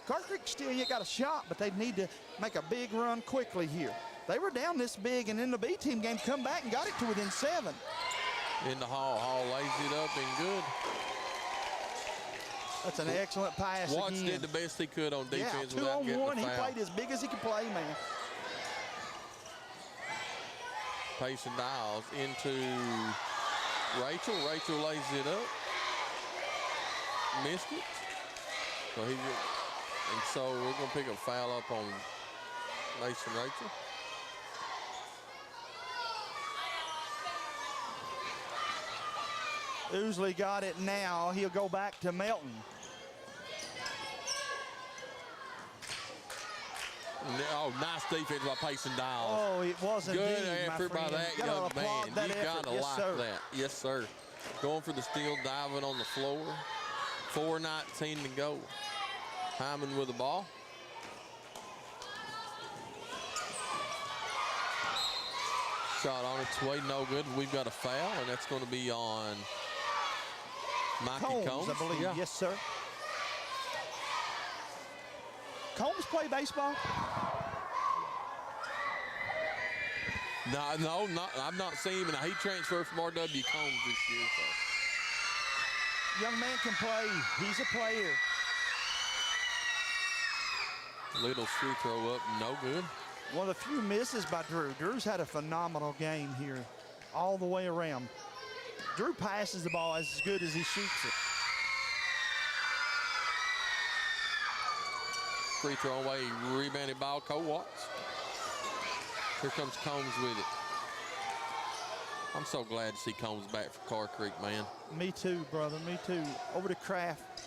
Carr Creek still yet got a shot, but they need to make a big run quickly here. They were down this big, and in the B-team game, come back and got it to within 7. In the Hall lays it up and good. That's an excellent pass Watts again. did the best he could on defense. Yeah, 2-on-1. He foul. played as big as he could play, man. Pace and Dials into Rachel. Rachel lays it up. Missed it. So we're going to pick a foul up on Mason Rachel. Ousley got it now. He'll go back to Melton. Oh, nice defense by Payson Dials. Oh, it was good indeed, effort by that young man. You gotta like that. Yes, sir. Going for the steal, diving on the floor. 4:19 to go. Hindman with the ball. Shot on its way, no good. We've got a foul, and that's going to be on Mikey Combs. I believe. Yeah. Yes, sir. Combs play baseball? No, I've not seen him. He transferred from RW Combs this year. So. Young man can play. He's a player. Little free throw up, no good. One of the few misses by Drew. Drew's had a phenomenal game here all the way around. Drew passes the ball as good as he shoots it. Free throw away, rebounded ball, Cole Watts. Here comes Combs with it. I'm so glad to see Combs back for Carr Creek, man. Me too, brother, me too. Over to Kraft.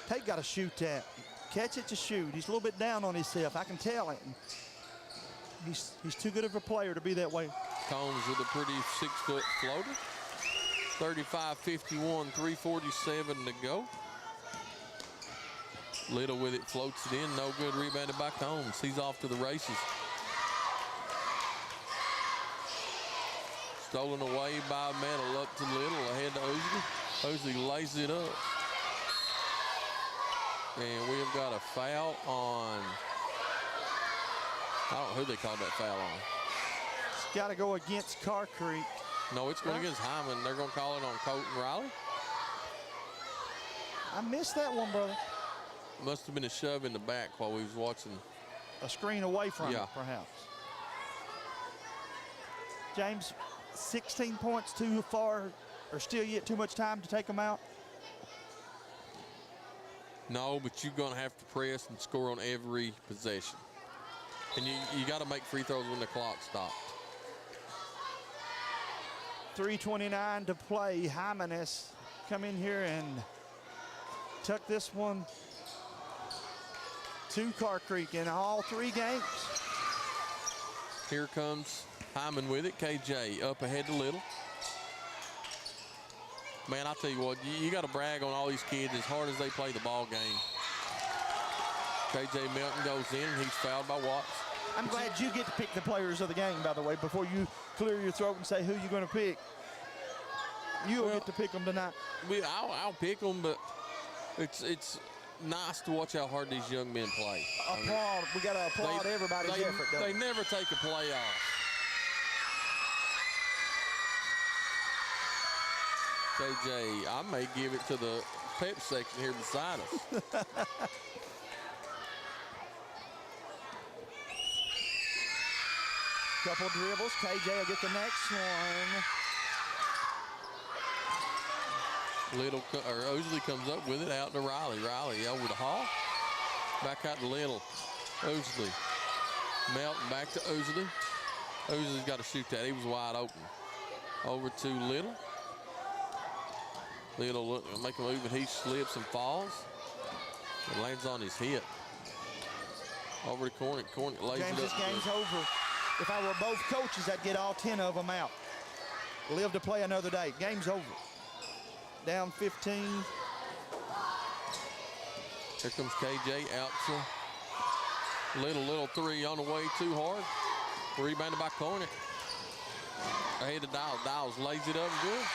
Tate got to shoot that. Catch it to shoot. He's a little bit down on himself, I can tell it. He's too good of a player to be that way. Combs with a pretty 6-foot floater. 35-51, 3:47 to go. Little with it, floats it in, no good, rebounded by Combs. He's off to the races. Stolen away by Metal, up to Little, ahead to Ousley. Ousley lays it up. And we've got a foul on, I don't know who they called that foul on. It's got to go against Carr Creek. No, it's going against Hindman. They're going to call it on Colton Riley. I missed that one, brother. Must have been a shove in the back while we was watching. A screen away from it, perhaps. James, 16 points too far, or still yet too much time to take them out? No, but you're going to have to press and score on every possession. And you got to make free throws when the clock stops. 3:29 to play. Hindman has come in here and tuck this one to Carr Creek in all 3 games. Here comes Hindman with it. KJ up ahead to Little. Man, I tell you what, you got to brag on all these kids as hard as they play the ball game. KJ Melton goes in, and he's fouled by Watts. I'm glad you get to pick the players of the game, by the way, before you clear your throat and say who you're going to pick. You'll get to pick them tonight. I'll pick them, but it's nice to watch how hard these young men play. Applaud. We got to applaud everybody's effort. They never take a play off. KJ, I may give it to the pep section here beside us. Couple dribbles. KJ will get the next one. Ousley comes up with it out to Riley. Riley over to Hall. Back out to Little. Ousley. Melton back to Ousley. Ousley's got to shoot that. He was wide open. Over to Little. Little make a move, and he slips and falls. It lands on his hip. Over to Cornick. Cornick lays James, it up. this game's over. If I were both coaches, I'd get all 10 of them out. Live to play another day. Game's over. Down 15. Here comes KJ out to Little 3 on the way too hard. Rebounded by Cornick. Ahead to Dials. Dials lays it up and good.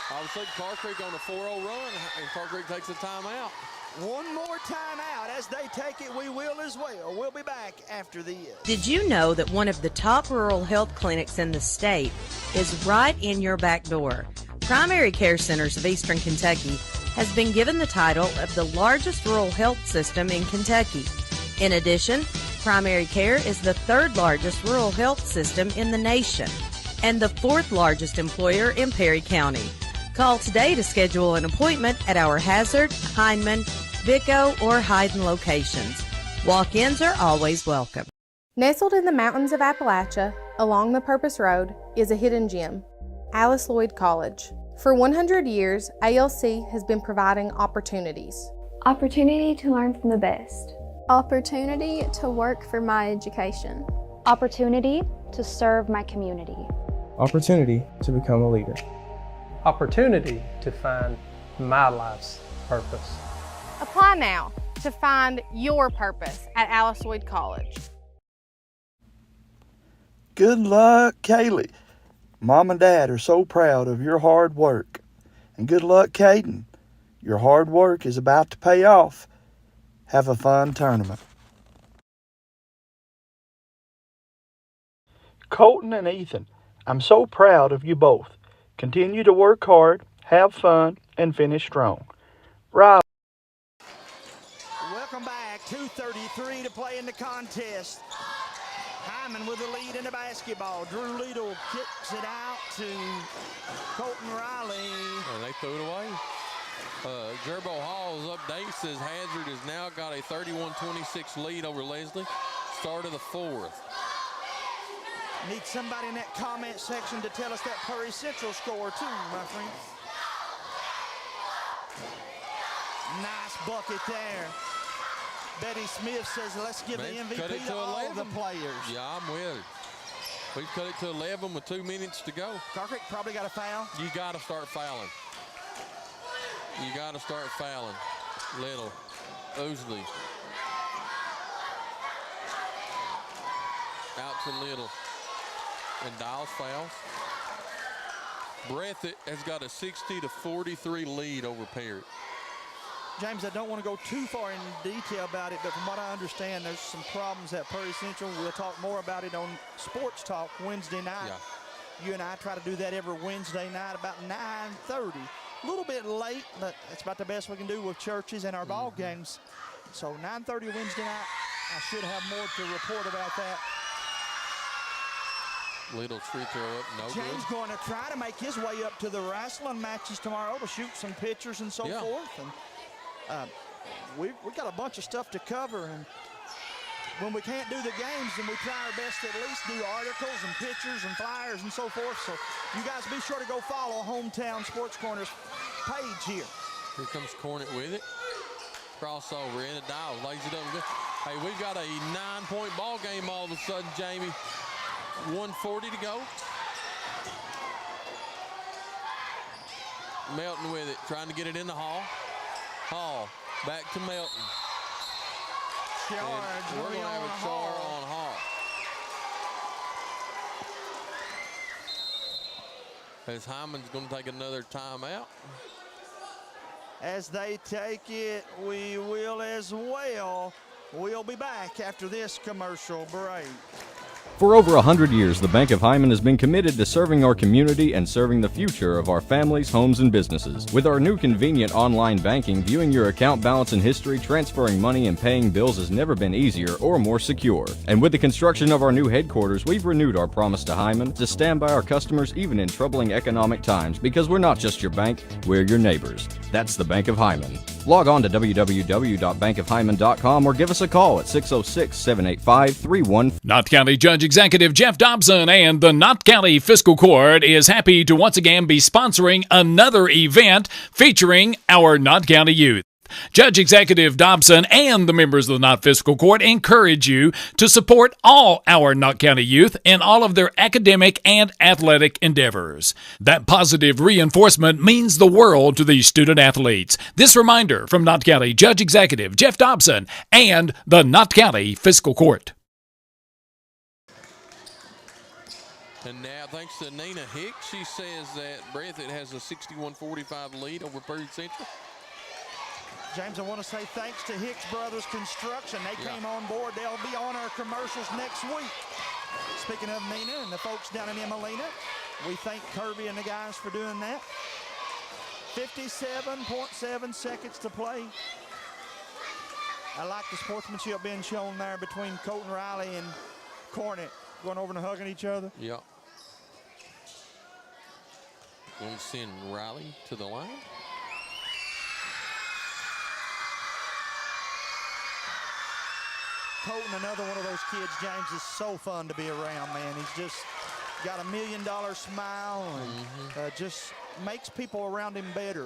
All of a sudden, Carr Creek on a 4-0 run, and Carr Creek takes a timeout. One more timeout. As they take it, we will as well. We'll be back after this. Did you know that one of the top rural health clinics in the state is right in your back door? Primary Care Centers of Eastern Kentucky has been given the title of the largest rural health system in Kentucky. In addition, Primary Care is the 3rd largest rural health system in the nation and the 4th largest employer in Perry County. Call today to schedule an appointment at our Hazard, Hindman, Vico, or Hyden locations. Walk-ins are always welcome. Nestled in the mountains of Appalachia, along the Purpose Road, is a hidden gem, Alice Lloyd College. For 100 years, ALC has been providing opportunities. Opportunity to learn from the best. Opportunity to work for my education. Opportunity to serve my community. Opportunity to become a leader. Opportunity to find my life's purpose. Apply now to find your purpose at Alice Lloyd College. Good luck, Kaylee. Mom and Dad are so proud of your hard work. And good luck, Caden. Your hard work is about to pay off. Have a fun tournament. Colton and Ethan, I'm so proud of you both. Continue to work hard, have fun, and finish strong. Riley. Welcome back. 2:33 to play in the contest. Hindman with the lead in the basketball. Drew Lidle kicks it out to Colton Riley. And they threw it away. Gerbo Hall's update says Hazard has now got a 31-26 lead over Leslie. Start of the fourth. Need somebody in that comment section to tell us that Perry Central score too, my friend. Nice bucket there. Betty Smith says, let's give the MVP to all the players. Yeah, I'm with it. We've cut it to 11 with 2 minutes to go. Carr probably got a foul. You got to start fouling. You got to start fouling. Little, Oosley. Out to Little. And Dials fouls. Breathitt has got a 60-43 lead over Parrott. James, I don't want to go too far in detail about it, but from what I understand, there's some problems at Perry Central. We'll talk more about it on Sports Talk Wednesday night. Yeah. You and I try to do that every Wednesday night about 9:30. A little bit late, but that's about the best we can do with churches and our ball games. So 9:30 Wednesday night, I should have more to report about that. Little free throw up, no James good. going to try to make his way up to the wrestling matches tomorrow to shoot some pictures and so forth. And we've got a bunch of stuff to cover. And when we can't do the games, then we try our best to at least do articles and pictures and flyers and so forth. So you guys be sure to go follow Hometown Sports Corner's page here. Here comes Cornett with it. Crossover in it, Dials lays it up good. Hey, we've got a 9-point ball game all of a sudden, Jamie. 1:40 to go. Melton with it, trying to get it in the Hall. Hall, back to Melton. And we're going to have a charge on Hall. As Hyman's going to take another timeout. As they take it, we will as well. We'll be back after this commercial break. For over 100 years, the Bank of Hyman has been committed to serving our community and serving the future of our families, homes, and businesses. With our new convenient online banking, viewing your account balance and history, transferring money, and paying bills has never been easier or more secure. And with the construction of our new headquarters, we've renewed our promise to Hyman to stand by our customers even in troubling economic times, because we're not just your bank, we're your neighbors. That's the Bank of Hyman. Log on to www.bankofhyman.com or give us a call at 606-785-31. Knott County Judge Executive Jeff Dobson and the Knott County Fiscal Court is happy to once again be sponsoring another event featuring our Knott County youth. Judge Executive Dobson and the members of the Knott Fiscal Court encourage you to support all our Knott County youth in all of their academic and athletic endeavors. That positive reinforcement means the world to these student athletes. This reminder from Knott County Judge Executive Jeff Dobson and the Knott County Fiscal Court. And now, thanks to Nina Hicks, she says that Breathitt has a 61-45 lead over Perry Central. James, I want to say thanks to Hicks Brothers Construction. They came on board. They'll be on our commercials next week. Speaking of Nina and the folks down in Emelina, we thank Kirby and the guys for doing that. 57.7 seconds to play. I like the sportsmanship being shown there between Colton Riley and Cornett, going over and hugging each other. Yeah. Going to send Riley to the line. Colton, another one of those kids, James, is so fun to be around, man. He's just got $1 million smile and just makes people around him better.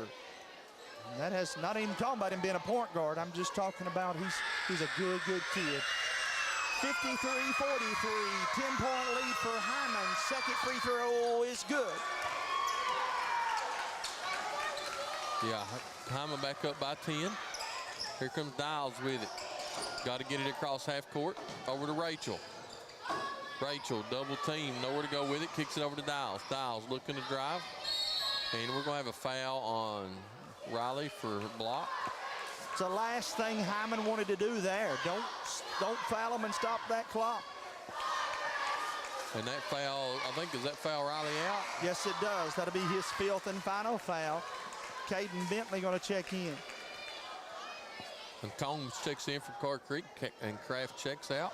And that has not even talking about him being a point guard. I'm just talking about he's a good kid. 53-43, 10-point lead for Hindman. Second free throw is good. Yeah, Hindman back up by 10. Here comes Dials with it. Got to get it across half court. Over to Rachel. Rachel, double team, nowhere to go with it. Kicks it over to Dials. Dials looking to drive. And we're going to have a foul on Riley for block. It's the last thing Hindman wanted to do there. Don't foul him and stop that clock. And that foul, I think, does that foul Riley out? Yes, it does. That'll be his 5th and final foul. Caden Bentley going to check in. And Combs checks in for Carr Creek, and Kraft checks out.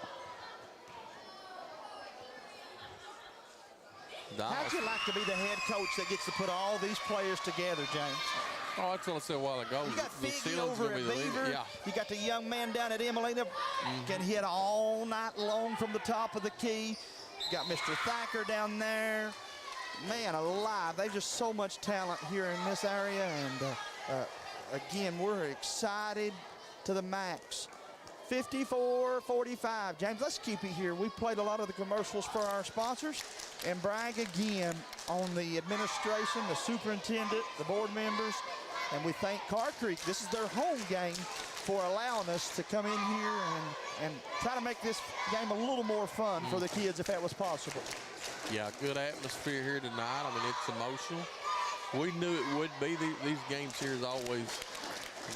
How'd you like to be the head coach that gets to put all these players together, James? Oh, that's what I said a while ago. You got Figgy over at Beaver. Yeah. You got the young man down at Emelina. Can hit all night long from the top of the key. You got Mr. Thacker down there. Man alive, they've just so much talent here in this area. And again, we're excited to the max. 54-45. James, let's keep it here. We played a lot of the commercials for our sponsors and brag again on the administration, the superintendent, the board members, and we thank Carr Creek. This is their home game for allowing us to come in here and try to make this game a little more fun for the kids if that was possible. Yeah, good atmosphere here tonight. I mean, it's emotional. We knew it would be. These games here is always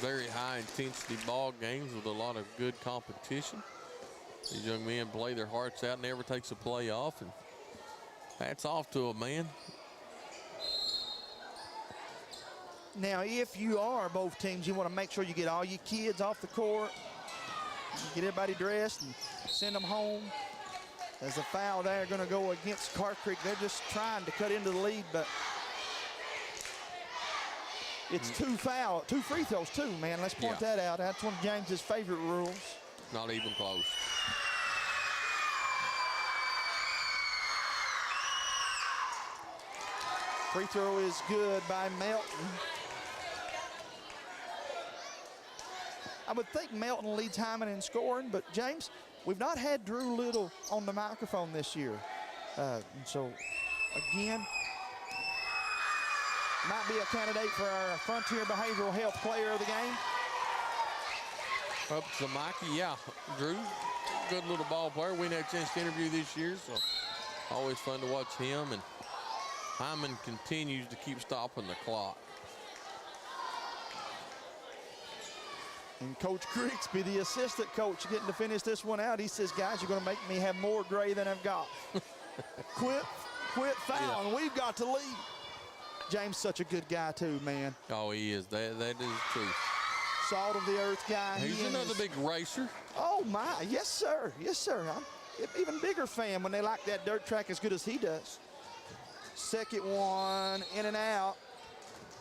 very high-intensity ball games with a lot of good competition. These young men play their hearts out, never takes a play off, and hats off to them, man. Now, if you are both teams, you want to make sure you get all your kids off the court, get everybody dressed, and send them home. As a foul there going to go against Carr Creek. They're just trying to cut into the lead, but it's two free throws too, man. Let's point that out. That's one of James's favorite rules. Not even close. Free throw is good by Melton. I would think Melton leads Hindman in scoring, but James, we've not had Drew Little on the microphone this year. So, again, might be a candidate for our Frontier Behavioral Health Player of the Game. Up to Mikey, yeah. Drew, good little ball player. We didn't have a chance to interview this year, so always fun to watch him. And Hindman continues to keep stopping the clock. And Coach Grigsby, the assistant coach, getting to finish this one out. He says, guys, you're going to make me have more gray than I've got. Quit fouling. Yeah. We've got to lead. James, such a good guy, too, man. Oh, he is. That is true. Salt of the earth guy. He's another big racer. Oh, my. Yes, sir. Yes, sir. I'm an even bigger fan when they like that dirt track as good as he does. Second one, in and out.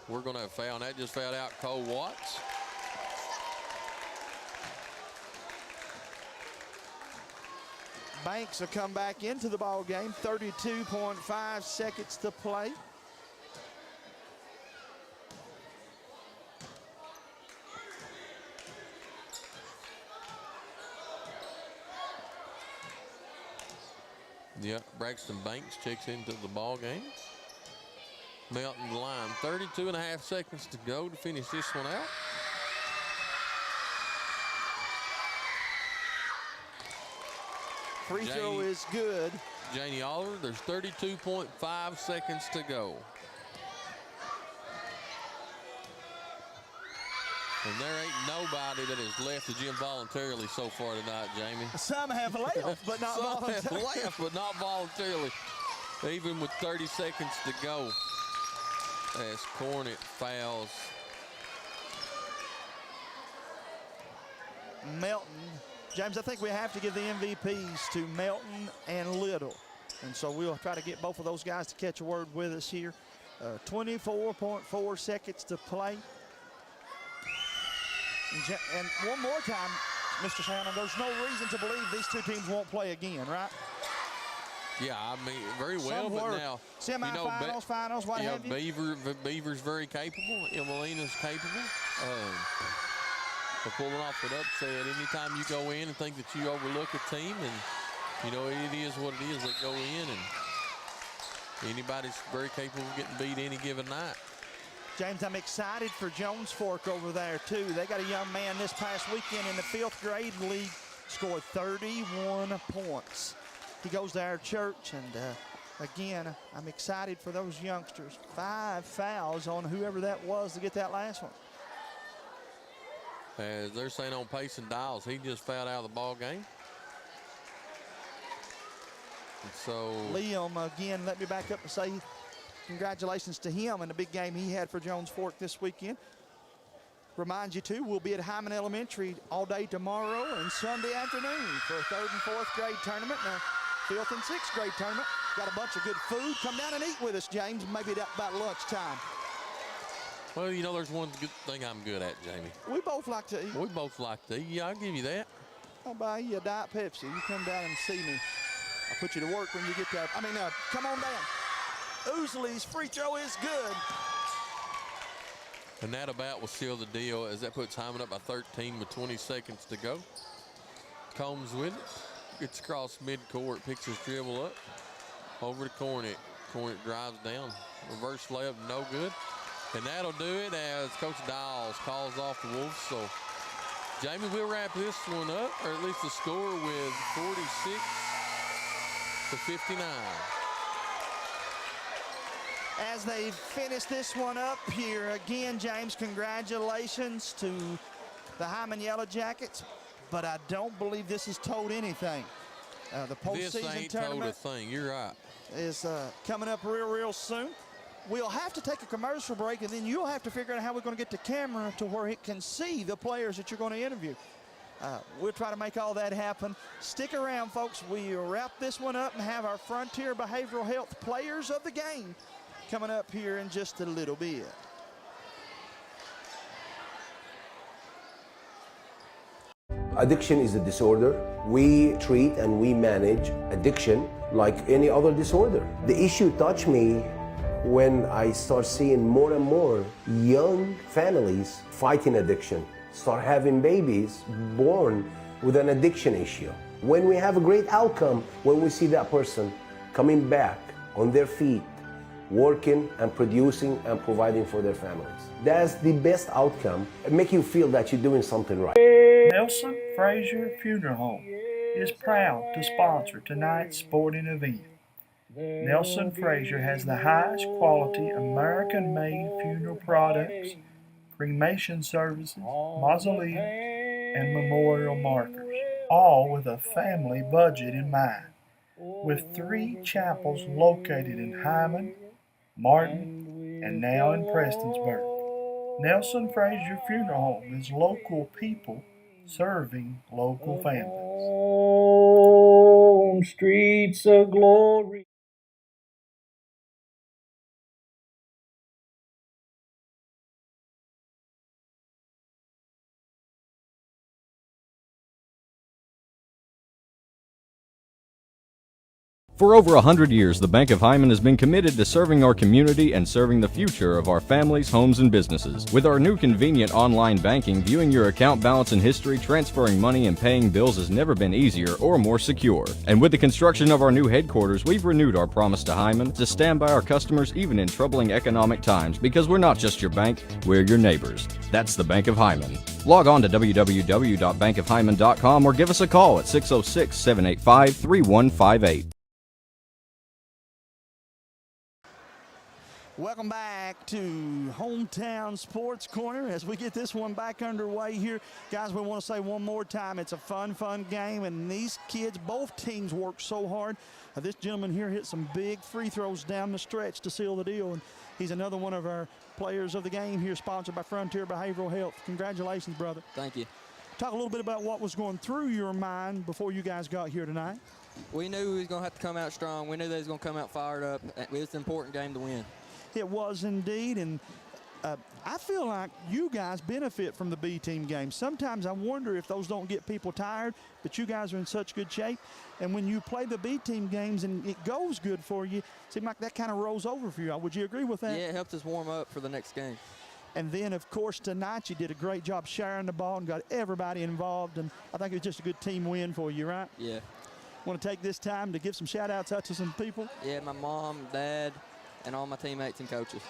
We're going to have foul. That just fouled out Cole Watts. Banks will come back into the ball game. 32.5 seconds to play. Yep, Braxton Banks checks into the ball game. Melton line, 32.5 seconds to go to finish this one out. Free throw is good. Janie Oliver, there's 32.5 seconds to go. And there ain't nobody that has left the gym voluntarily so far tonight, Jamie. Some have left, but not voluntarily. Some have left, but not voluntarily. Even with 30 seconds to go. As Cornet fouls Melton. James, I think we have to give the MVPs to Melton and Little. And so we'll try to get both of those guys to catch a word with us here. 24.4 seconds to play. And one more time, Mr. Shannon, there's no reason to believe these two teams won't play again, right? Yeah, I mean, very well, Some but were now, semifinals, finals, what have you. Beaver's very capable. Emelina's capable of pulling off an upset. Anytime you go in and think that you overlook a team, and, it is what it is. They go in, and anybody's very capable of getting beat any given night. James, I'm excited for Jones Fork over there, too. They got a young man this past weekend in the 5th grade league, scored 31 points. He goes to our church, and again, I'm excited for those youngsters. 5 fouls on whoever that was to get that last one. As they're saying on Payson Dials, he just fouled out of the ball game. And so Liam, again, let me back up and say congratulations to him in the big game he had for Jones Fork this weekend. Remind you, too, we'll be at Hindman Elementary all day tomorrow and Sunday afternoon for a 3rd and 4th grade tournament and a 5th and 6th grade tournament. Got a bunch of good food. Come down and eat with us, James, maybe about lunchtime. Well, there's one good thing I'm good at, Jamie. We both like to eat. We both like to eat. Yeah, I'll give you that. I'll buy you a Diet Pepsi. You come down and see me. I'll put you to work when you get there. Come on down. Oozley's free throw is good. And that about will seal the deal as that puts Hyman up by 13 with 20 seconds to go. Combs with it. Gets across midcourt, picks his dribble up. Over to Cornick. Cornick drives down. Reverse layup, no good. And that'll do it as Coach Dials calls off the Wolves. So, Jamie, we'll wrap this one up, or at least the score, with 46 to 59. As they finish this one up here, again, James, congratulations to the Hyman Yellow Jackets, but I don't believe this has told anything. The postseason this ain't tournament told a thing. You're right. Is coming up real soon. We'll have to take a commercial break, and then you'll have to figure out how we're going to get the camera to where it can see the players that you're going to interview. We'll try to make all that happen. Stick around, folks. We'll wrap this one up and have our Frontier Behavioral Health Players of the Game coming up here in just a little bit. Addiction is a disorder. We treat and we manage addiction like any other disorder. The issue touched me when I start seeing more and more young families fighting addiction, start having babies born with an addiction issue. When we have a great outcome, when we see that person coming back on their feet, working and producing and providing for their families. That's the best outcome. It makes you feel that you're doing something right. Nelson Frazier Funeral Home is proud to sponsor tonight's sporting event. Nelson Frazier has the highest quality American-made funeral products, cremation services, mausoleums, and memorial markers, all with a family budget in mind. With 3 chapels located in Hyman, Martin, and now in Prestonsburg, Nelson Frazier Funeral Home is local people serving local families. On streets of glory. For over 100 years, the Bank of Hyman has been committed to serving our community and serving the future of our families, homes, and businesses. With our new convenient online banking, viewing your account balance and history, transferring money, and paying bills has never been easier or more secure. And with the construction of our new headquarters, we've renewed our promise to Hyman to stand by our customers even in troubling economic times, because we're not just your bank, we're your neighbors. That's the Bank of Hyman. Log on to www.bankofhyman.com or give us a call at 606-785-3158. Welcome back to Hometown Sports Corner as we get this one back underway here. Guys, we want to say one more time, it's a fun game, and these kids, both teams work so hard. This gentleman here hit some big free throws down the stretch to seal the deal, and he's another one of our players of the game here, sponsored by Frontier Behavioral Health. Congratulations, brother. Thank you. Talk a little bit about what was going through your mind before you guys got here tonight. We knew we was going to have to come out strong. We knew they was going to come out fired up. It was an important game to win. It was indeed, and I feel like you guys benefit from the B team games. Sometimes I wonder if those don't get people tired, but you guys are in such good shape. And when you play the B team games and it goes good for you, it seems like that kind of rolls over for you. Would you agree with that? Yeah, it helped us warm up for the next game. And then, of course, tonight you did a great job sharing the ball and got everybody involved. And I think it was just a good team win for you, right? Yeah. Want to take this time to give some shout-outs out to some people? Yeah, my mom, dad, and all my teammates and coaches.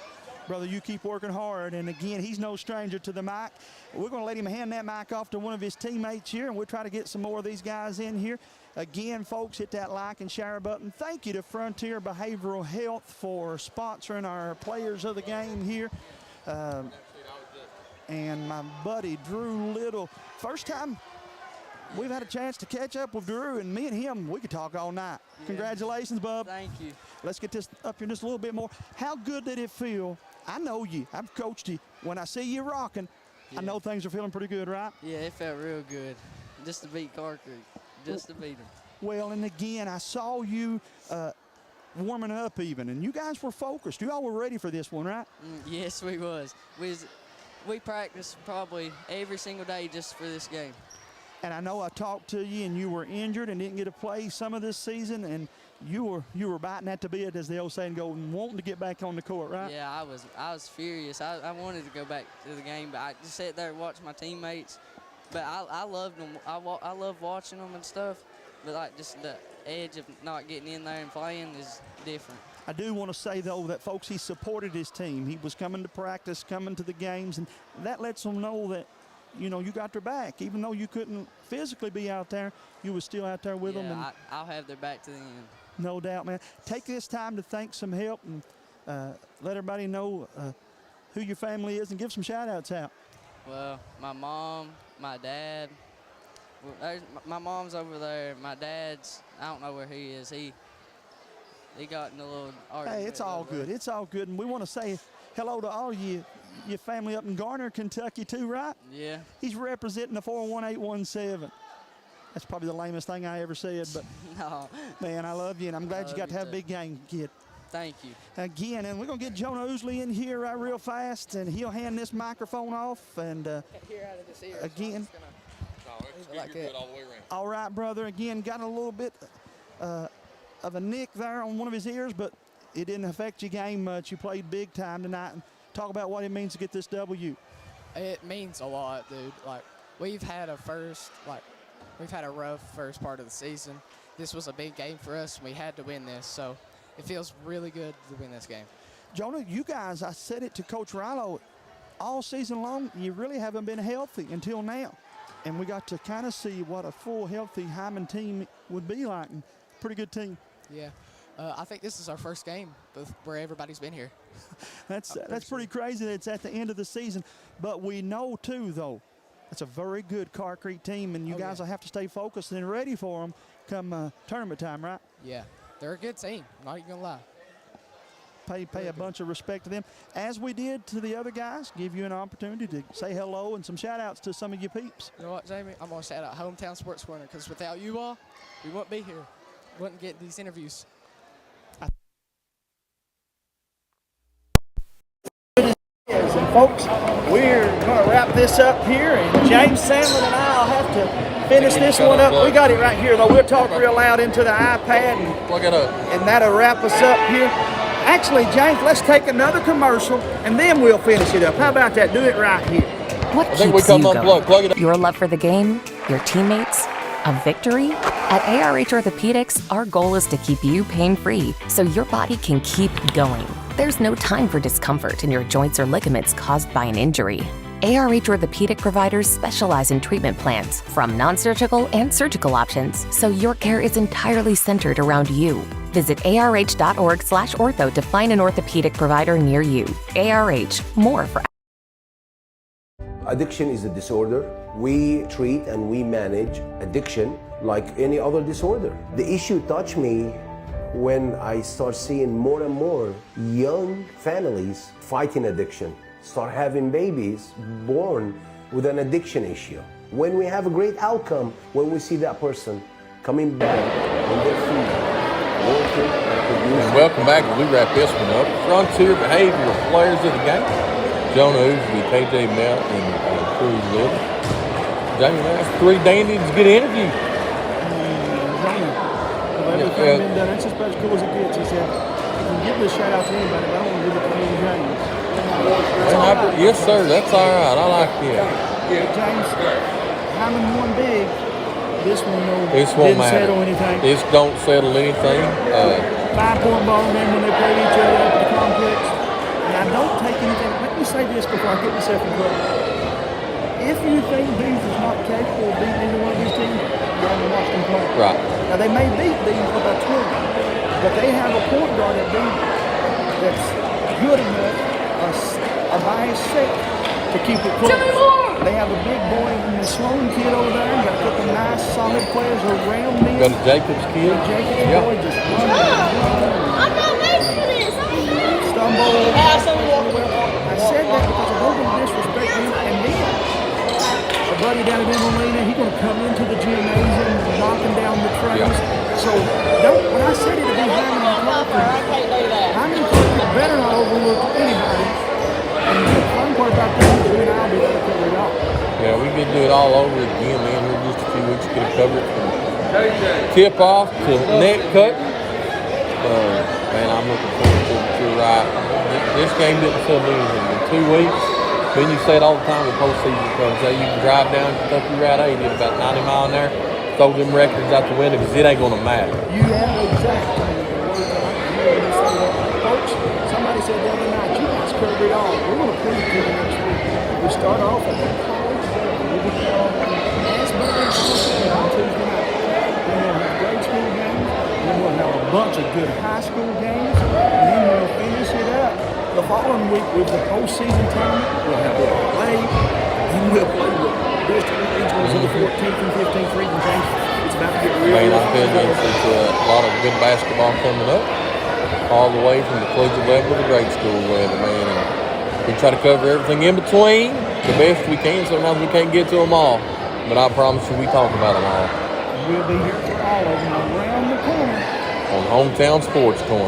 Brother, you keep working hard. And, again, he's no stranger to the mic. We're going to let him hand that mic off to one of his teammates here, and we'll try to get some more of these guys in here. Again, folks, hit that like and share button. Thank you to Frontier Behavioral Health for sponsoring our players of the game here. And my buddy Drew Little, first time we've had a chance to catch up with Drew, and me and him, we could talk all night. Yeah. Congratulations, bub. Thank you. Let's get this up here just a little bit more. How good did it feel? I know you. I've coached you. When I see you rocking, I know things are feeling pretty good, right? Yeah, it felt real good. Just to beat Carr Creek. Just to beat them. Well, and again, I saw you warming up even, and you guys were focused. You all were ready for this one, right? Yes, we was. We practiced probably every single day just for this game. And I know I talked to you, and you were injured and didn't get to play some of this season, and you were biting at the bit, as the old saying goes, and wanting to get back on the court, right? Yeah, I was furious. I wanted to go back to the game, but I just sat there and watched my teammates. But I loved them. I love watching them and stuff. But like just the edge of not getting in there and playing is different. I do want to say, though, that, folks, he supported his team. He was coming to practice, coming to the games, and that lets them know that, you know, you got their back. Even though you couldn't physically be out there, you were still out there with them. And I'll have their back to the end. No doubt, man. Take this time to thank some help and let everybody know who your family is and give some shout-outs out. Well, my mom, my dad. My mom's over there. My dad's, I don't know where he is. He got in a little argument. Hey, it's all good. It's all good. And we want to say hello to all your family up in Garner, Kentucky, too, right? Yeah. He's representing the 41817. That's probably the lamest thing I ever said, but no. Man, I love you, and I'm glad you got to have a big game, kid. Thank you. Again, and we're going to get Jonah Ousley in here right real fast, and he'll hand this microphone off. And here out of this ear, again. Like it. All the way around. All right, brother. Again, got a little bit of a nick there on one of his ears, but it didn't affect your game much. You played big time tonight. And talk about what it means to get this W. It means a lot, dude. Like, we've had a rough first part of the season. This was a big game for us, and we had to win this. So it feels really good to win this game. Jonah, you guys, I said it to Coach Rilo, all season long, you really haven't been healthy until now. And we got to kind of see what a full, healthy Hindman team would be like. And pretty good team. Yeah. I think this is our first game where everybody's been here. That's pretty crazy that it's at the end of the season. But we know, too, though, it's a very good Carr Creek team, and you guys will have to stay focused and ready for them come tournament time, right? Yeah. They're a good team. I'm not even going to lie. Pay a bunch of respect to them, as we did to the other guys. Give you an opportunity to say hello and some shout-outs to some of your peeps. You know what, Jamie? I'm going to shout out Hometown Sports Corner, because without you all, we wouldn't be here. We wouldn't get these interviews. And folks, we're going to wrap this up here, and James Sandlin and I will have to finish this one up. We got it right here, though. We'll talk real loud into the iPad, and plug it up, and that'll wrap us up here. Actually, James, let's take another commercial, and then we'll finish it up. How about that? Do it right here. What keeps you going? Plug it up. Your love for the game, your teammates, a victory? At ARH Orthopedics, our goal is to keep you pain-free so your body can keep going. There's no time for discomfort in your joints or ligaments caused by an injury. ARH Orthopedic providers specialize in treatment plans, from non-surgical and surgical options, so your care is entirely centered around you. Visit arh.org/ortho to find an orthopedic provider near you. ARH, more for. Addiction is a disorder. We treat and we manage addiction like any other disorder. The issue touched me when I start seeing more and more young families fighting addiction, start having babies born with an addiction issue. When we have a great outcome, when we see that person coming back on their feet, working and producing. And welcome back as we wrap this one up. Frontier Behavioral Players of the Game. Jonah Oofsby, KJ Melt, and Cruz Little. Jamie, that's 3 dandies to get an interview. Everything been done. That's just about as cool as it gets. He said, you can give this shout out to anybody, but I don't want to give it to James. Yes, sir. That's all right. I like it. Yeah, James, Hyman won big. This one, This won't didn't matter. settle anything. This don't settle anything. 5-point ball game when they played each other up at the complex. And I don't take anything. Let me say this before I get myself in trouble. If you think Beans is not capable of beating either one of these teams, you haven't watched them play. Right. Now, they may beat Beans for about 20, but they have a point guard at Beans that's good enough by himself to keep it close. They have a big boy in the Sloan kid over there. Got a couple nice, solid players around them. Got a Jacobs kid. Jacobs boy just running. I'm not made for this. Stumble. I said that because I don't want to disrespect him. And then a buddy down at Emelina, he's going to come into the gymnasium knocking down the trays. So when I said it to be Hyman and Clark, Hyman and Clark better not overlook anybody. And the fun part about that is you and I'll be able to cover it all. Yeah, we could do it all over again, man. Here just a few weeks could have covered it from tip off to net cut. Man, I'm looking forward to it. You're right. This game didn't sell anything in 2 weeks. Then you say it all the time when postseason comes. Say you can drive down Kentucky Route 8 at about 90 miles an hour, throw them records out the window because it ain't going to matter. You have exactly folks. Somebody said the other night, you guys covered it all. We're going to prove it to you next week. We start off at the college level. We'll be Asbury on Tuesday night. Then we'll have grade school games. Then we'll have a bunch of good high school games. And then we'll finish it up the following week with the postseason tournament. We'll have it late. And we'll play with district regionals of the 14th and 15th region games. It's about to get real. Man, I feel it's a lot of good basketball coming up. All the way from the collegiate level to the grade school level, man. And we try to cover everything in between the best we can. Sometimes we can't get to them all, but I promise you we talk about them all. We'll be here for all of them around the corner on Hometown Sports Corner.